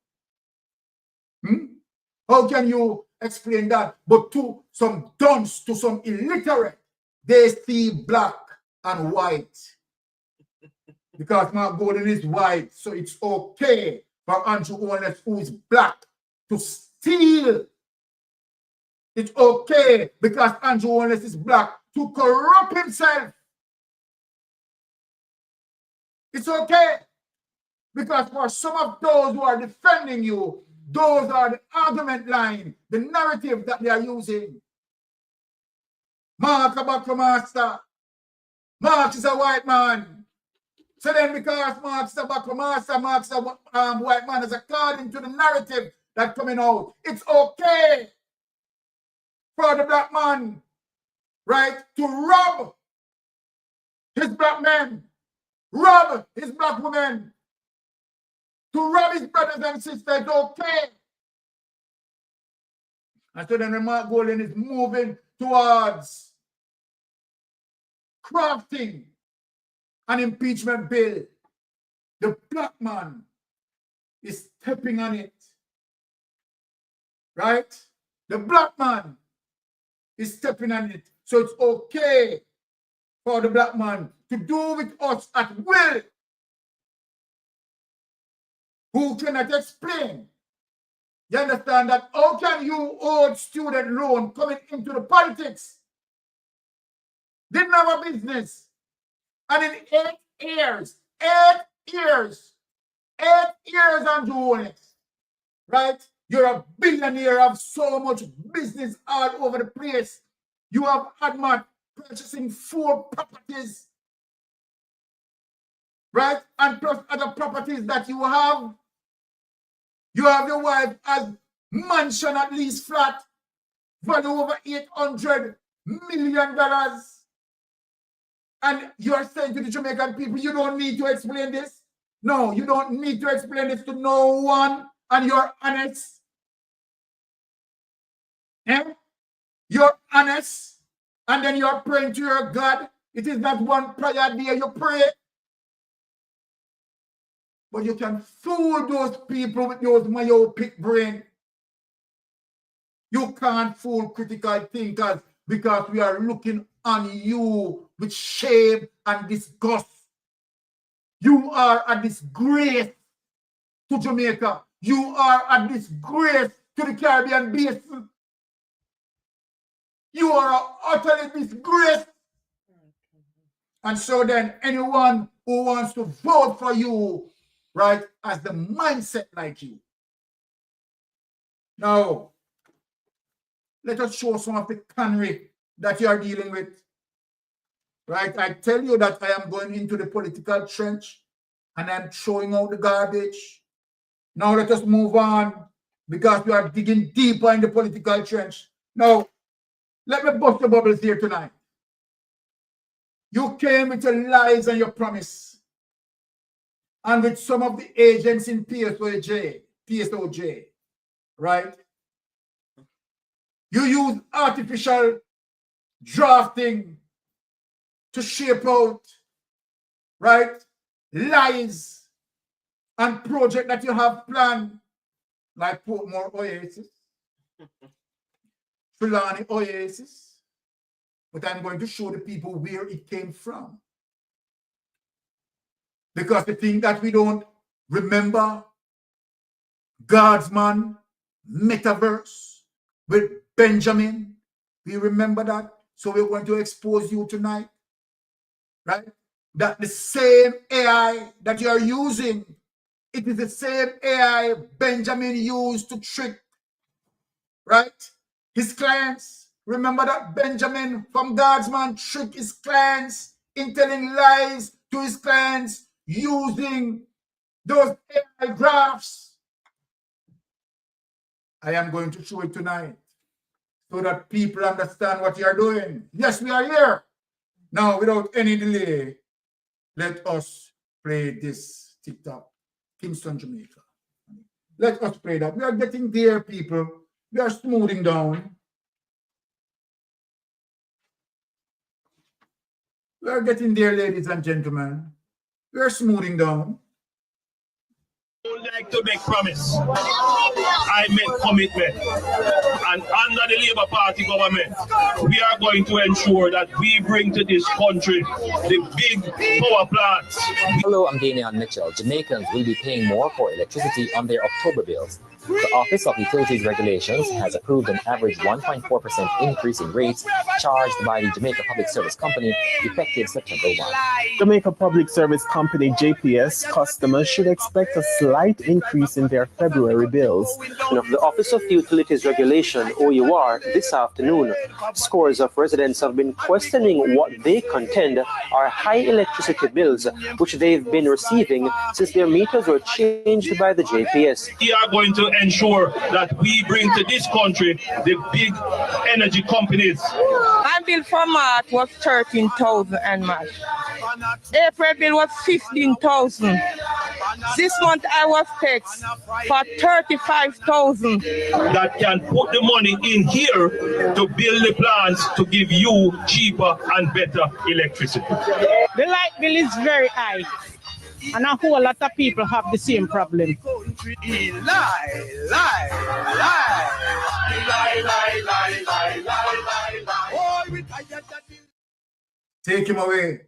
How can you explain that? But to some dunce, to some illiterate, they see black and white. Because Mark Gordon is white, so it's okay for Andrew Holness, who is black, to steal. It's okay because Andrew Holness is black to corrupt himself. It's okay because for some of those who are defending you, those are the argument line, the narrative that they are using. Mark about master. Mark is a white man. So then because Mark is a master, Mark is a white man, is according to the narrative that's coming out. It's okay for the black man, right, to rob his black men, rob his black women, to rob his brothers and sisters, okay. And so then when Mark Golden is moving towards crafting an impeachment bill, the black man is stepping on it, right? The black man is stepping on it. So it's okay for the black man to do with us at will. Who cannot explain? You understand that? How can you owe student loan coming into the politics? Didn't have a business. And in 8 years, 8 years, Andrew Holness, right? You're a billionaire, have so much business all over the place. You have Admat purchasing 4 properties, right? And plus other properties that you have. You have your wife as mansion at least flat, value over $800 million. And you're saying to the Jamaican people, you don't need to explain this. No, you don't need to explain this to no one, and you're honest. Yeah? You're honest, and then you're praying to your God. It is not one prayer day you pray. But you can fool those people with those myopic brain. You can't fool critical thinkers because we are looking on you with shame and disgust. You are a disgrace to Jamaica. You are a disgrace to the Caribbean basin. You are an utterly disgrace. And so then anyone who wants to vote for you, right, has the mindset like you. Now, let us show some of the cannery that you are dealing with. Right? I tell you that I am going into the political trench and I'm throwing out the garbage. Now let us move on because we are digging deeper in the political trench. Now, let me bust the bubbles here tonight. You came with your lies and your promise. And with some of the agents in PSOJ, right? You use artificial drafting to shape out, right, lies and project that you have planned, like Portmore Oasis, Trelawny Oasis. But I'm going to show the people where it came from. Because the thing that we don't remember, God's man, metaverse, with Benjamin, we remember that. So we're going to expose you tonight, right? That the same AI that you are using, it is the same AI Benjamin used to trick, right, his clients. Remember that Benjamin from God's man tricked his clients in telling lies to his clients using those AI graphs. I am going to show it tonight so that people understand what you are doing. Yes, we are here. Now, without any delay, let us play this TikTok, Kingston, Jamaica. Let us play that. We are getting there, people. We are smoothing down. We are getting there, ladies and gentlemen. We are smoothing down. I would like to make promise. I make commitment. And under the Labour Party government, we are going to ensure that we bring to this country the big power plants. Hello, I'm Damian Mitchell. Jamaicans will be paying more for electricity on their October bills. The Office of Utilities Regulations has approved an average 1.4% increase in rates charged by the Jamaica Public Service Company effective September 1. Jamaica Public Service Company JPS customers should expect a slight increase in their February bills. And of the Office of Utilities Regulation, OUR, this afternoon, scores of residents have been questioning what they contend are high electricity bills, which they've been receiving since their meters were changed by the JPS. We are going to ensure that we bring to this country the big energy companies. My bill for March was 13,000 and much. April bill was 15,000. This month I was taxed for 35,000. That can put the money in here to build the plants to give you cheaper and better electricity. The light bill is very high, and a whole lot of people have the same problem. Take him away.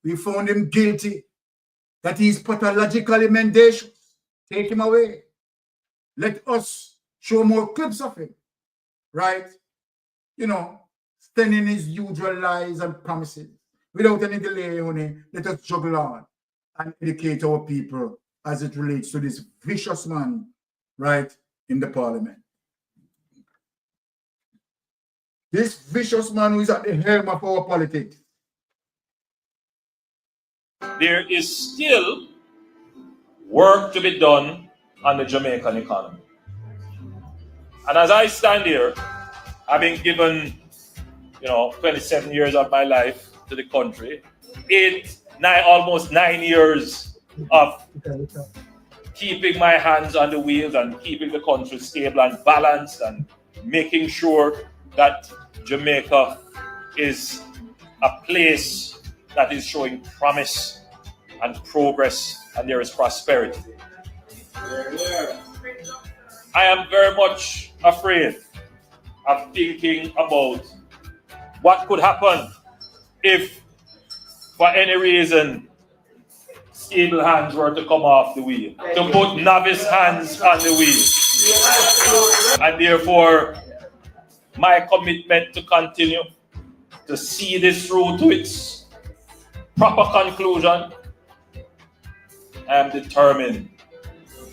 We found him guilty. That is pathological mendacious. Take him away. Let us show more clips of him. Right? You know, standing his usual lies and promises. Without any delay, honey, let us juggle on and educate our people as it relates to this vicious man, right, in the parliament. This vicious man who is at the helm of our politics. There is still work to be done on the Jamaican economy. And as I stand here, having given, 27 years of my life to the country, almost 9 years of keeping my hands on the wheels and keeping the country stable and balanced and making sure that Jamaica is a place that is showing promise and progress and there is prosperity. I am very much afraid of thinking about what could happen if, for any reason, stable hands were to come off the wheel, to put novice hands on the wheel. And therefore, my commitment to continue to see this through to its proper conclusion, I am determined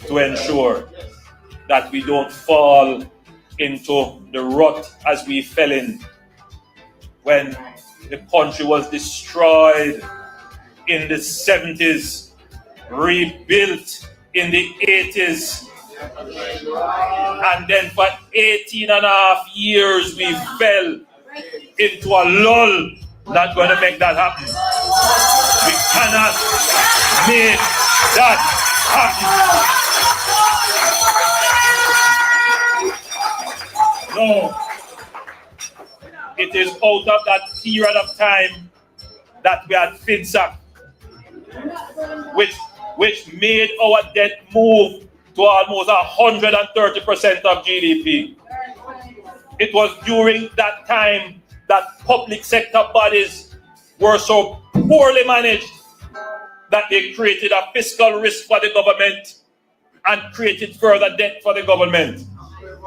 to ensure that we don't fall into the rut as we fell in when the country was destroyed in the 70s, rebuilt in the 80s, and then for 18 and a half years we fell into a lull. Not going to make that happen. We cannot make that happen. No. It is out of that period of time that we had FinSAC, which made our debt move to almost 130% of GDP. It was during that time that public sector bodies were so poorly managed that they created a fiscal risk for the government and created further debt for the government.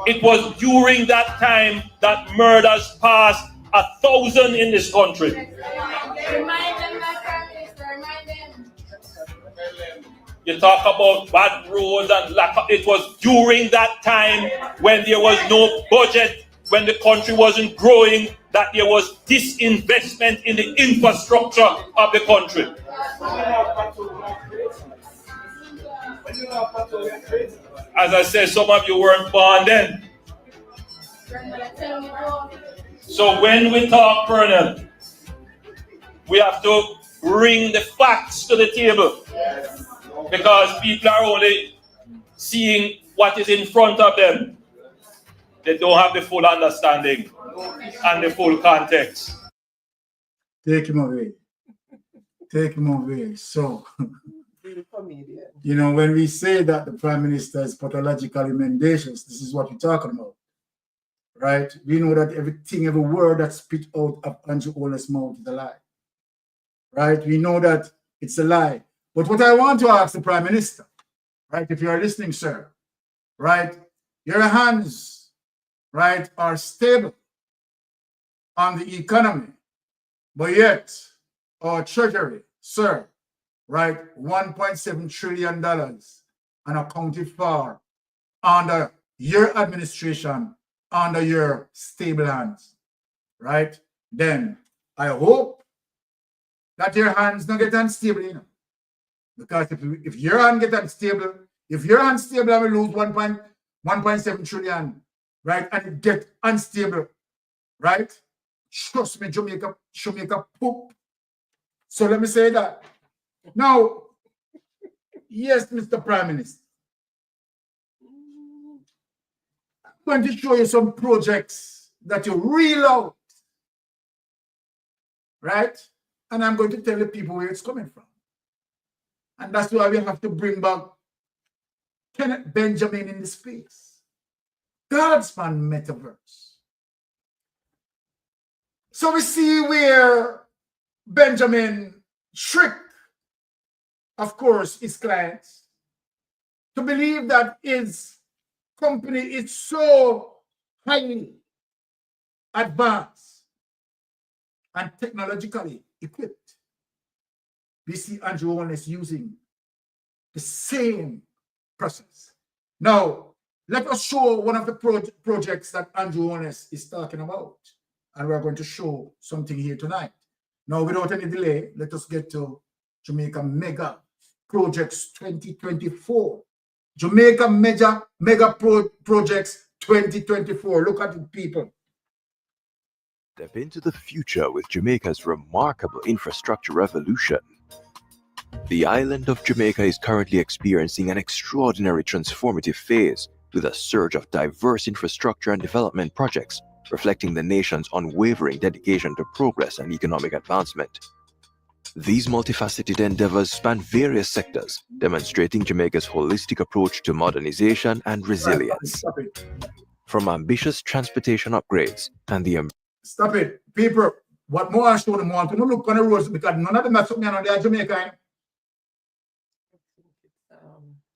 It was during that time that murders passed 1,000 in this country. You talk about bad roads and lack of, it was during that time when there was no budget, when the country wasn't growing, that there was disinvestment in the infrastructure of the country. As I said, some of you weren't born then. So when we talk, Colonel, we have to bring the facts to the table, because people are only seeing what is in front of them. They don't have the full understanding and the full context. Take him away. Take him away. So, You know, when we say that the Prime Minister is pathologically mendacious, this is what we're talking about. Right? We know that every word that's spit out of Andrew Holness' mouth is a lie. Right? We know that it's a lie. But what I want to ask the Prime Minister, right, if you are listening, sir, right, your hands, right, are stable on the economy, but yet our treasury, sir, right, $1.7 trillion unaccounted for under your administration, under your stable hands, right? Then I hope that your hands don't get unstable, you know. Because if your hand get unstable, if you're unstable and we lose 1.7 trillion, right, and it get unstable, right? Trust me, Jamaica poop. So let me say that. Now, yes, Mr. Prime Minister, I'm going to show you some projects that you reel out, right? And I'm going to tell the people where it's coming from. And that's why we have to bring back Kenneth Benjamin in the space. God's man metaverse. So we see where Benjamin tricked, of course, his clients to believe that his company is so highly advanced and technologically equipped. We see Andrew Holness using the same process. Now, let us show one of the projects that Andrew Holness is talking about. And we're going to show something here tonight. Now, without any delay, let us get to Jamaica Mega Projects 2024. Jamaica Mega Projects 2024. Look at it, people. Step into the future with Jamaica's remarkable infrastructure revolution. The island of Jamaica is currently experiencing an extraordinary transformative phase with a surge of diverse infrastructure and development projects, reflecting the nation's unwavering dedication to progress and economic advancement. These multifaceted endeavors span various sectors, demonstrating Jamaica's holistic approach to modernization and resilience. From ambitious transportation upgrades and the... Stop it, people. What more I show them want to look on the roads because none of them are something on the Jamaica.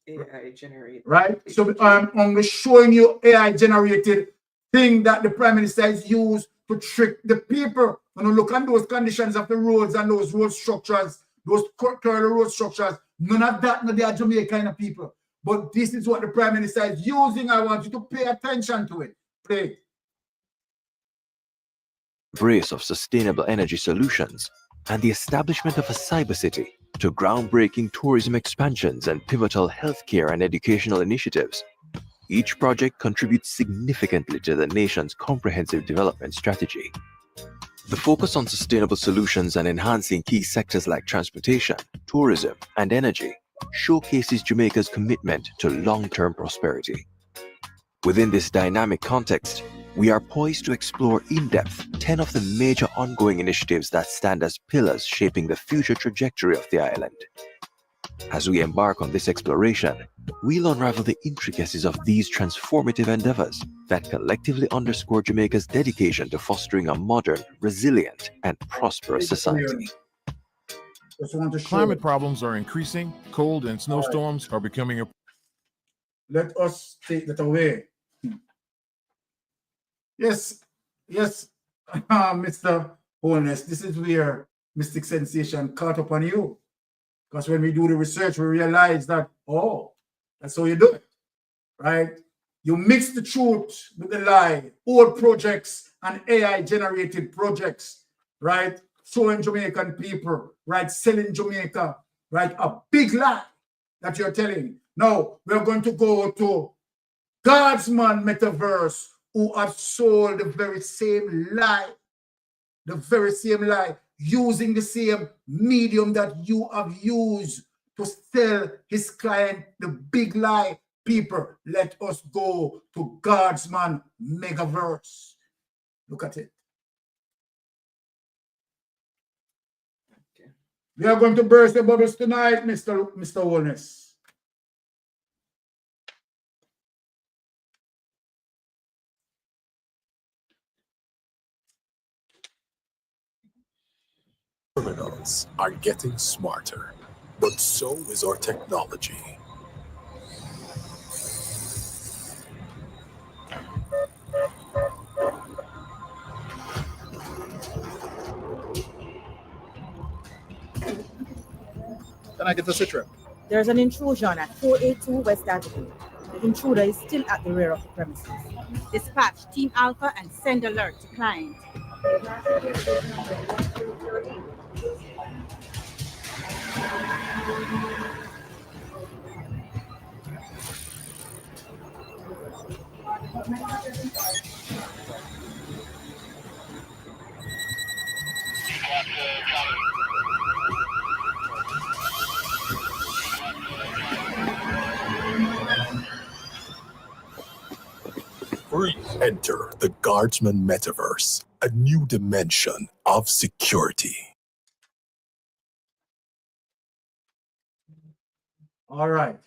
AI generated. Right? So I'm showing you AI generated thing that the Prime Minister has used to trick the people. When you look at those conditions of the roads and those road structures, those curly road structures, none of that, no, they are Jamaican people. But this is what the Prime Minister is using. I want you to pay attention to it. Play. Embrace of sustainable energy solutions and the establishment of a cyber city to groundbreaking tourism expansions and pivotal healthcare and educational initiatives. Each project contributes significantly to the nation's comprehensive development strategy. The focus on sustainable solutions and enhancing key sectors like transportation, tourism, and energy showcases Jamaica's commitment to long-term prosperity. Within this dynamic context, we are poised to explore in depth 10 of the major ongoing initiatives that stand as pillars shaping the future trajectory of the island. As we embark on this exploration, we'll unravel the intricacies of these transformative endeavors that collectively underscore Jamaica's dedication to fostering a modern, resilient, and prosperous society. Climate problems are increasing, cold and snowstorms are becoming a... Let us take that away. Yes, Mr. Holness, this is where Mystic Sensation caught up on you. Because when we do the research, we realize that, oh, that's how you do it, right? You mix the truth with the lie, old projects and AI-generated projects, right? Showing Jamaican people, right? Selling Jamaica, right? A big lie that you're telling. Now, we're going to go to God's man metaverse, who have sold the very same lie, using the same medium that you have used to sell his client the big lie. People, let us go to God's man megaverse. Look at it. We are going to burst the bubbles tonight, Mr. Holness. Criminals are getting smarter, but so is our technology. Can I get the citrus? There's an intrusion at 482 West Avenue. The intruder is still at the rear of the premises. Dispatch Team Alpha and send alert to client. Enter the Guardsman Metaverse, a new dimension of security. All right.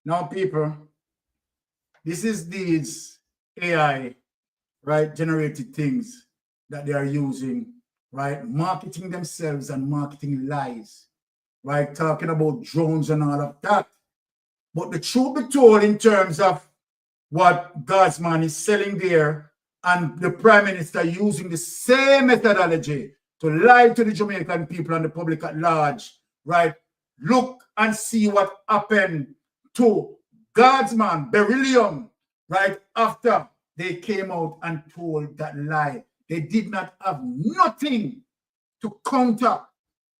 Now, people, this is these AI, right, generated things that they are using, right, marketing themselves and marketing lies, right, talking about drones and all of that. But the truth be told, in terms of what Guardsman is selling there, and the Prime Minister using the same methodology to lie to the Jamaican people and the public at large, right? Look and see what happened to Guardsman, Beryllium, right? After they came out and told that lie. They did not have nothing to counter,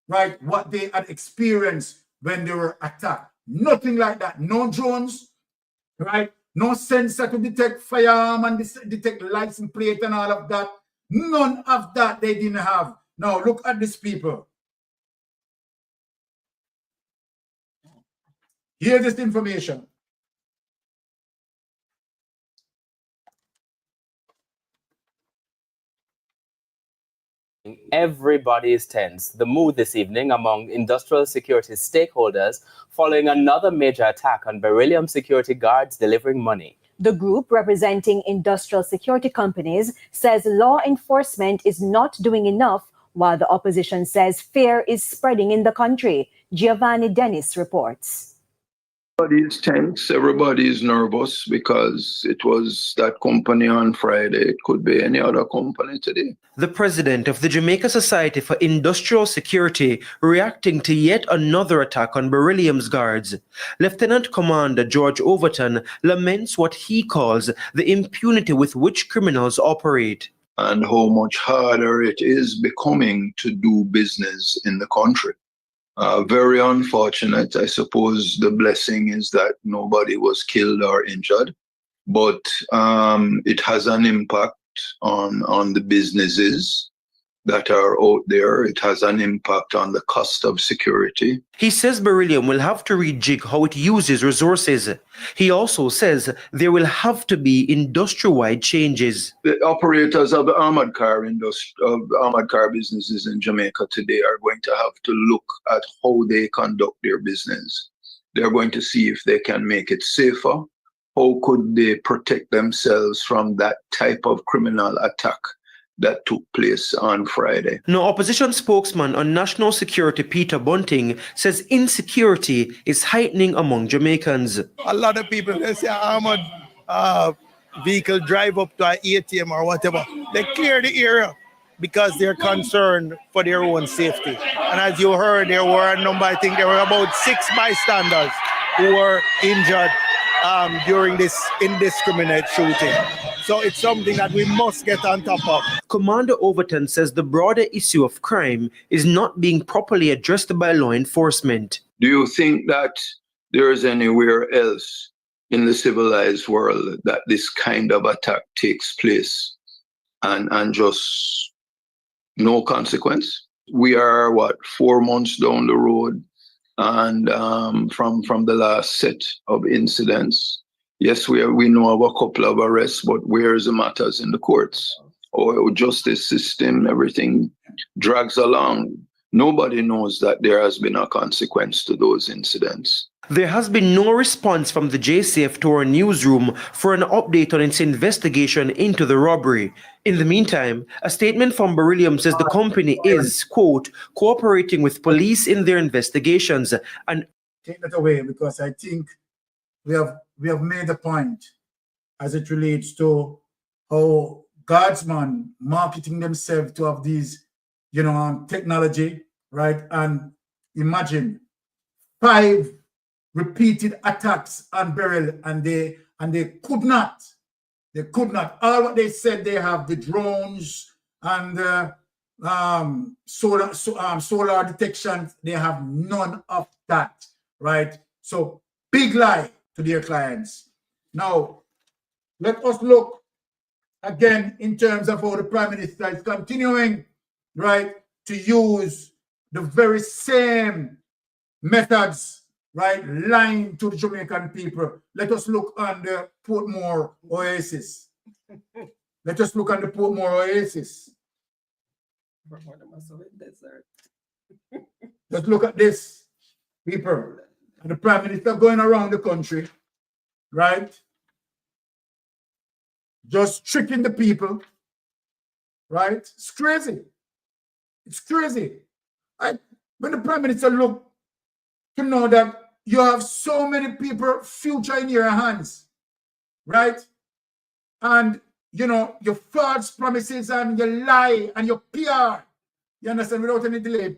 right, what they had experienced when they were attacked. Nothing like that. No drones, right? No sensor to detect firearm and detect license plate and all of that. None of that they didn't have. Now, look at these people. Here's this information. Everybody is tense. The mood this evening among industrial security stakeholders following another major attack on Beryllium security guards delivering money. The group representing industrial security companies says law enforcement is not doing enough, while the opposition says fear is spreading in the country. Giovanni Dennis reports. Everybody is tense, everybody is nervous because it was that company on Friday. It could be any other company today. The president of the Jamaica Society for Industrial Security reacting to yet another attack on Beryllium's guards. Lieutenant Commander George Overton laments what he calls the impunity with which criminals operate. And how much harder it is becoming to do business in the country. Very unfortunate. I suppose the blessing is that nobody was killed or injured, but it has an impact on the businesses that are out there. It has an impact on the cost of security. He says Beryllium will have to rejig how it uses resources. He also says there will have to be industry-wide changes. The operators of the armored car businesses in Jamaica today are going to have to look at how they conduct their business. They're going to see if they can make it safer. How could they protect themselves from that type of criminal attack that took place on Friday? Now, opposition spokesman on national security Peter Bunting says insecurity is heightening among Jamaicans. A lot of people, they say armored vehicle drive up to an ATM or whatever. They clear the area because they're concerned for their own safety. And as you heard, there were a number, I think there were about 6 bystanders who were injured during this indiscriminate shooting. So it's something that we must get on top of. Commander Overton says the broader issue of crime is not being properly addressed by law enforcement. Do you think that there is anywhere else in the civilized world that this kind of attack takes place and just no consequence? We are, 4 months down the road, and from the last set of incidents. Yes, we know of a couple of arrests, but where's the matters in the courts or justice system? Everything drags along. Nobody knows that there has been a consequence to those incidents. There has been no response from the JCF to our newsroom for an update on its investigation into the robbery. In the meantime, a statement from Beryllium says the company is, quote, cooperating with police in their investigations and take that away, because I think we have made a point as it relates to how guardsmen marketing themselves to have these, technology, right? And imagine 5 repeated attacks on Beryl, and they could not. They could not. All what they said, they have the drones and solar detection. They have none of that, right? So big lie to their clients. Now, let us look again in terms of how the Prime Minister is continuing, right, to use the very same methods, right, lying to the Jamaican people. Let us look on the Portmore Oasis. Let us look on the Portmore Oasis. Let's look at this, people. And the Prime Minister going around the country, right, just tricking the people, right? It's crazy. It's crazy. When the Prime Minister look to know that you have so many people future in your hands, right? And, your false promises and your lie and your PR, you understand, without any delay.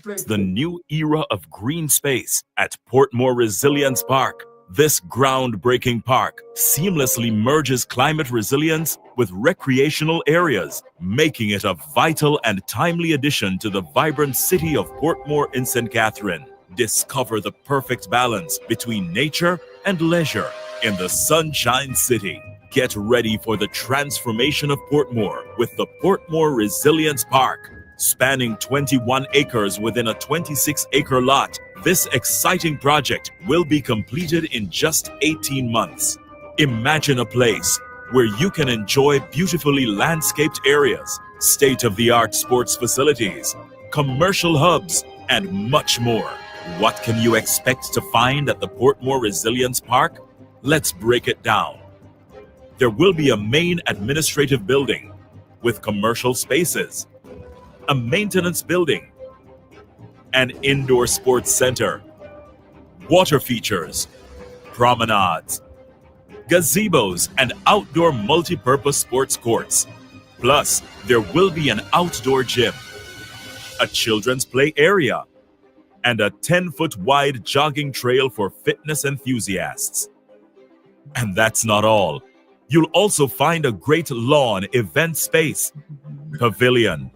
It's the new era of green space at Portmore Resilience Park. This groundbreaking park seamlessly merges climate resilience with recreational areas, making it a vital and timely addition to the vibrant city of Portmore in St. Catherine. Discover the perfect balance between nature and leisure in the Sunshine City. Get ready for the transformation of Portmore with the Portmore Resilience Park. Spanning 21 acres within a 26-acre lot, this exciting project will be completed in just 18 months. Imagine a place where you can enjoy beautifully landscaped areas, state-of-the-art sports facilities, commercial hubs, and much more. What can you expect to find at the Portmore Resilience Park? Let's break it down. There will be a main administrative building with commercial spaces, a maintenance building, an indoor sports center, water features, promenades, gazebos, and outdoor multi-purpose sports courts. Plus, there will be an outdoor gym, a children's play area, and a 10-foot wide jogging trail for fitness enthusiasts. And that's not all. You'll also find a great lawn event space, pavilion,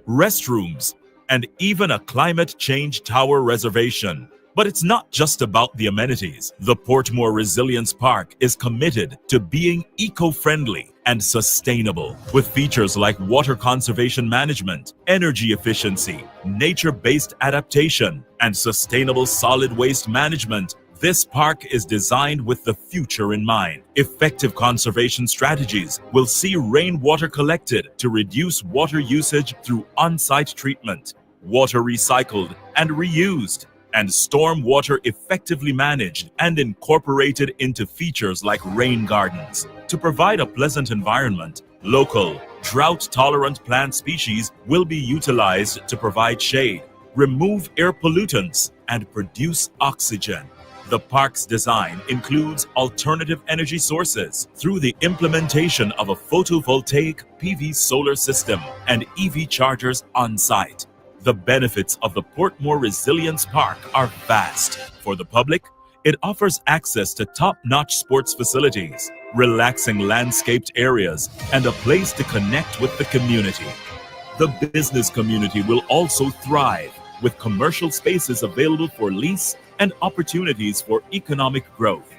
restrooms, and even a climate change tower reservation. But it's not just about the amenities. The Portmore Resilience Park is committed to being eco-friendly and sustainable, with features like water conservation management, energy efficiency, nature-based adaptation, and sustainable solid waste management. This park is designed with the future in mind. Effective conservation strategies will see rainwater collected to reduce water usage through on-site treatment, water recycled and reused, and storm water effectively managed and incorporated into features like rain gardens. To provide a pleasant environment, local, drought-tolerant plant species will be utilized to provide shade, remove air pollutants, and produce oxygen. The park's design includes alternative energy sources through the implementation of a photovoltaic PV solar system and EV chargers on site. The benefits of the Portmore Resilience Park are vast. For the public, it offers access to top-notch sports facilities, relaxing landscaped areas, and a place to connect with the community. The business community will also thrive, with commercial spaces available for lease and opportunities for economic growth.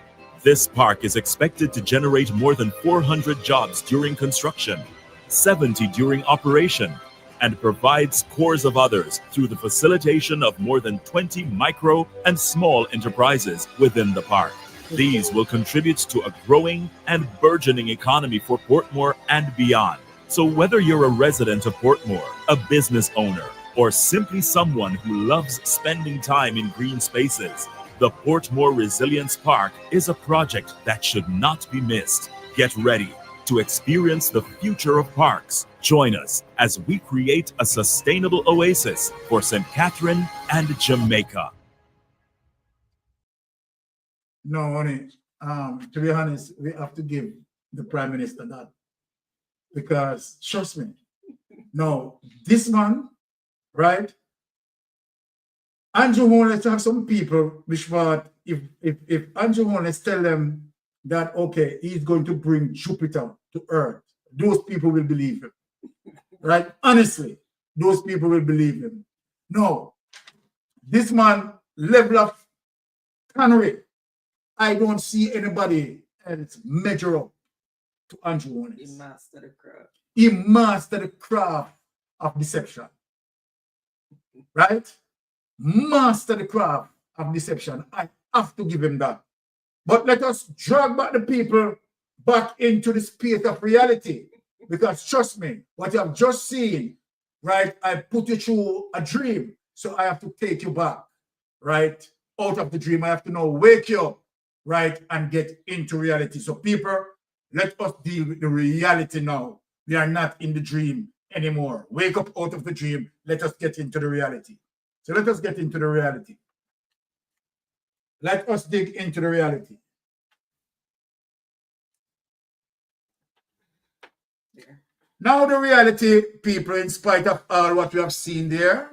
This park is expected to generate more than 400 jobs during construction, 70 during operation, and provides scores of others through the facilitation of more than 20 micro and small enterprises within the park. These will contribute to a growing and burgeoning economy for Portmore and beyond. So whether you're a resident of Portmore, a business owner, or simply someone who loves spending time in green spaces, the Portmore Resilience Park is a project that should not be missed. Get ready to experience the future of parks. Join us as we create a sustainable oasis for St. Catherine and Jamaica. No, honey, to be honest, we have to give the Prime Minister that. Because, trust me, no, this man, right? Andrew Holness have some people which thought if Andrew Holness tell them that, okay, he's going to bring Jupiter to Earth, those people will believe him, right? Honestly, those people will believe him. No, this man level of cannery, I don't see anybody else measure up to Andrew Holness. He mastered the craft. He mastered the craft of deception, right? Master the craft of deception. I have to give him that. But let us drag back the people back into the space of reality. Because trust me, what you have just seen, right? I put you through a dream. So I have to take you back, right? Out of the dream. I have to now wake you up, right? And get into reality. So people, let us deal with the reality now. We are not in the dream anymore. Wake up out of the dream. Let us get into the reality. So let us get into the reality. Let us dig into the reality. Yeah. Now the reality, people, in spite of all what we have seen there,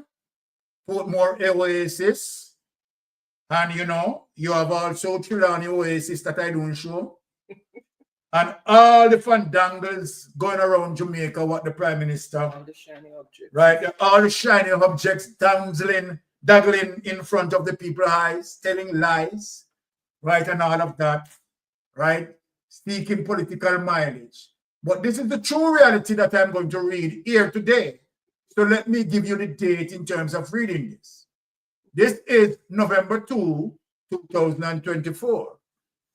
put more oasis. And you know, you have also Trelawny oasis that I don't show. And all the fandangles going around Jamaica, what the Prime Minister, All the shiny objects. right? All the shiny objects dangling in front of the people's eyes, telling lies, right? And all of that, right? Seeking political mileage. But this is the true reality that I'm going to read here today. So let me give you the date in terms of reading this. This is November 2, 2024,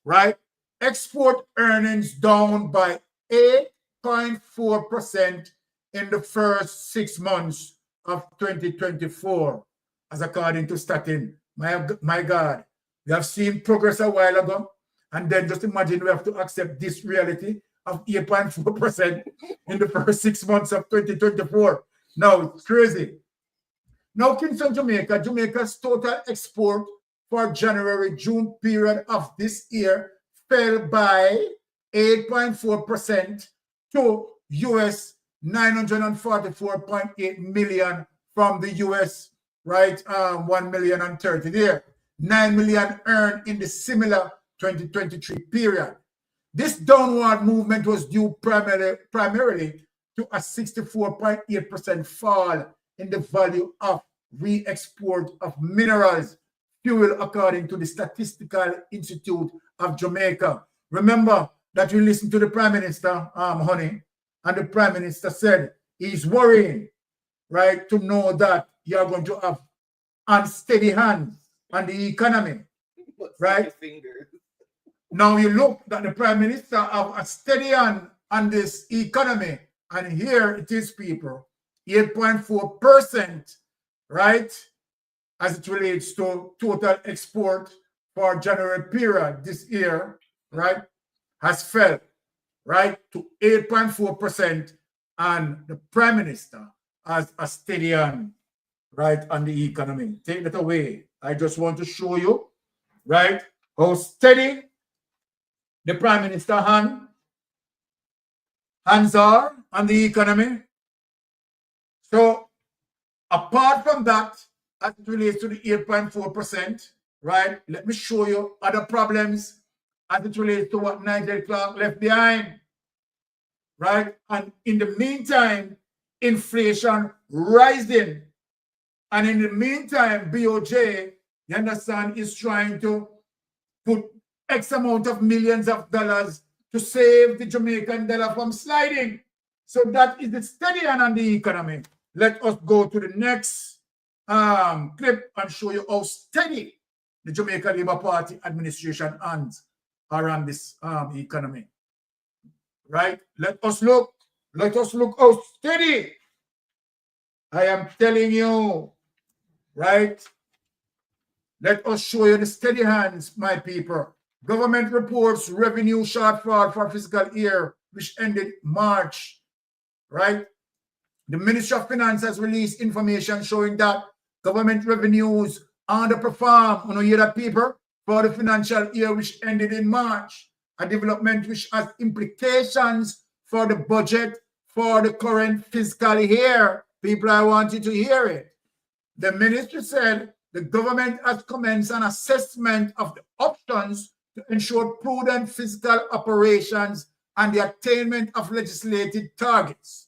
right? Export earnings down by 8.4% in the first 6 months of 2024, as according to Statin. My God, we have seen progress a while ago, and then just imagine we have to accept this reality of 8.4% in the first 6 months of 2024. Now, it's crazy. Now, Kingston, Jamaica's total export for January-June period of this year fell by 8.4% to US 944.8 million from the US, right, 1,030,000 there. 9 million earned in the similar 2023 period. This downward movement was due primarily to a 64.8% fall in the value of re-export of minerals fuel, according to the Statistical Institute of Jamaica. Remember that we listened to the Prime Minister, honey, and the Prime Minister said he's worrying, right, to know that you're going to have unsteady hands on the economy, right? Now you look that the Prime Minister have a steady hand on this economy, and here it is, people, 8.4%, right, as it relates to total export for January period this year, right, has fell, right, to 8.4%, and the Prime Minister has a steady hand, right, on the economy. Take that away. I just want to show you, right, how steady the Prime Minister hands are on the economy. So apart from that, as it relates to the 8.4%, right, let me show you other problems as it relates to what Nigel Clark left behind, right? And in the meantime, inflation rising. And in the meantime, BOJ, you understand, is trying to put X amount of millions of dollars to save the Jamaican dollar from sliding. So that is the steady hand on the economy. Let us go to the next clip and show you how steady the Jamaica Labour Party administration hands are on this economy. Right? Let us look how steady I am telling you, right? Let us show you the steady hands, my people. Government reports revenue shortfall for fiscal year, which ended March, right? The Ministry of Finance has released information showing that government revenues underperform, you know, hear that, people, for the financial year which ended in March, a development which has implications for the budget for the current fiscal year. People, I want you to hear it. The ministry said the government has commenced an assessment of the options to ensure prudent fiscal operations and the attainment of legislated targets.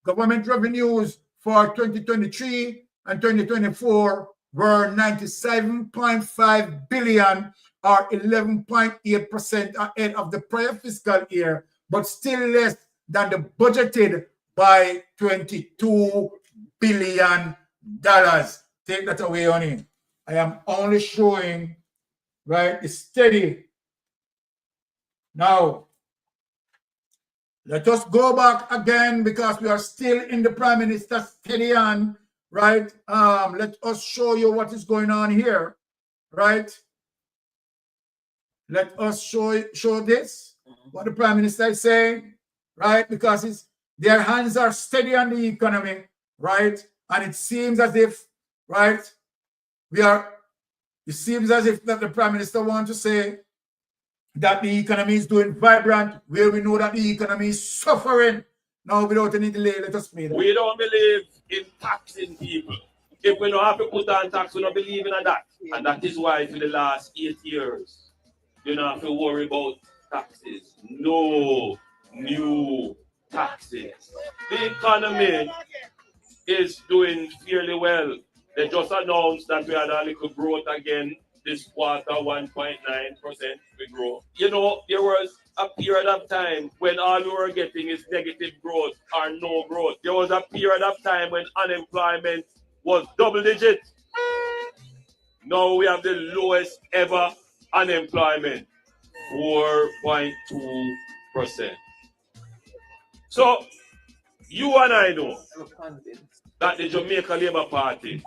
Government revenues for 2023 and 2024 were 97.5 billion, or 11.8% ahead of the prior fiscal year, but still less than the budgeted by $22 billion. Take that away on it. I am only showing, right, the steady. Now, let us go back again because we are still in the Prime Minister's steady hand, right? Let us show you what is going on here, right? Let us show this, what the Prime Minister is saying, right? Because their hands are steady on the economy, right? And it seems as if, right, it seems as if that the Prime Minister wants to say that the economy is doing vibrant, where we know that the economy is suffering. Now, without any delay, let us play that. We don't believe in taxing people. If we don't have to put on tax, we don't believe in that. And that is why for the last 8 years, you don't have to worry about taxes. No new taxes. The economy is doing fairly well. They just announced that we had a little growth again this quarter, 1.9% we grow. You know, there was a period of time when all we were getting is negative growth or no growth. There was a period of time when unemployment was double digit. Now we have the lowest ever unemployment, 4.2%. So, you and I know that the Jamaica Labour Party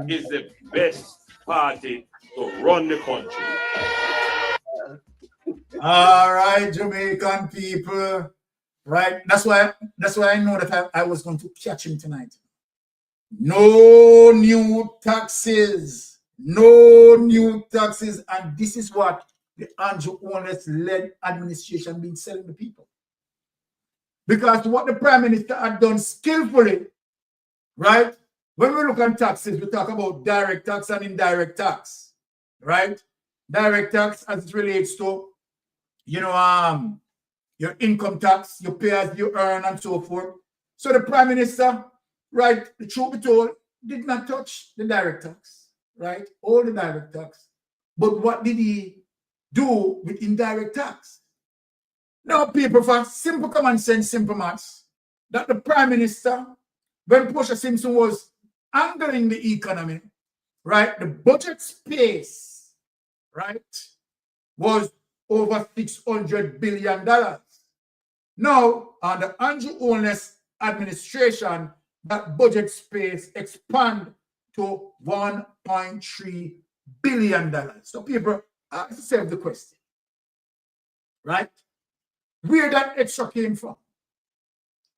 is the best party to run the country. All right, Jamaican people, right? That's why I know that I was going to catch him tonight. No new taxes, and this is what the Andrew Holness-led administration been selling the people. Because what the Prime Minister had done skillfully, right? When we look at taxes, we talk about direct tax and indirect tax, right? Direct tax as it relates to, you know, your income tax, you pay as you earn and so forth. So the Prime Minister, right, the truth be told, did not touch the direct tax, right? All the direct tax. But what did he do with indirect tax? Now, people, for simple common sense, simple maths, that the Prime Minister, when Portia Simpson was angling the economy, right, the budget space, right, was over $600 billion. Now, under Andrew Holness administration, that budget space expand to $1.3 billion. So people ask themselves the question, right? Where that extra came from,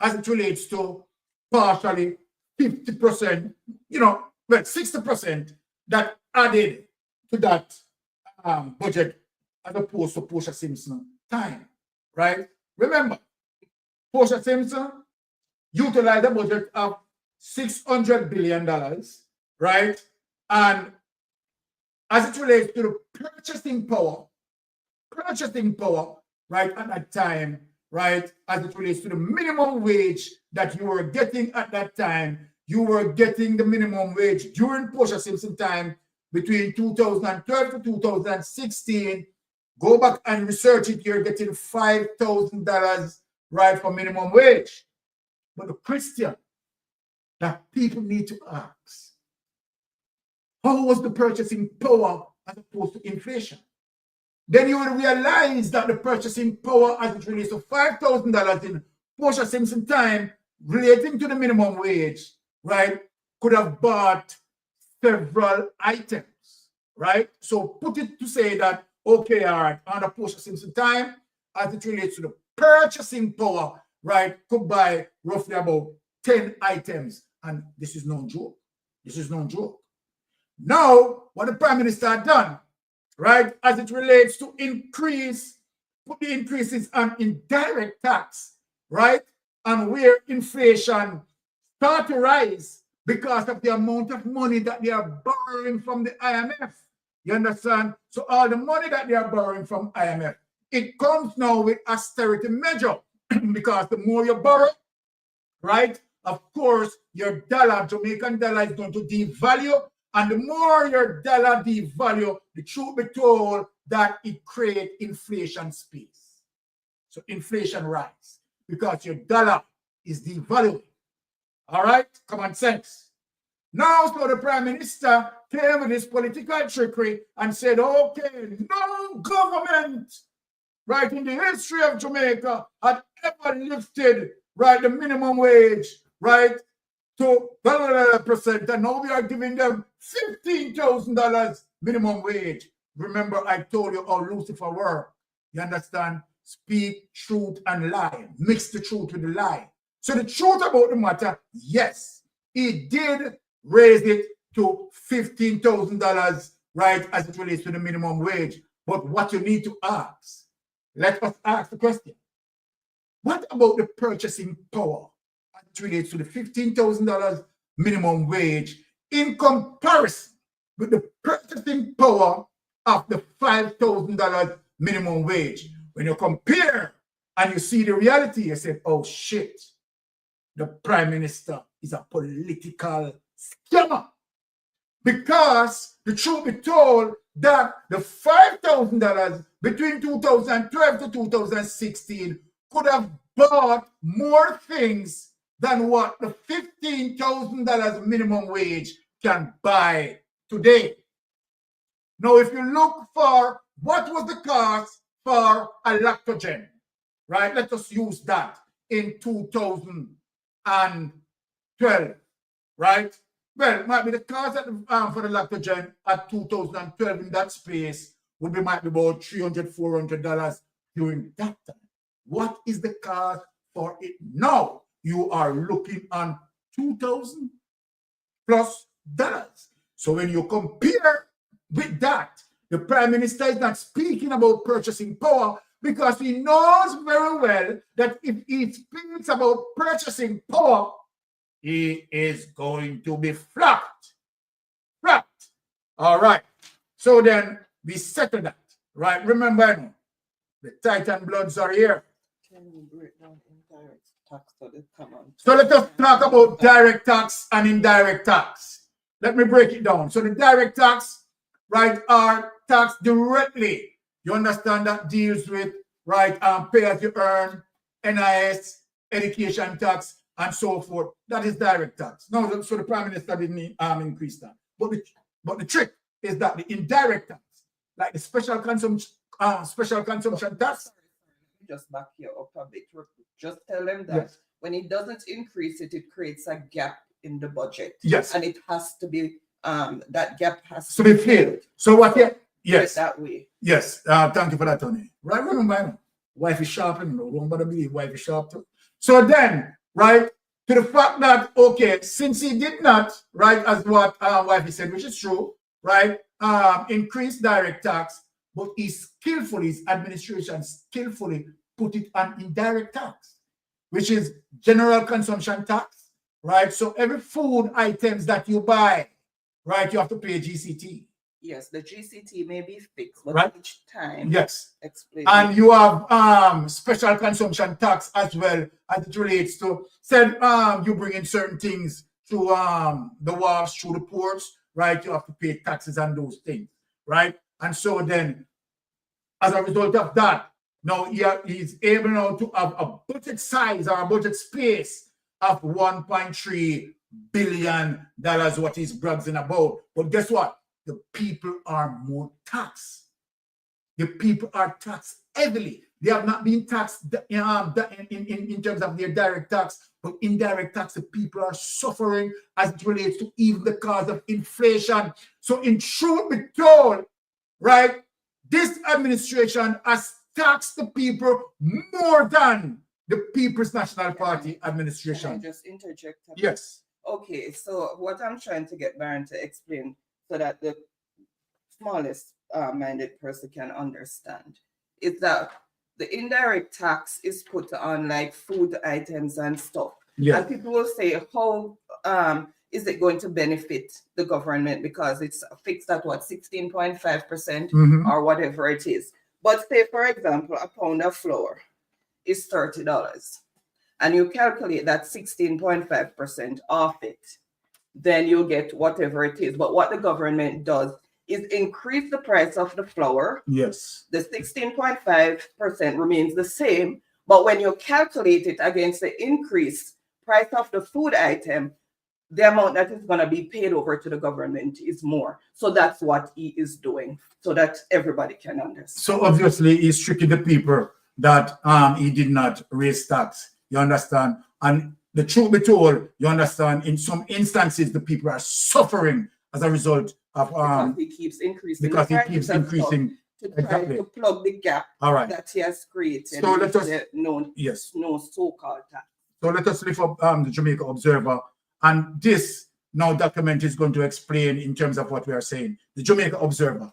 as it relates to partially 50%, you know, well, 60% that added to that budget as opposed to Portia Simpson time, right? Remember, Portia Simpson utilized a budget of $600 billion, right? And as it relates to the purchasing power, right, at that time, right, as it relates to the minimum wage that you were getting at that time, you were getting the minimum wage during Portia Simpson time between 2012 to 2016. Go back and research it, you're getting $5,000, right, for minimum wage. But the question that people need to ask, how was the purchasing power as opposed to inflation? Then you will realize that the purchasing power as it relates to $5,000 in Portia Simpson time relating to the minimum wage right, could have bought several items, right? So put it to say that, okay, all right, on the purchasing time, as it relates to the purchasing power, right, could buy roughly about 10 items. And this is no joke. This is no joke. Now, what the Prime Minister had done, right, as it relates to put the increases on indirect tax, right, and where inflation start to rise because of the amount of money that they are borrowing from the IMF. You understand? So all the money that they are borrowing from IMF, it comes now with austerity measure because the more you borrow, right, of course, your dollar, Jamaican dollar, is going to devalue. And the more your dollar devalue, the truth be told, that it creates inflation space. So inflation rise because your dollar is devaluing. All right? Common sense. Now, so the Prime Minister came with his political trickery and said, okay, no government, right, in the history of Jamaica had ever lifted, right, the minimum wage, right, to %, and now we are giving them $15,000 minimum wage. Remember, I told you how Lucifer worked. You understand? Speak truth and lie. Mix the truth with the lie. So the truth about the matter, yes, he did raise it to $15,000, right, as it relates to the minimum wage. But what you need to ask, let us ask the question, what about the purchasing power as it relates to the $15,000 minimum wage in comparison with the purchasing power of the $5,000 minimum wage? When you compare and you see the reality, you say, oh shit, the Prime Minister is a political scammer. Because the truth be told, that the $5,000 between 2012 to 2016 could have bought more things than what the $15,000 minimum wage can buy today. Now, if you look for what was the cost for a lactogen, right? Let us use that in 2012, right? Well, it might be the cost for the lactogen at 2012 in that space might be about $300, $400 during that time. What is the cost for it now? You are looking on $2,000 plus dollars. So when you compare with that, the Prime Minister is not speaking about purchasing power because he knows very well that if he speaks about purchasing power, he is going to be flapped. Flapped. All right. So then we settle that. Right? Remember, the Titan Bloods are here. Can we break down indirect tax to the common? So let us talk about direct tax and indirect tax. Let me break it down. So the direct tax, right, are taxed directly. You understand that deals with, right, pay as you earn, NIS, education tax, and so forth. That is direct tax. No, so the Prime Minister didn't increase that. But the trick is that the indirect tax, like the special consumption tax. Just back here up a bit. Just tell them that when it doesn't increase it, it creates a gap in the budget. Yes. And it has to be, that gap has to be filled. So what? Yes. That way. Yes. Thank you for that, Tony. Right. Remember, wife is sharp, and don't bother believe wife is sharp too. So then, right, to the fact that, okay, since he did not, right, as what wifey said, which is true, right, increase direct tax, but his administration skillfully put it on indirect tax, which is general consumption tax, right? So every food items that you buy, right, you have to pay GCT. Yes, the GCT may be fixed, but right? Each time. Yes. Explain. And you have special consumption tax as well as it relates to, said you bring in certain things through the wharves, through the ports, right? You have to pay taxes on those things, right? And so then, as a result of that, now he's able now to have a budget size or a budget space of $1.3 billion, what he's bragging about. But guess what? The people are more taxed. The people are taxed heavily. They have not been taxed in terms of their direct tax, but indirect tax, the people are suffering as it relates to even the cause of inflation. So in truth be told, right, this administration has taxed the people more than the People's National Party administration. Can I just interject? Yes. Okay, so what I'm trying to get Baron to explain so that the smallest minded person can understand is that the indirect tax is put on like food items and stuff. Yeah. And people will say, how is it going to benefit the government because it's fixed at what, 16.5% or whatever it is. But say, for example, a pound of flour is $30 and you calculate that 16.5% off it, then you get whatever it is. But what the government does is increase the price of the flour. Yes. The 16.5% remains the same, but when you calculate it against the increased price of the food item, the amount that is going to be paid over to the government is more. So that's what he is doing, so that everybody can understand. So obviously he's tricking the people that he did not raise tax. You understand? And the truth be told, you understand, in some instances the people are suffering as a result of because he keeps increasing because the he prices keeps of increasing stuff to try exactly to plug the gap all right that he has created. So let us yes, no so-called tax. So let us lift up the Jamaica Observer, and this now document is going to explain in terms of what we are saying. The Jamaica Observer: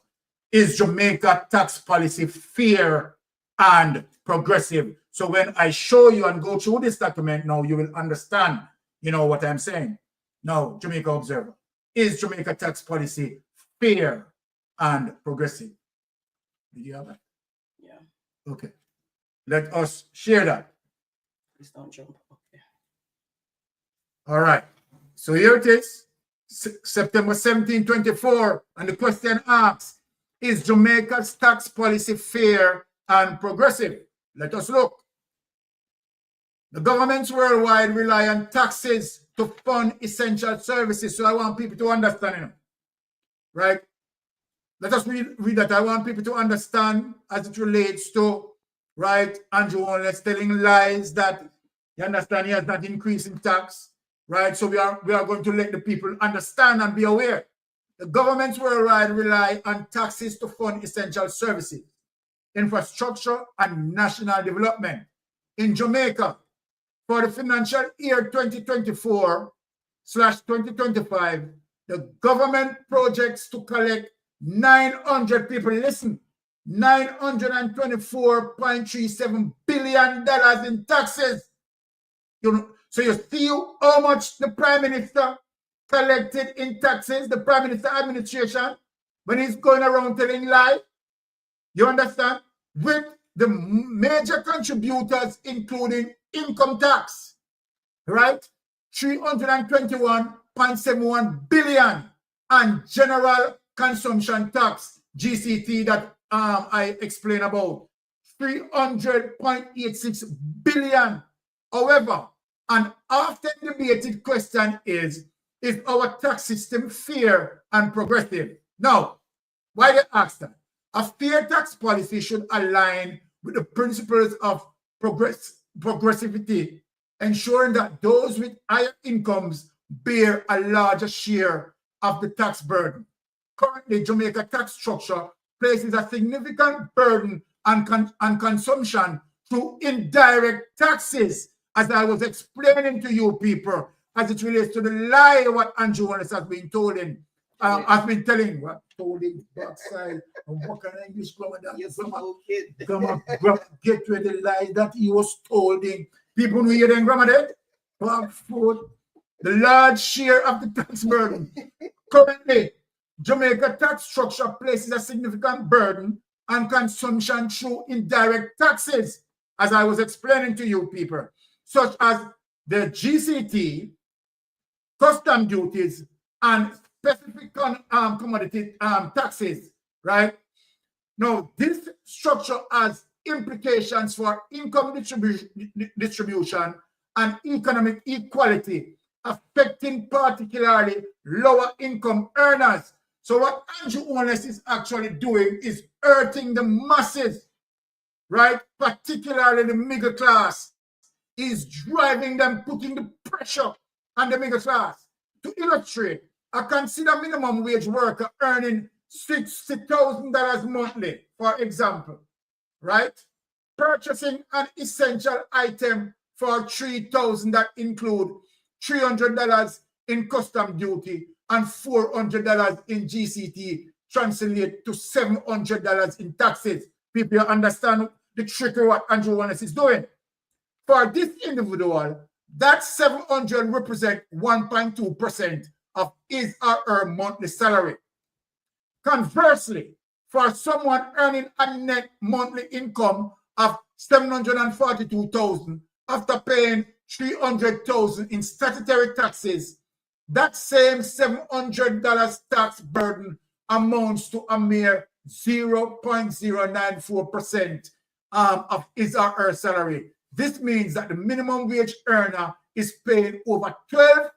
is Jamaica tax policy fair and progressive? So when I show you and go through this document, now you will understand, you know, what I'm saying. Now, Jamaica Observer: is Jamaica tax policy fair and progressive? Did you have that? Yeah. Okay. Let us share that. Please don't jump. Okay. All right. So here it is, September 17, 24, and the question asks, is Jamaica's tax policy fair and progressive? Let us look. The governments worldwide rely on taxes to fund essential services. So I want people to understand, you know, right? Let us read that. I want people to understand as it relates to, right, Andrew Holness telling lies that, you understand, he has not increasing tax, right? So we are going to let the people understand and be aware. The governments worldwide rely on taxes to fund essential services, infrastructure, and national development. In Jamaica, for the financial year 2024/2025, the government projects to collect 900 people, listen, $924.37 billion in taxes. You know, so you see how much the Prime Minister collected in taxes, the Prime Minister administration, when he's going around telling lies. You understand? With the major contributors, including income tax, right? 321.71 billion, and general consumption tax, GCT, that I explained about, 300.86 billion. However, an often debated question is our tax system fair and progressive? Now, why they ask that? A fair tax policy should align with the principles of progressivity, ensuring that those with higher incomes bear a larger share of the tax burden. Currently, Jamaica tax structure places a significant burden on consumption through indirect taxes, as I was explaining to you people, as it relates to the lie what Andrew Holness has been told in. I've been telling what told him backside and what kind of English grammar that is. Get to the lie that he was told in. People who hear them grammar dead, the large share of the tax burden. Currently, Jamaica tax structure places a significant burden on consumption through indirect taxes, as I was explaining to you people, such as the GCT, custom duties, and specific commodity taxes, right? Now, this structure has implications for income distribution and economic equality, affecting particularly lower income earners. So what Andrew Holness is actually doing is hurting the masses, right? particularly the middle class, is driving them, putting the pressure on the middle class. To illustrate, a consider minimum wage worker earning $60,000 monthly, for example, right? Purchasing an essential item for $3,000 that include $300 in custom duty and $400 in GCT, translate to $700 in taxes. People understand the trick of what Andrew Wallace is doing. For this individual, that $700 represent 1.2% of his or her monthly salary. Conversely, for someone earning a net monthly income of $742,000 after paying $300,000 in statutory taxes, that same $700 tax burden amounts to a mere 0.094% of his or her salary. This means that the minimum wage earner is paying over 12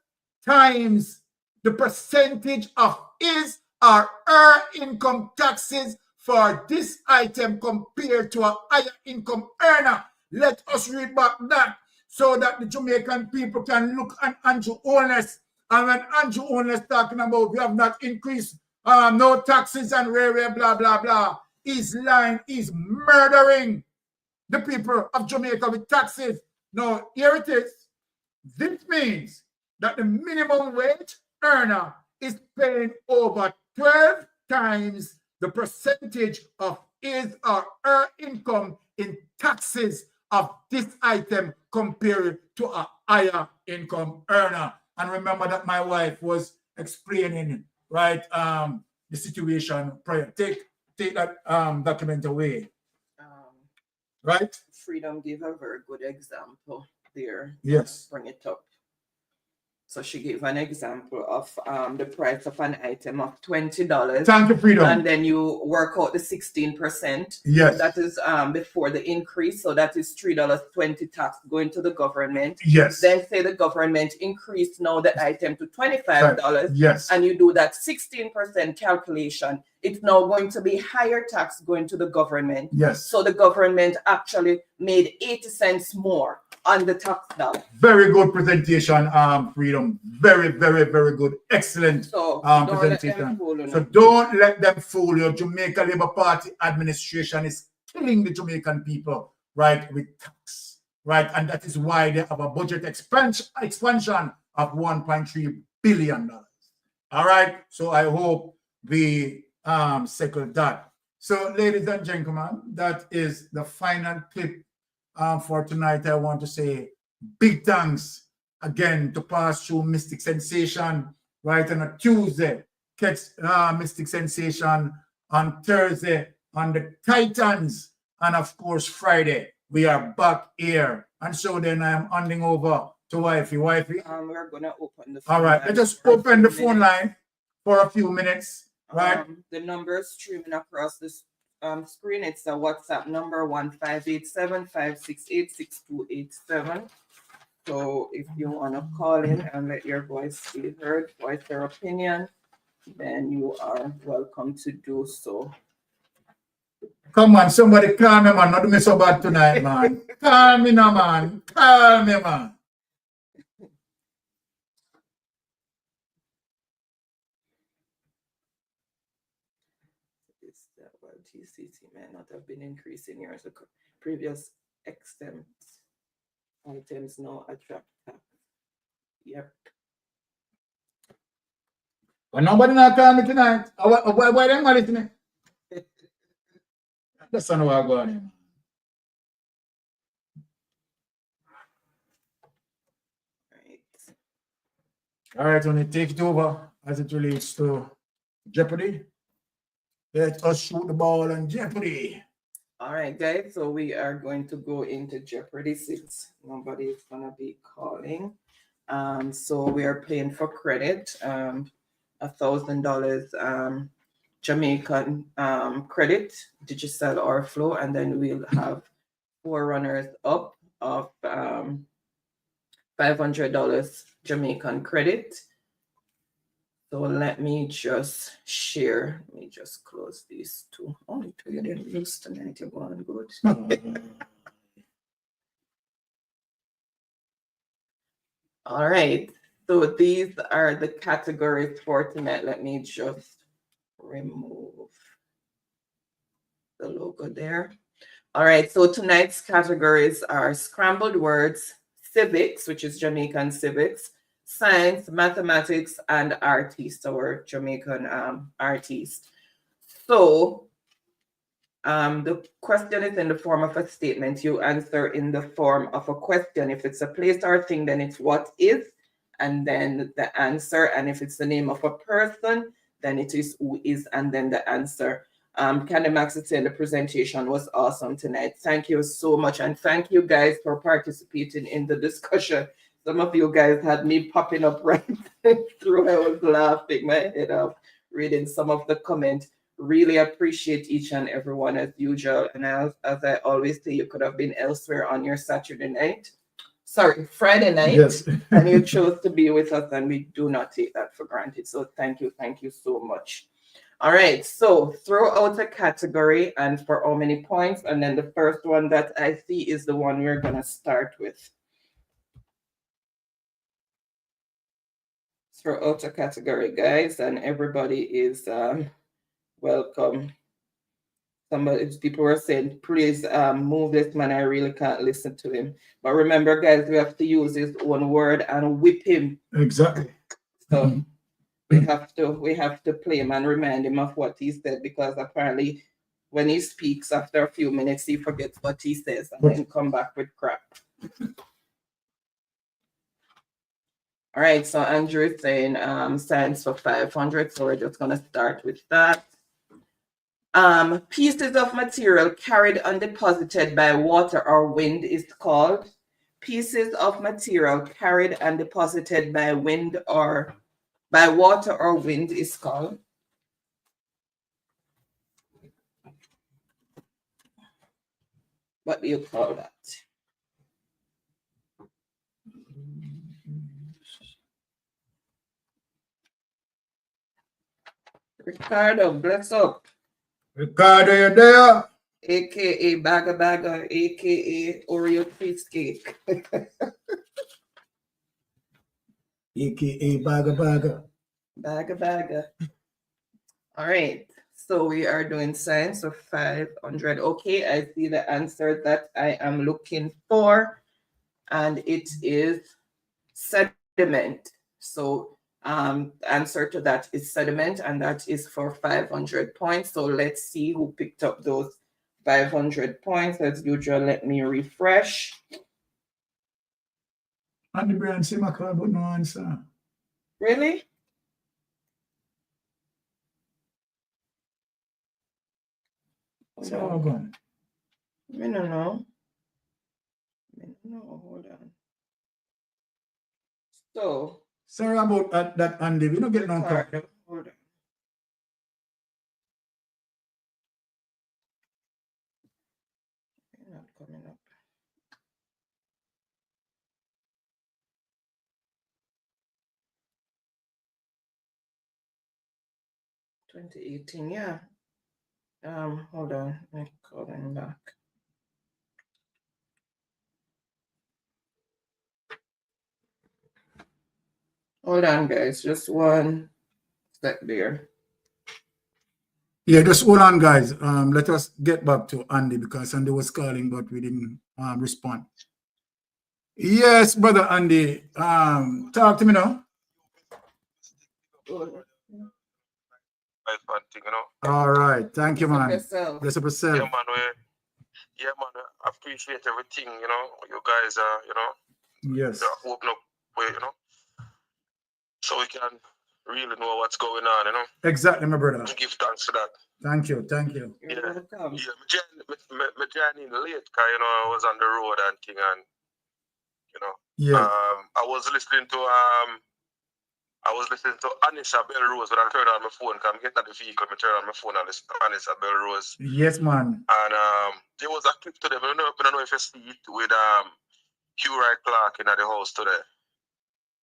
times the percentage of his or her income taxes for this item compared to a higher income earner. Let us read back that so that the Jamaican people can look at Andrew Holness. And when Andrew Holness talking about we have not increased no taxes and blah, blah, blah, he's lying, he's murdering the people of Jamaica with taxes. Now, here it is. This means that the minimum wage earner is paying over 12 times the percentage of his or her income in taxes of this item compared to a higher income earner. And remember that my wife was explaining, right, the situation prior. Take that document away. Right? Freedom gave a very good example there. Yes. Bring it up. So she gave an example of the price of an item of $20. Thank you, Freedom. And then you work out the 16%. Yes. That is before the increase. So that is $3.20 tax going to the government. Yes. Then say the government increased now the item to $25. Yes. And you do that 16% calculation. It's now going to be higher tax going to the government. Yes. So the government actually made 80 cents more on the tax dollar. Very good presentation, Freedom. Very, very, very good. Excellent presentation. So don't let them fool you. Jamaica Labour Party administration is killing the Jamaican people, right, with tax, right? And that is why they have a budget expansion of $1.3 billion. All right. So I hope we settle that. So, ladies and gentlemen, that is the final clip for tonight. I want to say big thanks again to pass through Mystic Sensation right on a Tuesday, catch Mystic Sensation on Thursday on the Titans, and of course Friday we are back here. And so then I am handing over to Wifey. We're gonna open the phone all right, let's just open the phone line for a few minutes. Right. The number streaming across this screen. It's a WhatsApp number 1587-568-6287. So if you want to call in and let your voice be heard, voice your opinion, then you are welcome to do so. Come on, somebody call me, man. Not do me so bad tonight, man. Call me now, man. Call me, man. TCT may not have been increasing years ago. Previous exempt items now attract tax. Yep. But nobody not call me tonight. Why them not listening? That's not what I'm going. All right, when you take it over as it relates to Jeopardy. Let us shoot the ball on Jeopardy. All right, guys. So we are going to go into Jeopardy since nobody is gonna be calling. So we are playing for credit. $1,000 Jamaican credit, digital or flow, and then we'll have 4 runners up of $500 Jamaican credit. So let me just share. Let me just close these two. Only two you didn't use tonight. You're going good. All right. So these are the categories for tonight. Let me just remove the logo there. All right. So tonight's categories are scrambled words, civics, which is Jamaican civics, science, mathematics, and artists, or Jamaican artists. So the question is in the form of a statement. You answer in the form of a question. If it's a place or thing, then it's what is, and then the answer. And if it's the name of a person, then it is who is, and then the answer. Candy Max is saying the presentation was awesome tonight. Thank you so much. And thank you guys for participating in the discussion. Some of you guys had me popping up right through. I was laughing my head off reading some of the comments. Really appreciate each and every one as usual. And as I always say, you could have been elsewhere on your Saturday night. Sorry, Friday night. Yes. And you chose to be with us, and we do not take that for granted. So thank you so much. All right, so throw out a category and for how many points, and then the first one that I see is the one we're gonna start with. Throw out a category, guys, and everybody is welcome. People were saying, please move this man, I really can't listen to him. But remember, guys, we have to use his own word and whip him. Exactly. So we have to play him and remind him of what he said, because apparently when he speaks after a few minutes he forgets what he says and then come back with crap. All right, so Andrew is saying science for 500, so we're just gonna start with that. Pieces of material carried and deposited by water or wind is called. Pieces of material carried and deposited by wind or by water or wind is called. What do you call that? Ricardo, bless up. Ricardo, you there? AKA Bagger, AKA Oreo cheesecake. AKA Bagger. Bagger. All right. So we are doing science of 500. Okay, I see the answer that I am looking for, and it is sediment. So answer to that is sediment, and that is for 500 points. So let's see who picked up those 500 points. As usual, let me refresh. And the brand say my card, but no answer. Really? It's all gone. I don't know. Hold on. So. Sorry about that, Andy. We don't get no card. Hold on. Not coming up. $2018, yeah. Hold on, I'm calling back. Hold on, guys, just one sec there. Yeah, just hold on, guys. Let us get back to Andy, because Andy was calling, but we didn't respond. Yes, brother Andy. Talk to me now. All right, thank you, man. Bless up yourself. Yeah, man, I appreciate everything, you guys are, yes, open up way, so we can really know what's going on, Exactly, my brother. Give thanks for that. Thank you. Yeah, my journey late, because, I was on the road and thing, and, yeah. I was listening to Anissa Belrose when I turned on my phone, because I'm getting at the vehicle, I turn on my phone and listen to Anissa Belrose. Yes, man. And there was a clip today, but I don't know if you see it, with Hugh Wright Clark in the house today,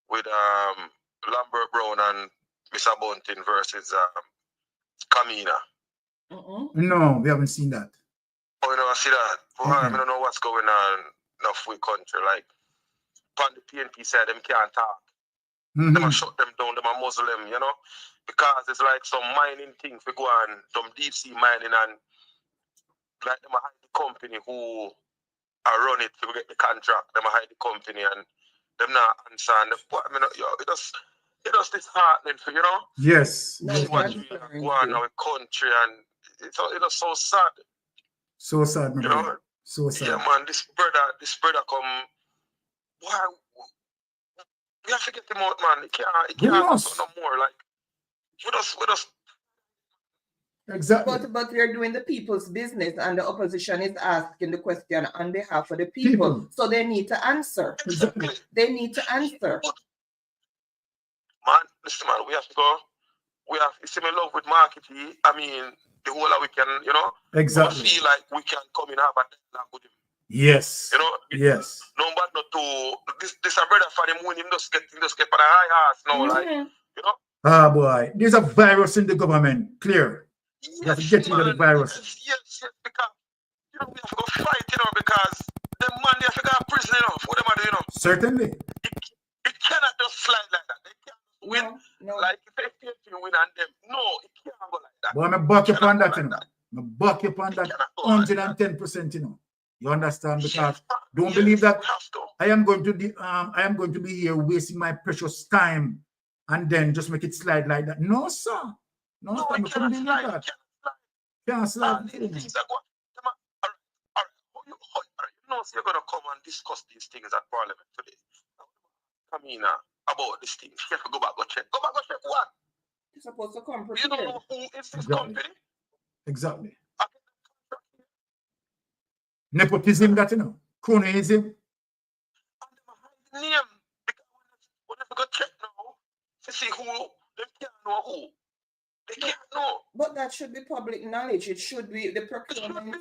with Lambert Brown and Mr. Bunting versus Kamina. No, we haven't seen that. Oh, you never see that? Well, I don't know what's going on enough with country. Like, on the PNP side, them can't talk. Them a shut them down, them a muzzle them, you know? Because it's like some mining thing we go on, some deep sea mining, and like them a hide the company who are run it to get the contract. Them a hide the company and them not answer. And I mean, it just disheartening for, you know? Yes. Just watch me go on our country, and it's so sad. So sad, my You brother. know? So sad. Yeah, man, this brother come. Why? We have to get him out, man. It can't go no more. Like, with us. Exactly. But we are doing the people's business, and the opposition is asking the question on behalf of the people. So they need to answer. Exactly. They need to answer. Man, listen, man, we have to go. We have to in love with marketing. I mean, the whole of we can, you know, Exactly. feel like we can come in and have a dialogue with him. Yes. You know? Yes. No, but not to this a brother for him when him just get on a high ass now, like, you know? Ah, boy. There's a virus in the government. Clear. You have to get rid of the virus. Yes, because, you know, we have to go fight, you know, because the man, they have to go to prison, you know, for them, you know. Certainly. It cannot just slide like that. They can't win. No. Like, if they win and them. No, it can't go like that. But I'm back up on that, you know. I'm back up on that 110%, you know. You understand? Because don't believe that I am going to be here wasting my precious time and then just make it slide like that. No, sir. No, sir. It can't slide. It can't slide. Things are going. All right. You know, so you're going to come and discuss these things at Parliament today. I mean, about this thing. You have to go back and check. Go back and check what? You're supposed to come You don't know who is this company? Exactly. Nepotism, that, you know. Cronyism. Name. Because when they go check now, to see who, they can't know who. They can't know. But that should be public knowledge. It should be the procurement.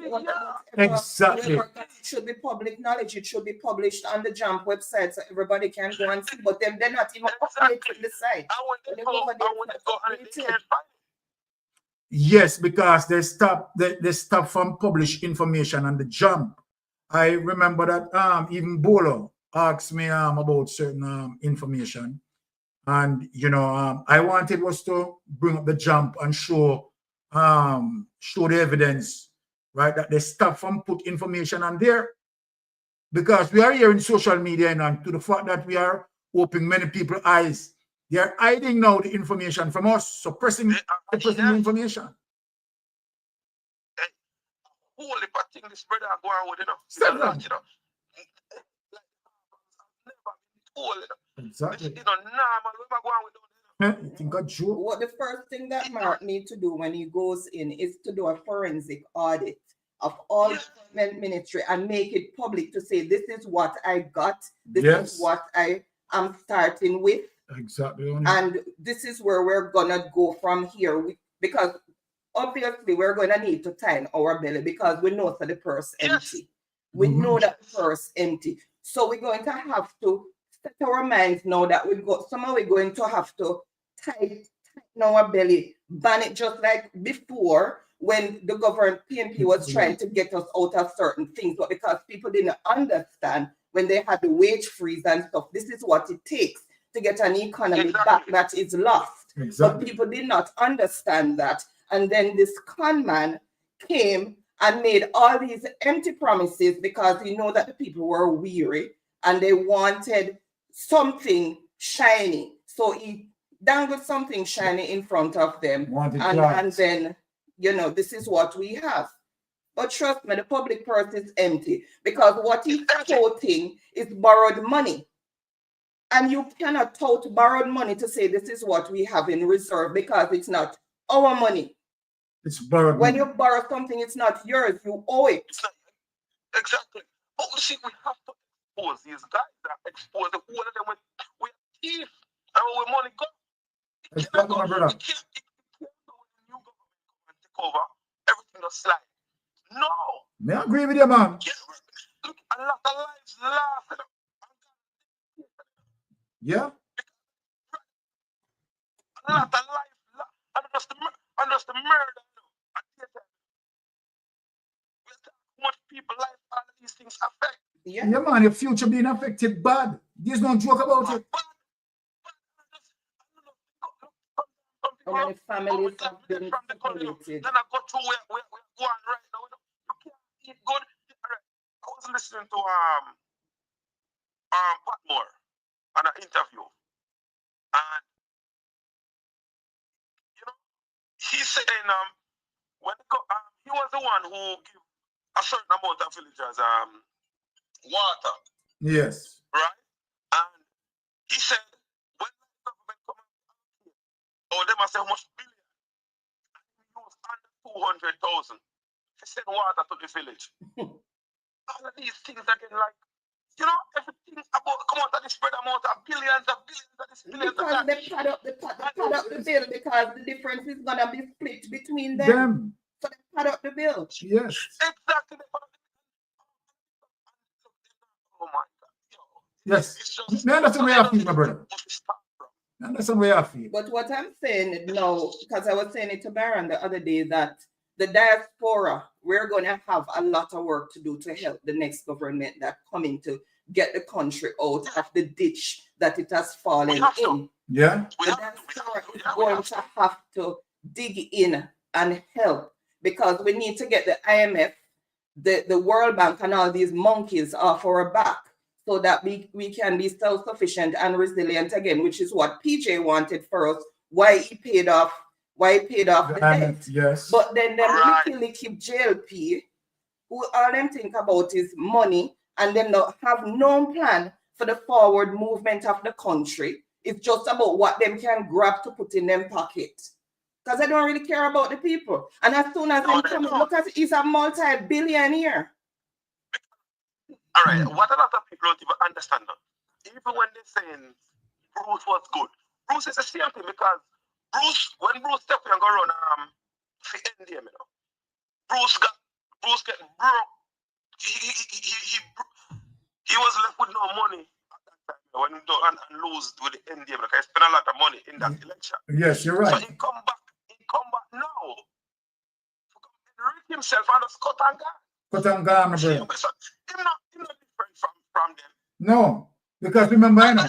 Exactly. It should be public knowledge. It should be published on the JAMP website so everybody can go and see. But then they're not even updating the site. Yes, because they stop from publish information on the JAMP. I remember that even Bolo asked me about certain information. And, you know, I wanted was to bring up the JAMP and show the evidence, right, that they stop from put information on there. Because we are here in social media and to the fact that we are opening many people's eyes, they are hiding now the information from us, suppressing the information. Holy thing this brother go on with, you know. Exactly. You know, normal. You think a joke? What the first thing that Mark needs to do when he goes in is to do a forensic audit of all government ministry and make it public to say, this is what I got, this is what I am starting with. Exactly. And this is where we're gonna go from here. Because obviously we're gonna need to tighten our belly because we know that the purse empty. We know that the purse empty. So we're going to have to set our minds now that somehow we're going to have to tighten our belly, ban it just like before when the government PNP was trying to get us out of certain things, but because people didn't understand when they had the wage freeze and stuff, this is what it takes to get an economy back that is lost. But people did not understand that. And then this con man came and made all these empty promises because he knew that the people were weary and they wanted something shiny. So he dangled something shiny in front of them. And then, you know, this is what we have. But trust me, the public purse is empty because what he's quoting is borrowed money. And you cannot tout borrowed money to say this is what we have in reserve because it's not our money. It's borrowed when money. you borrow something, it's not yours, you owe it. Exactly. But you see, we have to expose these guys that expose the whole of them with thief and where money go. Exactly, my brother. You can't go when the new government and take over, everything will slide. No. May I agree with you, man? Look, a lot of lives lost. Yeah. a lot of life, and just the murder. How much people life all of these things affect. Yeah, man, your future being affected bad. There's no joke about it. How many families have been separated? Then I go through where we're going right now. You can't eat good. I was listening to Patmore on an interview, and you know, he's saying when he was the one who gave a certain amount of villagers water. Yes. Right? And he said when the government come out, they must say how much billion, and he used under 200,000. He sent water to the village. All of these things again, like, you know, everything about come out of the spread amount of billions of this, billions because of that. they pad up the bill because the difference is gonna be split between them. So they pad up the bill. Yes. Exactly. Oh my God. Yes. Man, that's the way I feel, my brother. And that's the way I feel. But what I'm saying now, because I was saying it to Baron the other day, that the diaspora, we're going to have a lot of work to do to help the next government that coming to get the country out of the ditch that it has fallen in. Yeah. The diaspora is going to have to dig in and help, because we need to get the IMF, the World Bank and all these monkeys off our back so that we can be self-sufficient and resilient again, which is what PJ wanted for us, why he paid off the debt. Yes. But then them licky JLP, who all them think about is money, and them not have no plan for the forward movement of the country. It's just about what them can grab to put in them pocket. Because I don't really care about the people. And as soon as they come in, look at he's a multi-billionaire. All right, what a lot of people don't even understand now. Even when they're saying Bruce was good, Bruce is the same thing, because when Bruce stepped in and go run for NDM, you know, Bruce get broke. He was left with no money at that time when he and lose with the NDM. Like, I spent a lot of money in that election. Yes, you're right. So he come back now. Enrich himself and just cut and gone. Cut and gone, my brother. So he's not different from them. No, because remember, you know,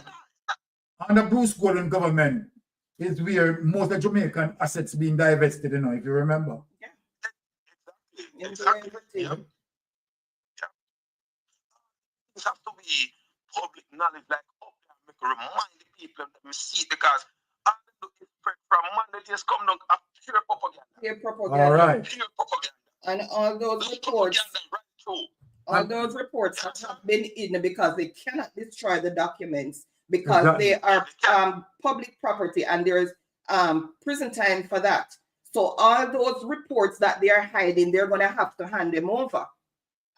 under Bruce Gordon government is where most of Jamaican assets being divested, you know, if you remember. Yeah. Exactly. Yeah. Things have to be public knowledge, like remind the people that we see it, because all they do is spread from Monday just come down a pure propaganda. Pure propaganda. All right. Pure propaganda. And all those reports, those reports have been hidden because they cannot destroy the documents, because they are public property and there is prison time for that. So all those reports that they are hiding, they're going to have to hand them over.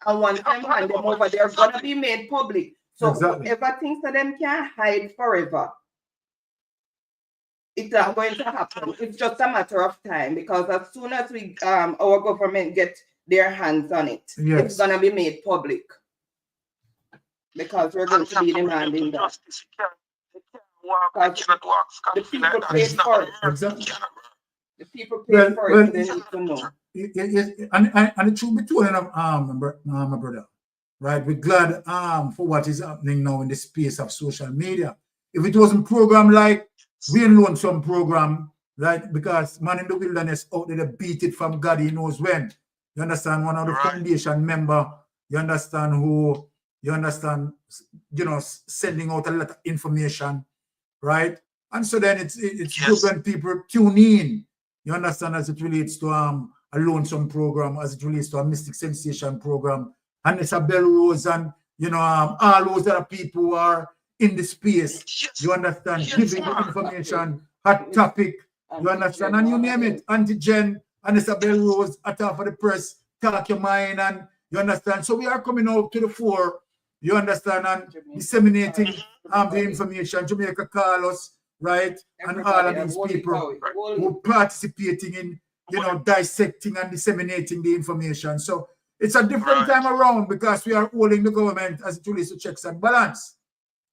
And once they hand them over, they're going to be made public. So whoever thinks that them can hide forever, it's not going to happen. It's just a matter of time, because as soon as we our government get their hands on it, it's going to be made public, because we're going to be demanding that. The people paid for it. Exactly. The people paid for it, they need to know. And the truth be told, my brother, right? We're glad for what is happening now in the space of social media. If it wasn't program like Wayne Lonesome program, right? Because Man in the Wilderness out there, they beat it from God, he knows when. You understand? One of the foundation member, you understand, you know, sending out a lot of information, right? And so then it's good when people tune in, you understand, as it relates to a Lonesome program, as it relates to a Mystic Sensation program, and it's a Bell Rose, and you know, all those other people who are in the space, you understand, giving the information, hot topic, you understand, and you name it, Antigen, and it's a Bell Rose, at for the press, talk your mind, and you understand. So we are coming out to the fore, you understand, and disseminating the information. Jamaica call us, right? And all of these people who participating in, you know, dissecting and disseminating the information. So it's a different time around, because we are holding the government as it relates to checks and balance,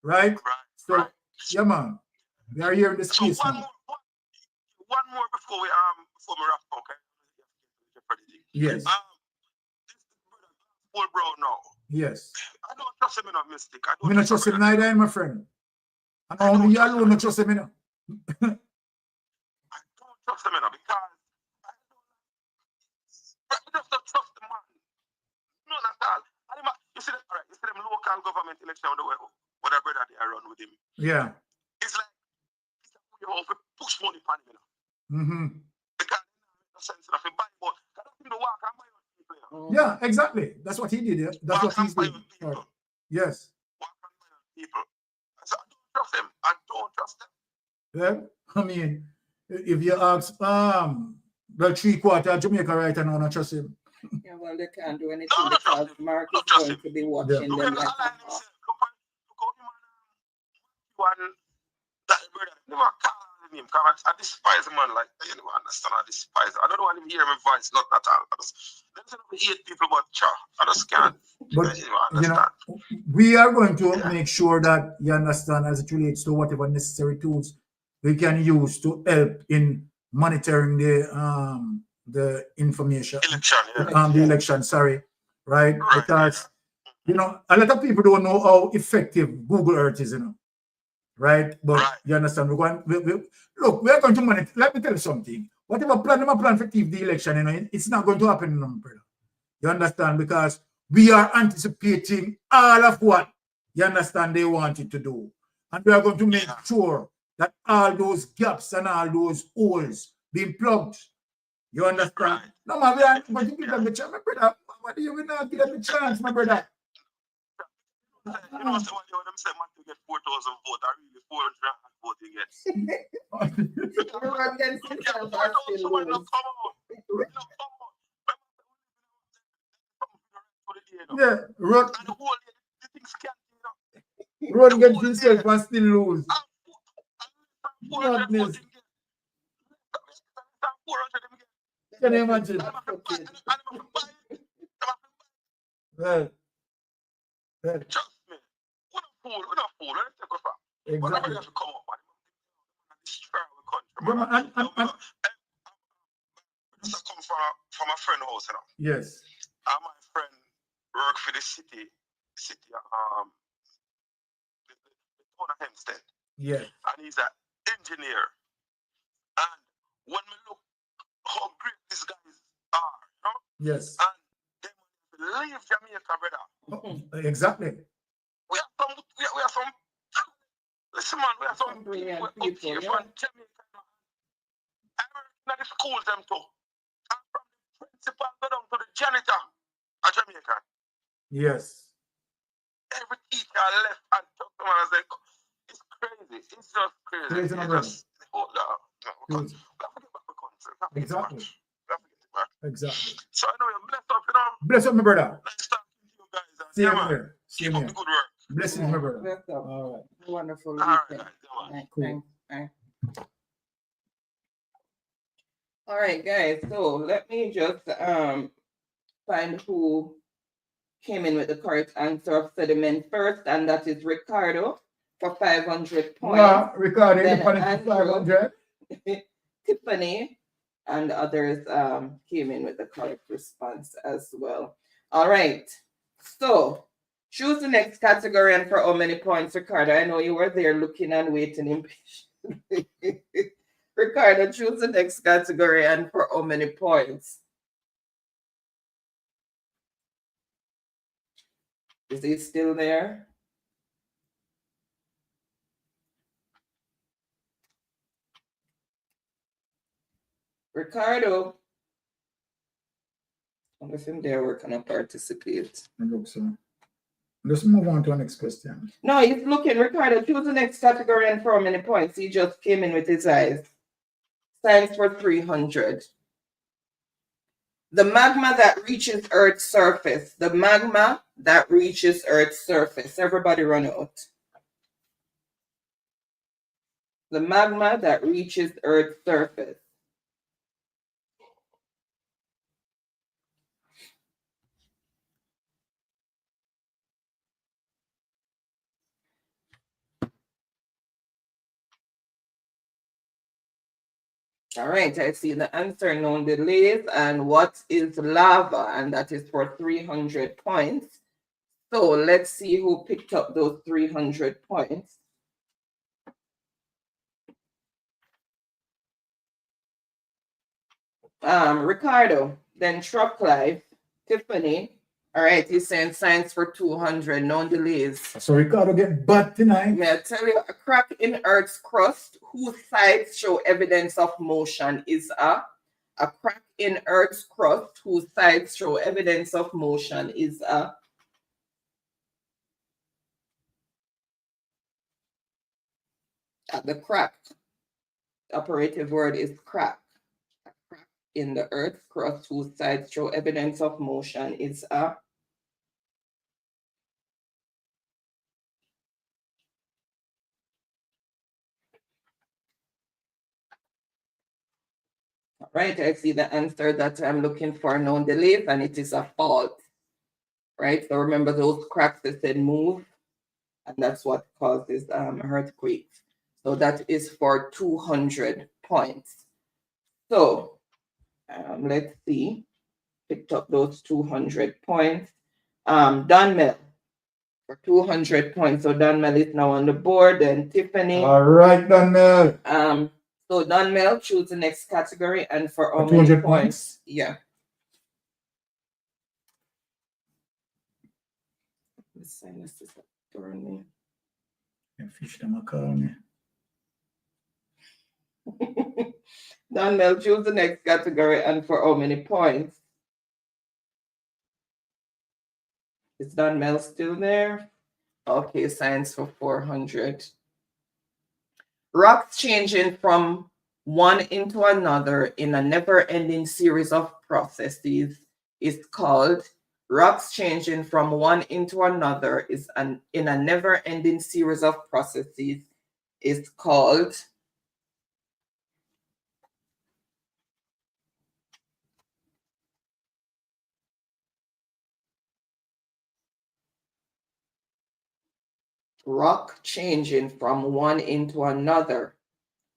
right? So, yeah, man, we are here in the space now. one more before we wrap up, okay? Yes. Full bro now. Yes. I don't trust him in a mistake. I don't trust him neither, my friend. And only you alone don't trust him in. I don't trust him in because I just don't trust the man. No, not at all. You see them, all right, you see them local government election what I brother they run with him. Yeah. It's like you have to push money on him. Mm-hmm. Because sense of buy more. I don't think the work and buy people. Yeah, exactly. That's what he did. Yeah. That's what he's doing. Right. Yes. People. So I don't trust him. I don't trust them. Yeah. I mean, if you ask the 3/4 of Jamaica right now, don't trust him. Yeah, well, they can't do anything because Mark is going to be watching them like a hawk. I despise a man like that. You know, I understand. I despise it. I don't want him to hear my voice, not at all. I hate people, but I just can't. But, you know, we are going to make sure that you understand as it relates to whatever necessary tools we can use to help in monitoring the information. The election, sorry. Right? Because, you know, a lot of people don't know how effective Google Earth is, you know. Right? But you understand, look, we are going to monitor. Let me tell you something. Whatever plan for the election, you know, it's not going to happen, brother. You understand? Because we are anticipating all of what you understand they wanted to do. And we are going to make sure that all those gaps and all those holes being plugged. You understand? No, man, we are going to give them the chance, my brother. What do you mean not give them the chance, my brother? You know, so when them say man to get 4,000 votes, I really 400 votes you get. Yeah, run get himself and still lose. Madness. Can you imagine? Well, trust me, we're not fool. Exactly. Have to come up and destroy our country. This come from a friend house, you know. Yes. And my friend work for the city, the town of Hempstead. Yeah. And he's an engineer. And when we look how great these guys are, you know? Yes. And they leave Jamaica, brother. Exactly. We are some listen, man, we are some brilliant people up here from Jamaica. I work in the schools them too. And from the principal go down to the janitor at Jamaica. Yes. Every teacher left and took them and I was like, it's crazy. It's just crazy. Crazy, it's just, oh, no. We have to get back the country. Exactly. Exactly. So I know you're blessed up, you know. Bless up, my brother. Nice talking to you guys. Same here. Keep up the good work. Blessings, my brother. Bless up. All right. Wonderful All weekend. right. Cool. All right, guys. So let me just find who came in with the correct answer of sediment first, and that is Ricardo for 500 points. Yeah, Ricardo, then the 500. Tiffany, and others came in with the correct response as well. All right. So choose the next category and for how many points, Ricardo? I know you were there looking and waiting impatiently. Ricardo, choose the next category and for how many points? Is he still there? Ricardo. I wonder if him there we're gonna participate. I hope so. Let's move on to the next question. No, he's looking. Ricardo, choose the next category and for how many points? He just came in with his eyes. Science for 300. The magma that reaches Earth's surface. The magma that reaches Earth's surface. Everybody run out. The magma that reaches Earth's surface. All right, I see the answer, known delays, and what is lava, and that is for 300 points. So let's see who picked up those 300 points. Ricardo, then Truck Life, Tiffany. All right, he's saying science for 200, no delays. So Ricardo get bad tonight. May I tell you, a crack in Earth's crust whose sides show evidence of motion is a crack in Earth's crust whose sides show evidence of motion is a the crack. The operative word is crack. A crack in the Earth's crust whose sides show evidence of motion is a right, I see the answer that I'm looking for, known delays, and it is a fault. Right, so remember those cracks that said move, and that's what causes earthquakes. So that is for 200 points. So let's see, picked up those 200 points. Dunmel for 200 points. So Dunmel is now on the board, and Tiffany. All right, Dunmel. So Dunmel, choose the next category, and for how For many 200 points? Yeah. The sinus is throwing me. And fish them a call me. Dunmel, choose the next category, and for how many points? Is Dunmel still there? Okay, science for 400. Rocks changing from one into another in a never-ending series of processes is called. Rocks changing from one into another in a never-ending series of processes is called. Rock changing from one into another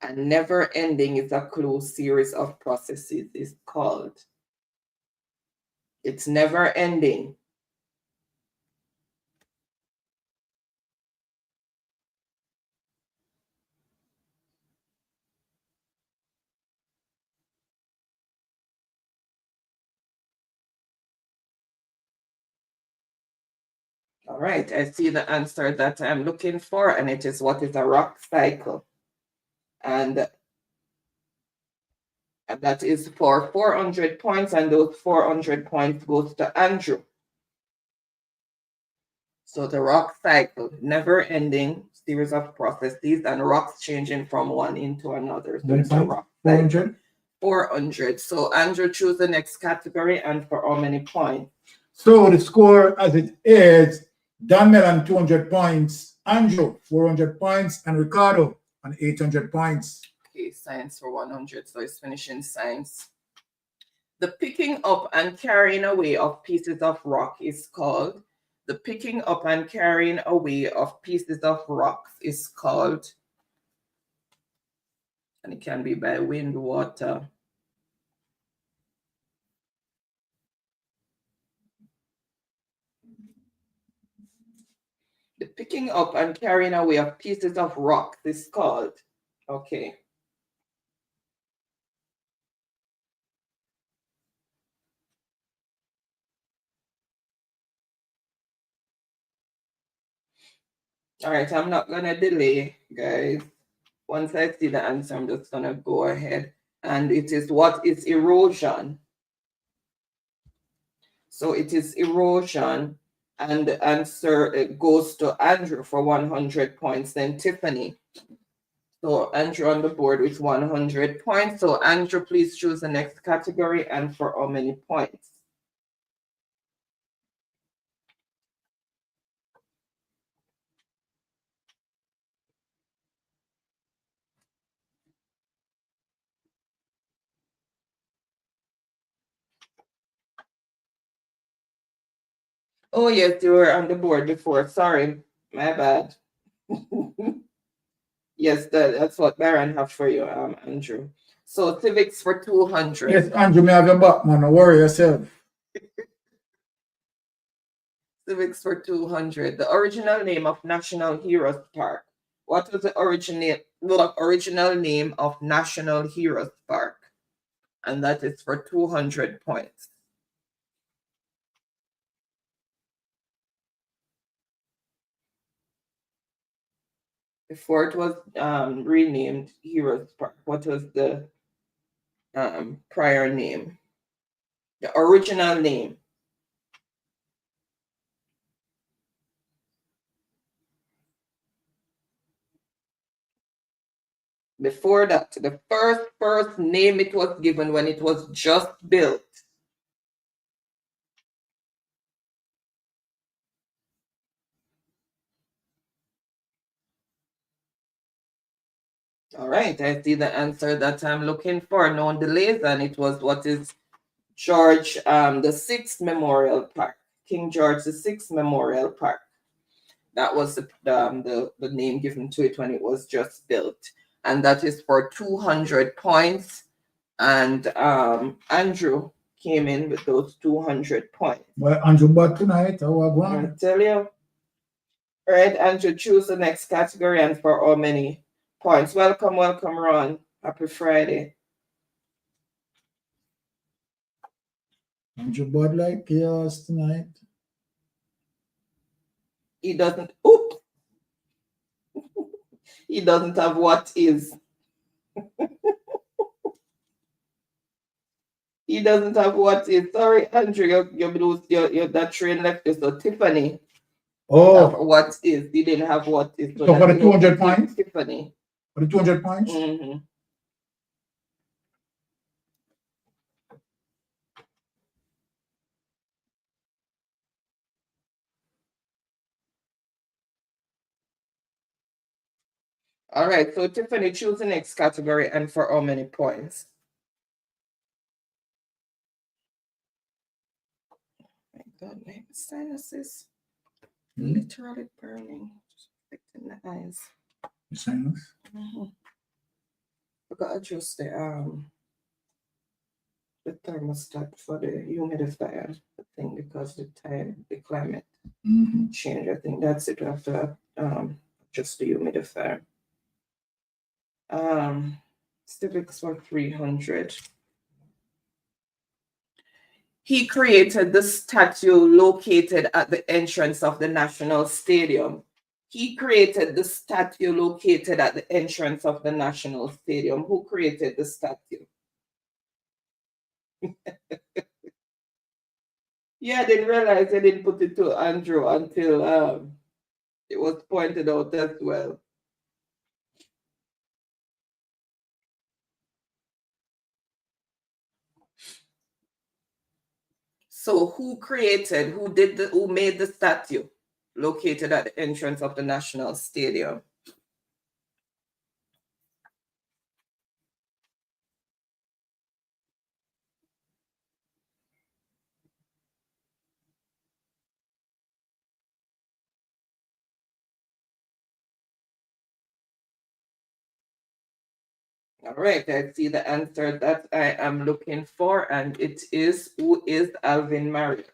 and never ending is a closed series of processes is called. It's never ending. All right, I see the answer that I'm looking for, and it is what is a rock cycle. And that is for 400 points, and those 400 points goes to Andrew. So the rock cycle, never ending series of processes and rocks changing from one into another. So it's a rock cycle. 400. 400. So Andrew, choose the next category, and for how many points? So the score as it is, Dunmel on 200 points, Andrew 400 points, and Ricardo on 800 points. Okay, science for 100. So it's finishing science. The picking up and carrying away of pieces of rock is called. The picking up and carrying away of pieces of rocks is called. And it can be by wind, water. The picking up and carrying away of pieces of rock is called. Okay. All right, I'm not going to delay, guys. Once I see the answer, I'm just going to go ahead. And it is what is erosion. So it is erosion. And the answer goes to Andrew for 100 points, then Tiffany. So Andrew on the board with 100 points. So Andrew, please choose the next category, and for how many points? Oh, yes, you were on the board before. Sorry, my bad. Yes, that's what Baron have for you, Andrew. So civics for 200. Yes, Andrew, may have your back, man. Don't worry yourself. Civics for 200. The original name of National Heroes Park. What was the original name of National Heroes Park? And that is for 200 points. Before it was renamed Heroes Park, what was the prior name? The original name. Before that, the first name it was given when it was just built. All right, I see the answer that I'm looking for. No delays, and it was what is George the Sixth Memorial Park, King George the Sixth Memorial Park. That was the name given to it when it was just built, and that is for 200 points. And Andrew came in with those 200 points. Well, Andrew, but tonight, how are going? I tell you. All right, Andrew, choose the next category and for how many points. Welcome, Ron. Happy Friday. Andrew, but like chaos tonight. He doesn't. Oops. He doesn't have what is. He doesn't have what is. Sorry, Andrew, you that train left you. So Tiffany. Oh. What is? He didn't have what is. So for the 200 points? Tiffany. For the 200 points? Mm-hmm. All right, so Tiffany, choose the next category and for how many points? My God, my sinuses literally burning, affecting the eyes. The sinus? Mm-hmm. I got to adjust the thermostat for the humidifier thing because the climate change. I think that's it. We have to adjust the humidifier. Civics for 300. He created the statue located at the entrance of the National Stadium. He created the statue located at the entrance of the National Stadium. Who created the statue? Yeah, I didn't realize I didn't put it to Andrew until it was pointed out as well. So who made the statue located at the entrance of the National Stadium? All right, I see the answer that I am looking for, and it is, who is Alvin Marriott?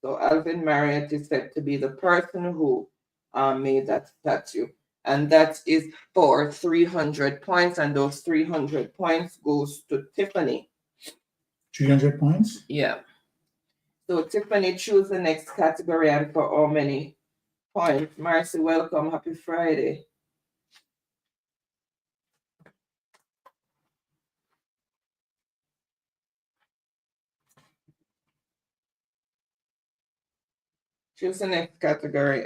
So Alvin Marriott is said to be the person who made that statue, and that is for 300 points, and those 300 points goes to Tiffany. 300 points? Yeah. So Tiffany, choose the next category and for how many points? Marcy, welcome. Happy Friday. Choose the next category,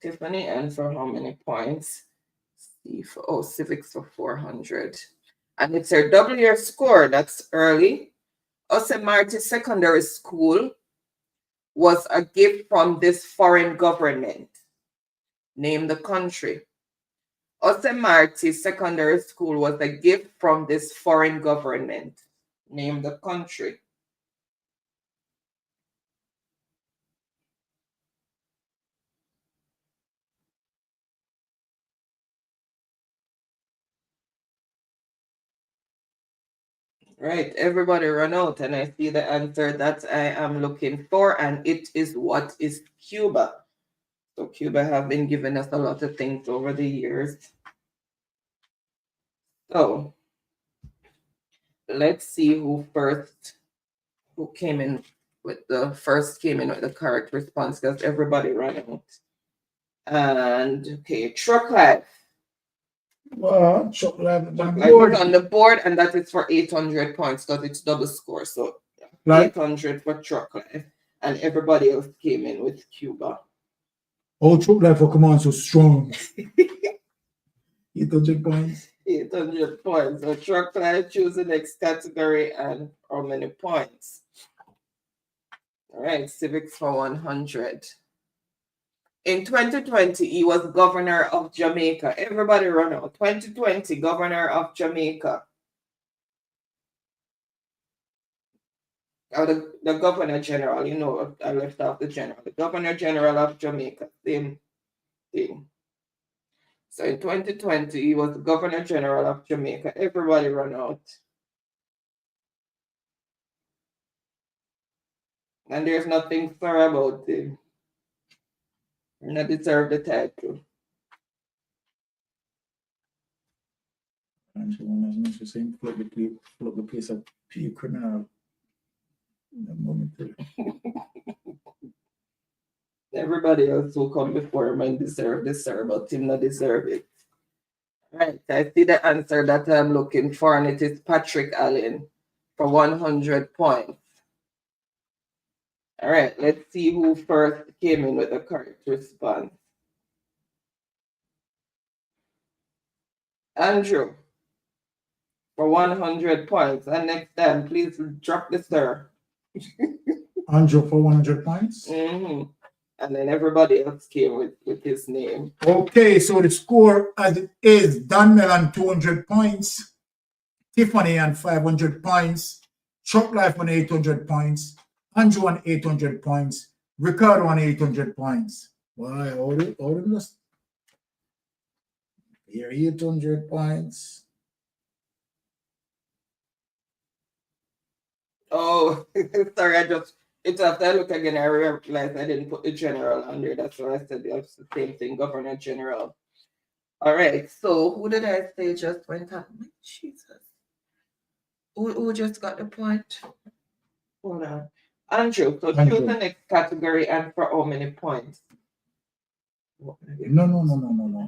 Tiffany, and for how many points? Civics for 400. And it's your double your score. That's early. St. Martin's Secondary School was a gift from this foreign government. Name the country. St. Martin's Secondary School was a gift from this foreign government. Name the country. Right, everybody run out, and I see the answer that I am looking for, and it is what is Cuba. So Cuba have been giving us a lot of things over the years. So let's see who came in with the correct response, because everybody ran out. And okay, Truck Life. Well, Truck Life is on the board, and that is for 800 points because it's double score. So 800 for Truck Life, and everybody else came in with Cuba. Oh, Truck Life will come on so strong. 800 points. 800 points. So Truck Life, choose the next category and how many points. All right, civics for 100. In 2020, he was governor of Jamaica. Everybody run out. 2020, governor of Jamaica. Or the governor general, you know, I left off the general. The governor general of Jamaica, same thing. So in 2020, he was the governor general of Jamaica. Everybody run out. And there's nothing fair about him. He not deserve the title. And she wants to say, pull up the place of P criminal. Everybody else who come before him and deserve, but him not deserve it. Right, I see the answer that I'm looking for, and it is Patrick Allen for 100 points. All right, let's see who first came in with the correct response. Andrew for 100 points. And next time, please drop the star. Andrew for 100 points. And then everybody else came with his name. Okay, so the score as it is: Daniel on 200 points, Tiffany on 500 points, Truck Life on 800 points, Andrew on 800 points, Ricardo on 800 points. Why? All of us. Here, 800 points. Oh, sorry, it's after I look again, I realized I didn't put the general under. That's why I said it's the same thing, governor general. All right, so who did I say just went up? Jesus. Who just got the point? Hold on. Andrew, so choose the next category and for how many points? No.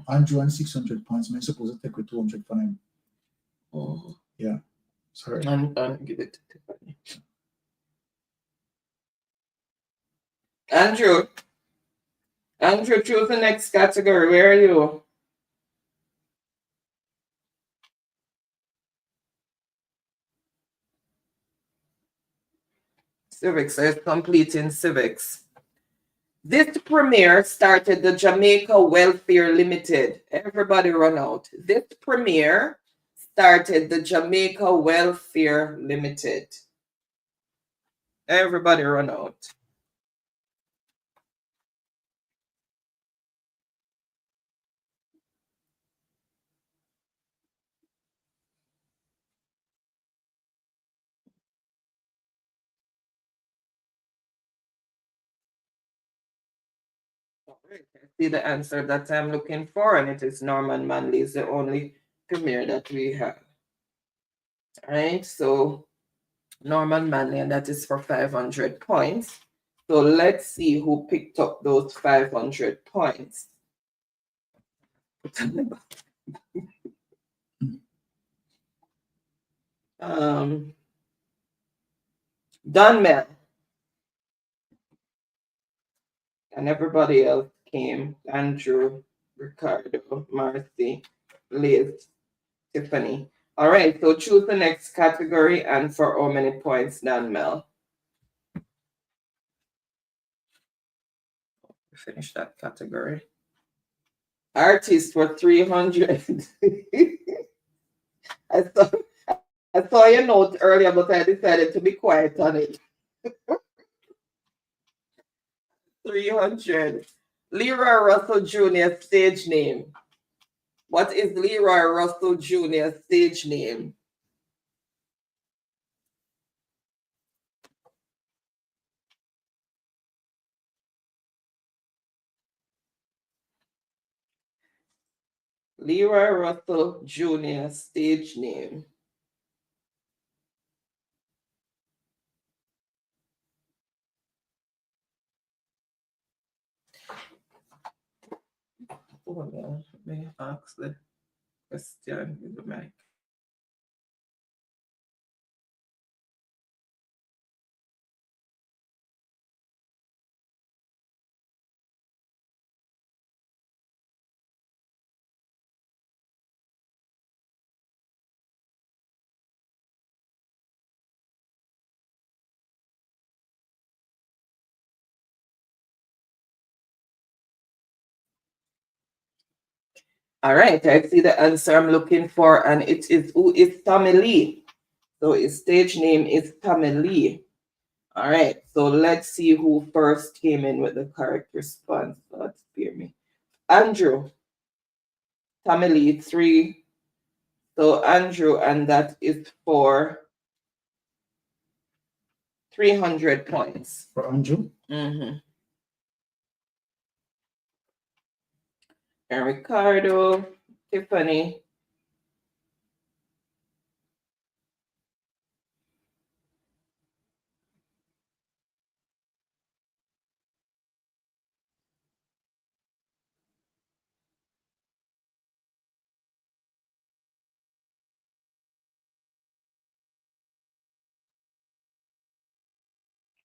Andrew on 600 points. I'm supposed to take with 200 for him. Oh. Yeah. Sorry. And give it to Tiffany. Andrew, choose the next category. Where are you? Civics, so it's completing civics. This premier started the Jamaica Welfare Limited. Everybody run out. This premier started the Jamaica Welfare Limited. Everybody run out. I see the answer that I'm looking for, and it is Norman Manley is the only premier that we have. All right, so Norman Manley, and that is for 500 points. So let's see who picked up those 500 points. Dunmel. And everybody else came. Andrew, Ricardo, Marcy, Liz, Tiffany. All right, so choose the next category and for how many points, Dunmel? Finish that category. Artist for 300. I saw your note earlier, but I decided to be quiet on it. 300. Leroy Russell Jr. stage name. What is Leroy Russell Jr. stage name? Leroy Russell Jr. stage name. Hold on, let me ask the question with the mic. All right, I see the answer I'm looking for, and it is who is Tommy Lee. So his stage name is Tommy Lee. All right, so let's see who first came in with the correct response. Let's spare me. Andrew. Tommy Lee 3. So Andrew, and that is for 300 points. For Andrew? Mm-hmm. And Ricardo, Tiffany.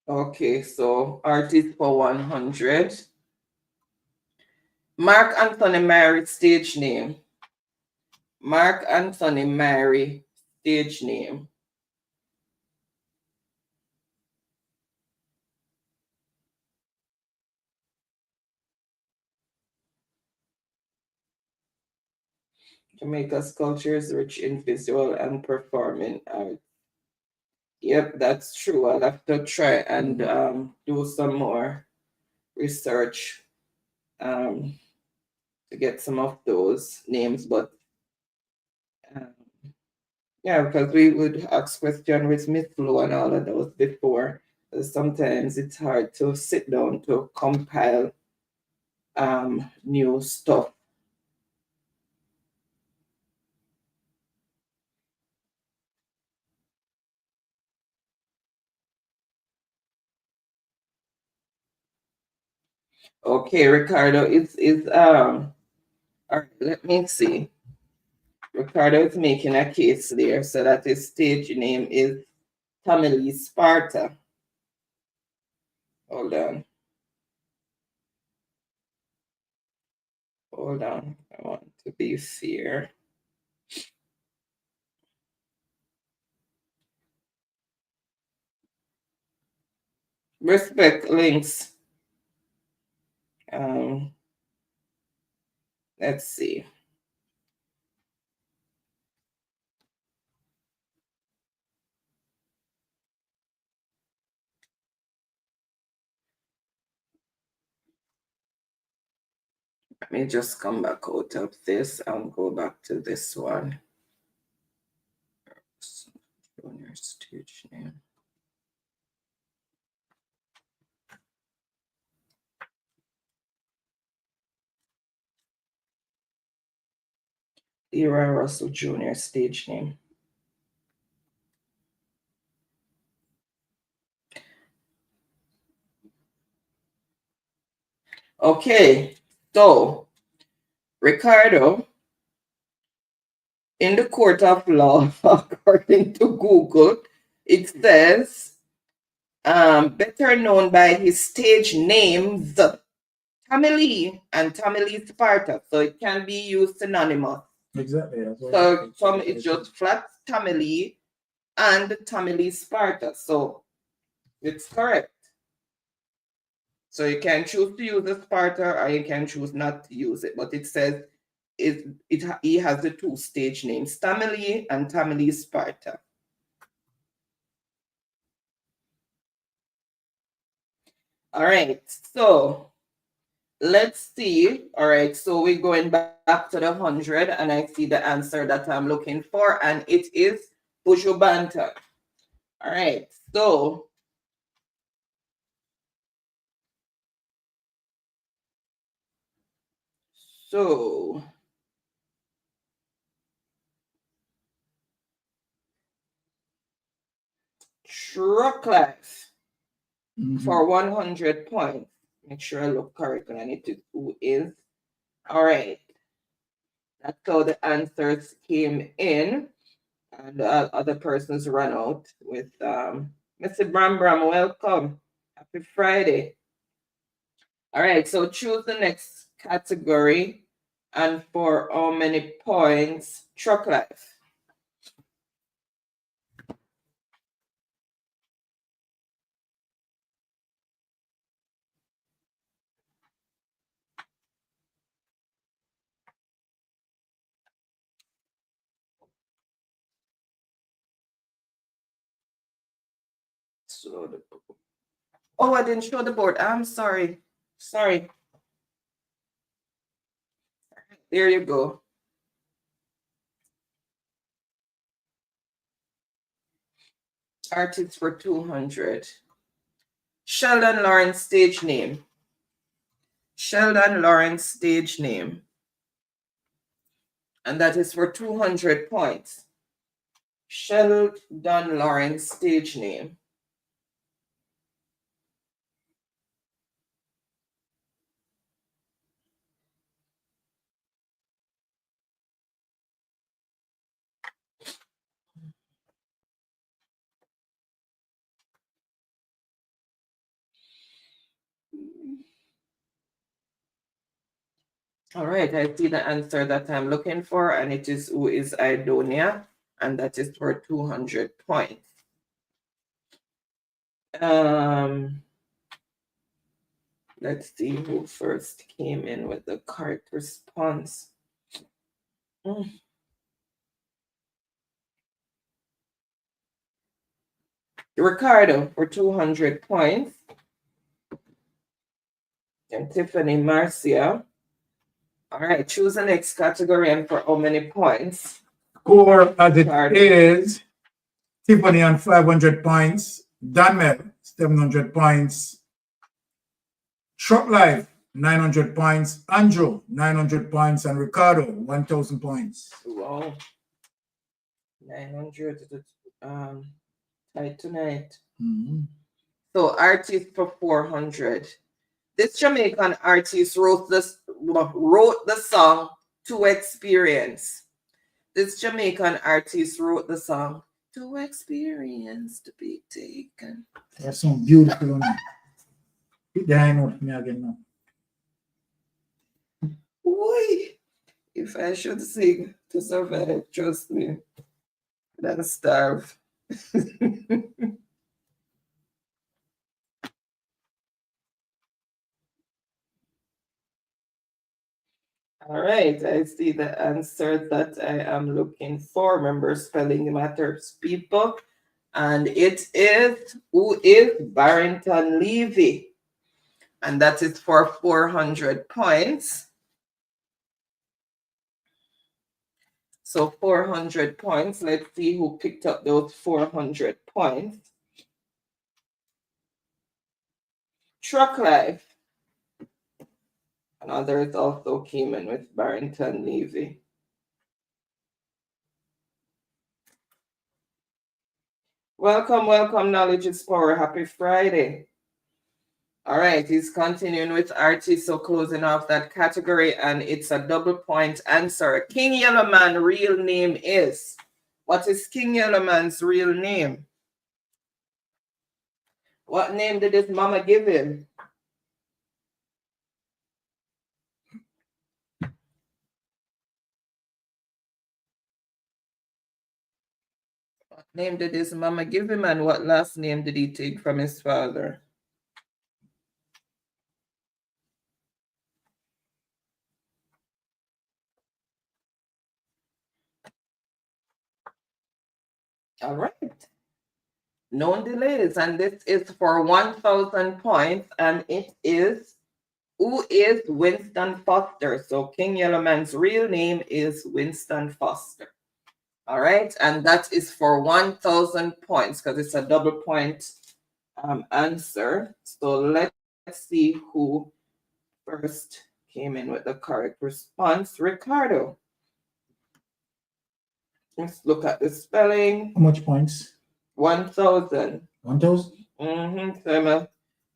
Okay, so artist for 100. Mark Anthony Mary stage name. Mark Anthony Mary stage name. Jamaica's culture is rich in visual and performing art. Yep, that's true. I'll have to try and do some more research to get some of those names. But yeah, because we would ask question with Miss Flo and all of those before. Sometimes it's hard to sit down to compile new stuff. Okay, Ricardo, it's all right, let me see. Ricardo is making a case there, so that his stage name is Tommy Lee Sparta. Hold on. Hold on. I want to be fair. Respect links. Let's see. Let me just come back out of this and go back to this one. Junior stage name. Leroy Russell Jr. stage name. Okay, so Ricardo, in the court of law, according to Google, it says better known by his stage names Tommy Lee and Tommy Lee Sparta, so it can be used synonymous. Exactly. So it's just flat Tommy Lee and Tommy Lee Sparta, so it's correct. So you can choose to use the Sparta or you can choose not to use it, but it says he has the two stage names, Tommy Lee and Tommy Lee Sparta. All right, so let's see. All right, so we're going back to the 100, and I see the answer that I'm looking for, and it is Buju Banton. All right, so Truck Life for 100 points. Make sure I look correct when I need to who is. All right. That's how the answers came in. And other persons run out with Mr. Bram, welcome. Happy Friday. All right, so choose the next category. And for how many points? Truck Life. Oh, I didn't show the board. I'm sorry. Sorry. There you go. Artists for 200. Sheldon Lawrence stage name. Sheldon Lawrence stage name. And that is for 200 points. Sheldon Lawrence stage name. All right, I see the answer that I'm looking for, and it is who is Idonia, and that is for 200 points. Let's see who first came in with the correct response. Ricardo for 200 points. And Tiffany Marcia. All right, choose the next category and for how many points? Score as it is. Tiffany on 500 points. Daniel, 700 points. Truck Life, 900 points. Andrew, 900 points. And Ricardo, 1,000 points. Wow. 900 tight tonight. So artist for 400. This Jamaican artist wrote the song To Experience. This Jamaican artist wrote the song To Experience to Be Taken. That's some beautiful one. Hit the high note for me again now. Boy, if I should sing to survive, trust me, then starve. All right, I see the answer that I am looking for. Remember, spelling matters, people. And it is, who is Barrington Levy? And that is for 400 points. So 400 points. Let's see who picked up those 400 points. Truck Life. And others also came in with Barrington Levy. Welcome, welcome, Knowledge is Power. Happy Friday. All right, he's continuing with artists, so closing off that category, and it's a double point answer. King Yellowman real name is? What is King Yellowman's real name? What name did his mama give him? What name did his mama give him, and what last name did he take from his father? All right. No delays, and this is for 1,000 points, and it is, who is Winston Foster? So King Yellowman's real name is Winston Foster. All right, and that is for 1,000 points because it's a double point answer. So let's see who first came in with the correct response. Ricardo. Let's look at the spelling. How much points? 1,000. 1,000? Mm-hmm. So I'm gonna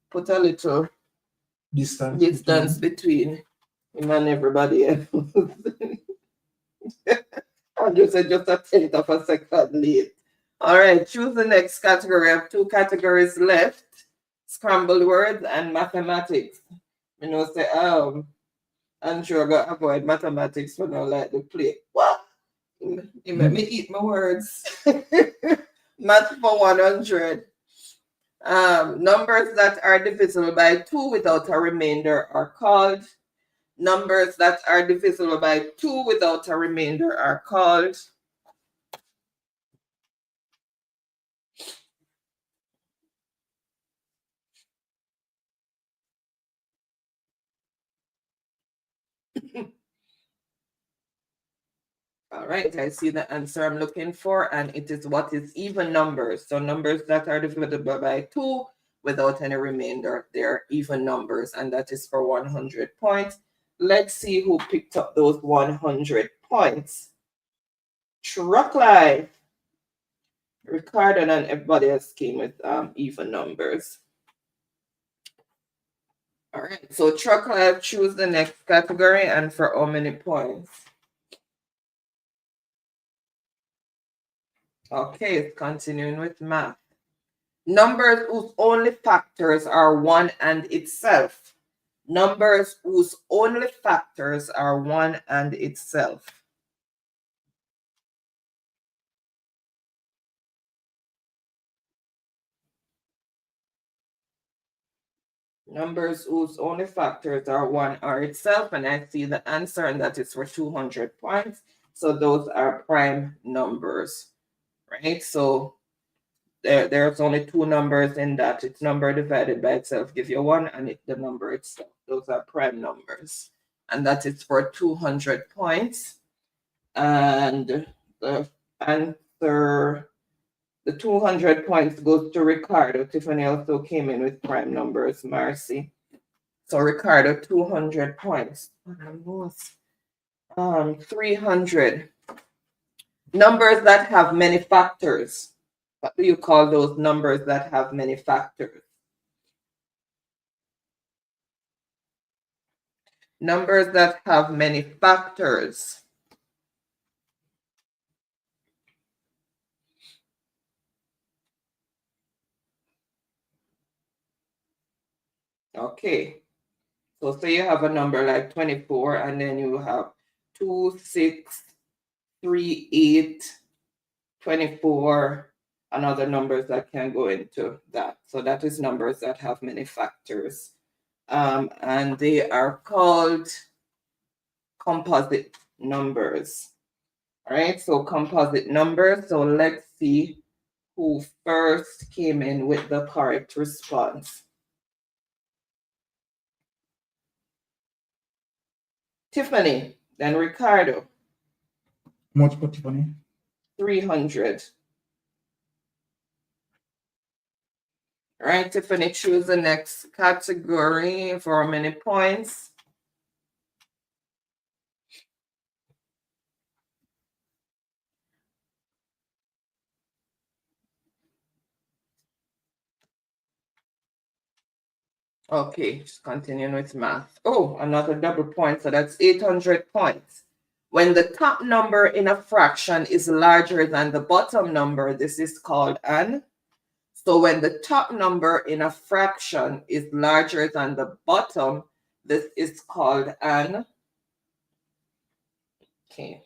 put a little distance between him and everybody else. I'm just a tenth of a second late. All right, choose the next category. I have 2 categories left: scrambled words and mathematics. You know, say, I'm sure I got avoid mathematics for now, like the play. What? You make me eat my words. Math for 100. Numbers that are divisible by 2 without a remainder are called. Numbers that are divisible by 2 without a remainder are called. All right, I see the answer I'm looking for, and it is what is even numbers. So numbers that are divisible by 2 without any remainder, they're even numbers, and that is for 100 points. Let's see who picked up those 100 points. Truck Life. Ricardo and everybody else came with even numbers. All right, so Truck Life, choose the next category and for how many points? Okay, continuing with math. Numbers whose only factors are 1 and itself. Numbers whose only factors are 1 and itself. Numbers whose only factors are 1 or itself, and I see the answer, and that is for 200 points. So those are prime numbers, right? So there's only 2 numbers in that. It's number divided by itself give you 1, and the number itself. Those are prime numbers, and that is for 200 points. And the answer, the 200 points goes to Ricardo. Tiffany also came in with prime numbers. Marcy. So Ricardo, 200 points. 300. Numbers that have many factors. What do you call those numbers that have many factors? Numbers that have many factors. Okay. So say you have a number like 24, and then you have 2, 6, 3, 8, 24, and other numbers that can go into that. So that is numbers that have many factors. And they are called composite numbers. All right, so composite numbers. So let's see who first came in with the correct response. Tiffany, then Ricardo. How much for Tiffany? 300. All right, Tiffany, choose the next category for how many points? Okay, just continuing with math. Oh, another double point, so that's 800 points. When the top number in a fraction is larger than the bottom number, this is called an. So when the top number in a fraction is larger than the bottom, this is called an. Okay.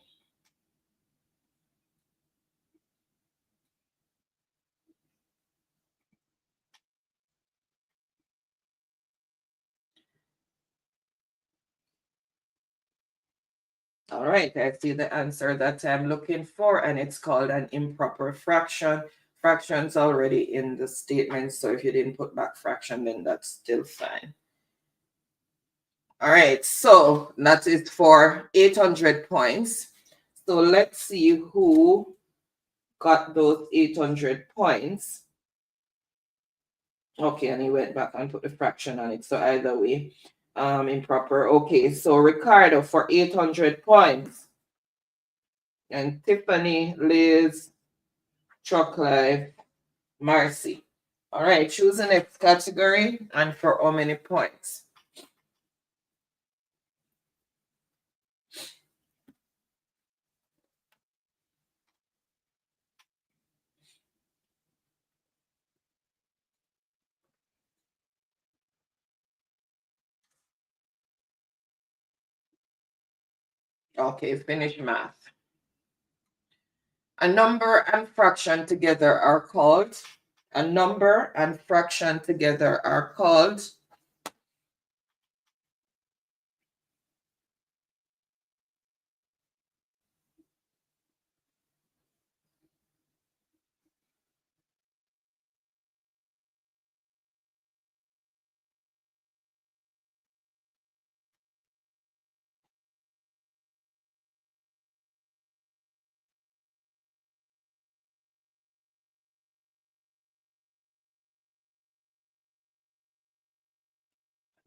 All right, I see the answer that I'm looking for, and it's called an improper fraction. Fraction's already in the statement, so if you didn't put back fraction, then that's still fine. All right, so that is for 800 points. So let's see who got those 800 points. Okay, and he went back and put the fraction on it, so either way, improper. Okay, so Ricardo for 800 points. And Tiffany, Liz, Truck Life, Marcy. All right, choose the next category and for how many points? Okay, finish math. A number and fraction together are called. A number and fraction together are called.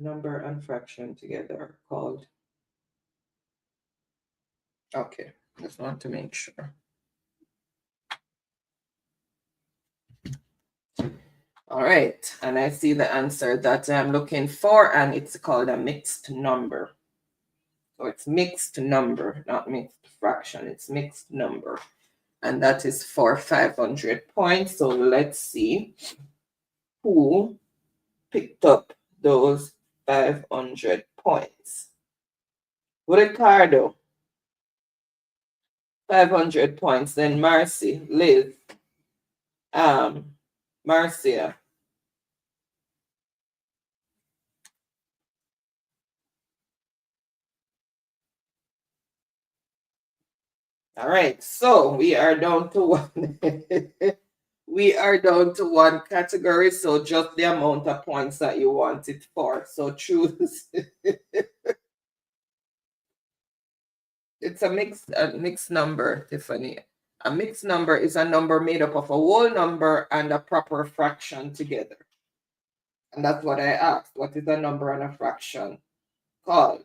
Number and fraction together are called. Okay, just want to make sure. All right, and I see the answer that I'm looking for, and it's called a mixed number. So it's mixed number, not mixed fraction, it's mixed number. And that is for 500 points. So let's see who picked up those 500 points. Ricardo, 500 points. Then Marcy, Liz, Marcia. All right, so we are down to one. We are down to one category, so just the amount of points that you want it for. So choose. It's a mixed number, Tiffany. A mixed number is a number made up of a whole number and a proper fraction together. And that's what I asked. What is a number and a fraction called?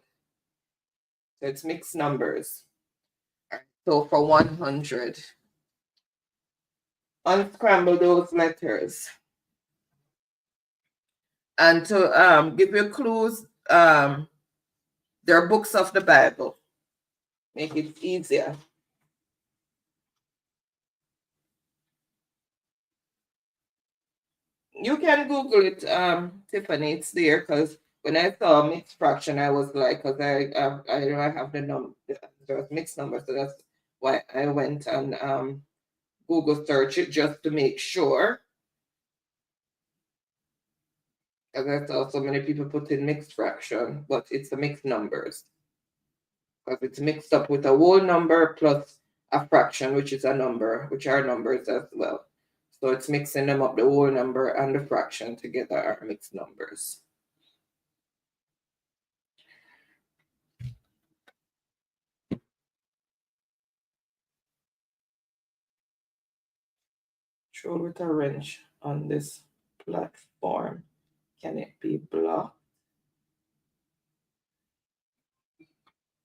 So it's mixed numbers. So for 100, unscramble those letters. And to give you clues, there are books of the Bible. Make it easier. You can Google it, Tiffany. It's there because when I saw mixed fraction, I was like, because I don't have the number, there's mixed numbers, so that's why I went and Google search it just to make sure. Because I saw so many people put in mixed fraction, but it's the mixed numbers. Because it's mixed up with a whole number plus a fraction, which is a number, which are numbers as well. So it's mixing them up, the whole number and the fraction together are mixed numbers. Throw with a wrench on this platform. Can it be blocked?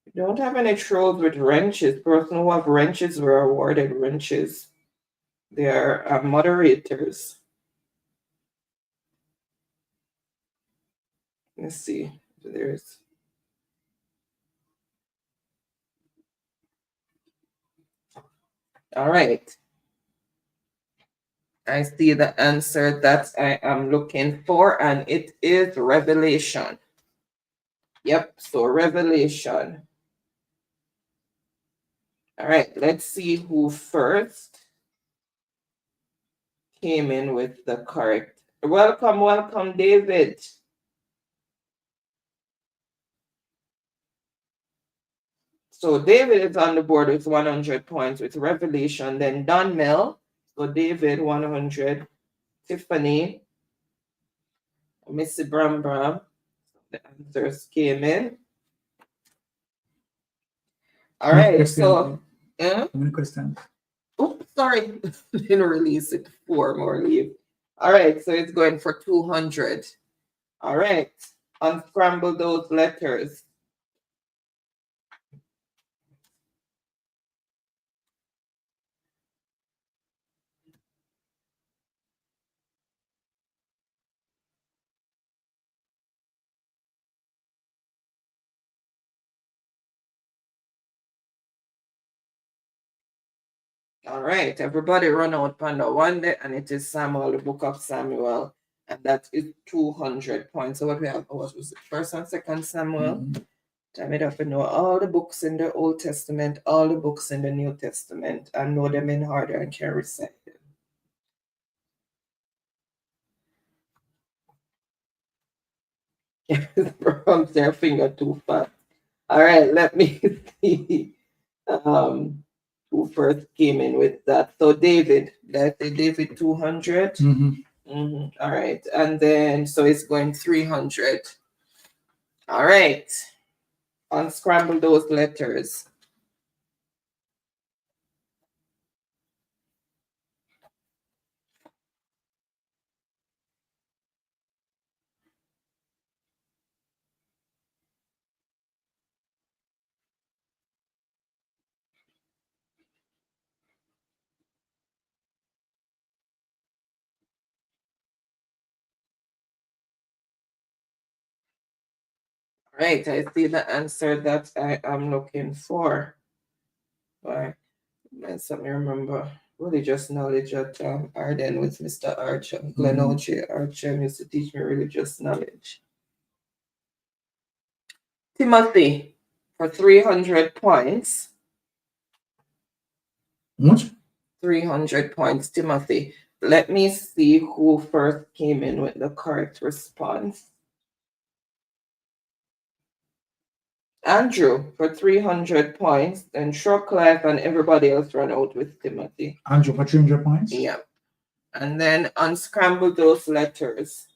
We don't have any throws with wrenches. Person who have wrenches were awarded wrenches. They are moderators. Let's see. There's all right. I see the answer that I am looking for, and it is Revelation. Yep, so Revelation. All right, let's see who first came in with the correct. Welcome, welcome, David. So David is on the board with 100 points with Revelation. Then Don Mill. So David, 100. Tiffany. Missy Bram Bram. The answers came in. All right, so How many questions? Oops, sorry, didn't release it for more leave. All right, so it's going for 200. All right, unscramble those letters. All right, everybody run out Panda one day, and it is Samuel, the book of Samuel, and that is 200 points. So what we have, what was it, first and second Samuel? I made up to know all the books in the Old Testament, all the books in the New Testament, and know them in order and can recite them. From their finger too fast. All right, let me see. Who first came in with that? So David, that's David 200. All right, and then so it's going 300. All right, unscramble those letters. Right, I see the answer that I am looking for. Right, let's let me remember. Religious knowledge at Arden with Mr. Archer. Glenn Oche Archer used to teach me religious knowledge. Timothy for 300 points. Much? 300 points, Timothy. Let me see who first came in with the correct response. Andrew for 300 points, then Shortlife and everybody else run out with Timothy. Andrew for 300 points? Yeah. And then unscramble those letters.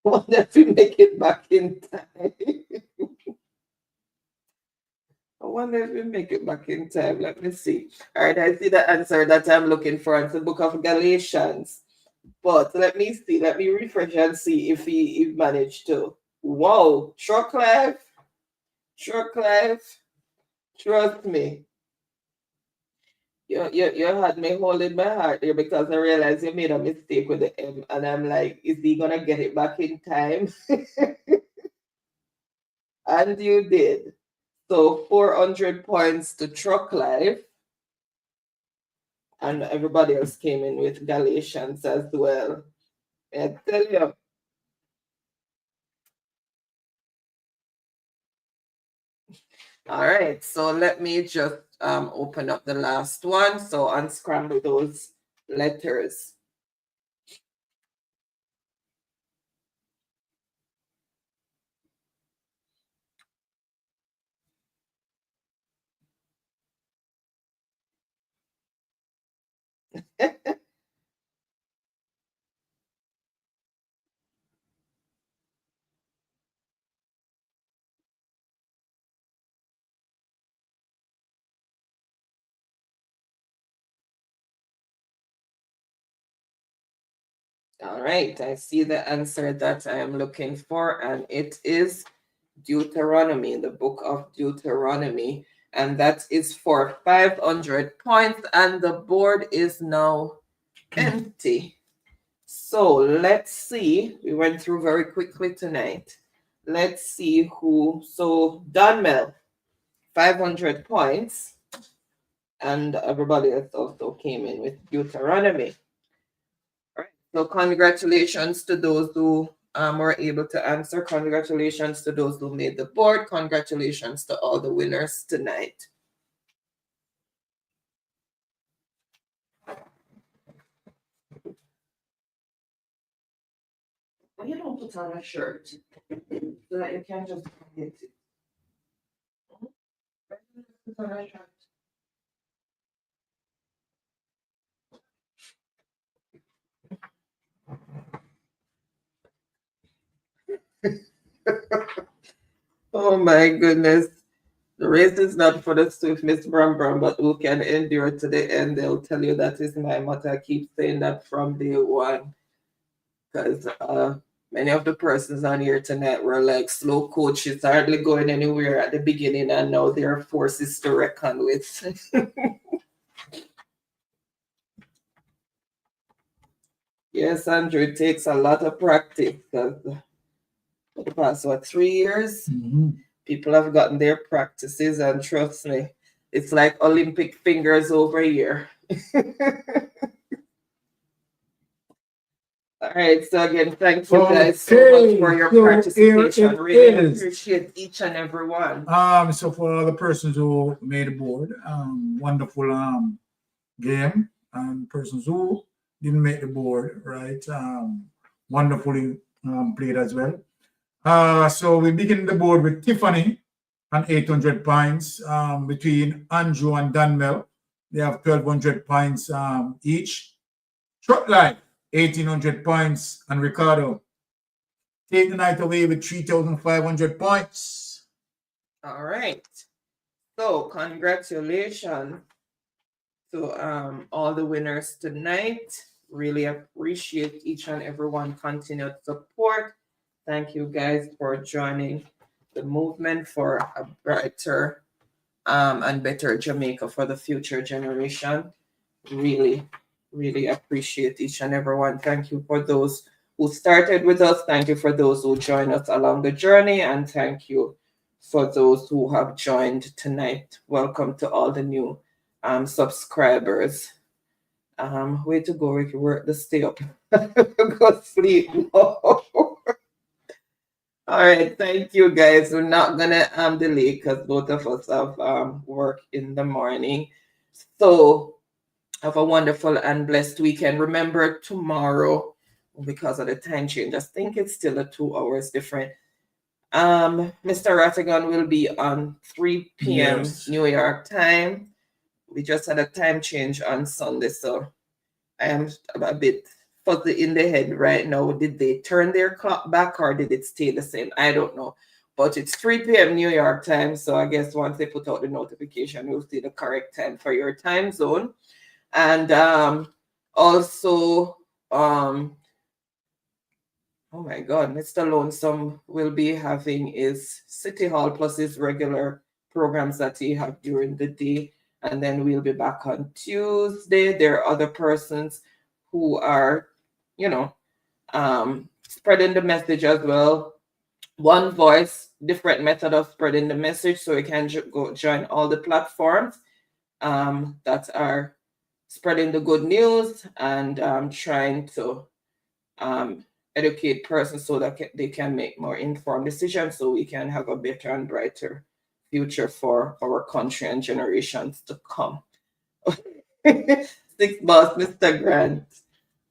I wonder if we make it back in time. I wonder if we make it back in time. Let me see. All right, I see the answer that I'm looking for. It's the book of Galatians. But let me see. Let me refresh and see if he managed to. Whoa, Shortlife, trust me. You had me holding my heart there because I realized you made a mistake with the M, and I'm like, is he gonna get it back in time? And you did. So 400 points to Truck Life. And everybody else came in with Galatians as well. I tell you. All right, so let me just open up the last one. So unscramble those letters. All right, I see the answer that I am looking for, and it is Deuteronomy, the book of Deuteronomy, and that is for 500 points, and the board is now empty. So let's see. We went through very quickly tonight. Let's see who. So Donmel, 500 points, and everybody else also came in with Deuteronomy. All right. So congratulations to those who were able to answer. Congratulations to those who made the board. Congratulations to all the winners tonight. Why you don't put on a shirt so that you can just get it? Put on a shirt. Oh my goodness. The race is not for the swift, Miss Bram Bram, but who can endure to the end. They'll tell you that is my motto. I keep saying that from day one. Because many of the persons on here tonight were like slow coaches, hardly going anywhere at the beginning, and now there are forces to reckon with. Yes, Andrew, it takes a lot of practice. For the past, 3 years, people have gotten their practices, and trust me, it's like Olympic fingers over here. All right, so again, thank you guys so much for your participation. Really appreciate each and every one. So for all the persons who made the board, wonderful game, and persons who didn't make the board, right? Wonderfully played as well. So we begin the board with Tiffany and 800 points. Between Andrew and Danmel, they have 1,200 points each. Truck Life, 1,800 points, and Ricardo take the night away with 3,500 points. All right. So congratulations to all the winners tonight. Really appreciate each and everyone continued support. Thank you guys for joining the movement for a brighter and better Jamaica for the future generation. Really, really appreciate each and everyone. Thank you for those who started with us. Thank you for those who joined us along the journey. And thank you for those who have joined tonight. Welcome to all the new subscribers. Way to go, Ricky. Work the stay up. Go sleep. All right, thank you guys. We're not gonna delay because both of us have work in the morning. So have a wonderful and blessed weekend. Remember tomorrow, because of the time change, I think it's still a 2 hours different. Mr. Rattigan will be on 3 p.m. Yes. New York time. We just had a time change on Sunday, so I am a bit fuzzy in the head right now. Did they turn their clock back or did it stay the same? I don't know. But it's 3 p.m. New York time, so I guess once they put out the notification, you'll see the correct time for your time zone. And also, oh my God, Mr. Lonesome will be having his City Hall plus his regular programs that he have during the day. And then we'll be back on Tuesday. There are other persons who are, spreading the message as well. One voice, different method of spreading the message. So you can go join all the platforms that are spreading the good news and trying to educate persons so that they can make more informed decisions so we can have a better and brighter future for our country and generations to come. Six boss, Mr. Grant.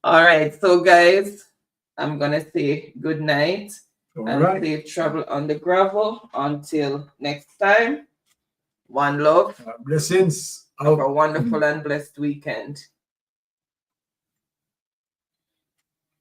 All right, so guys, I'm gonna say good night and safe travel on the gravel until next time. One love. Blessings. Have a wonderful and blessed weekend.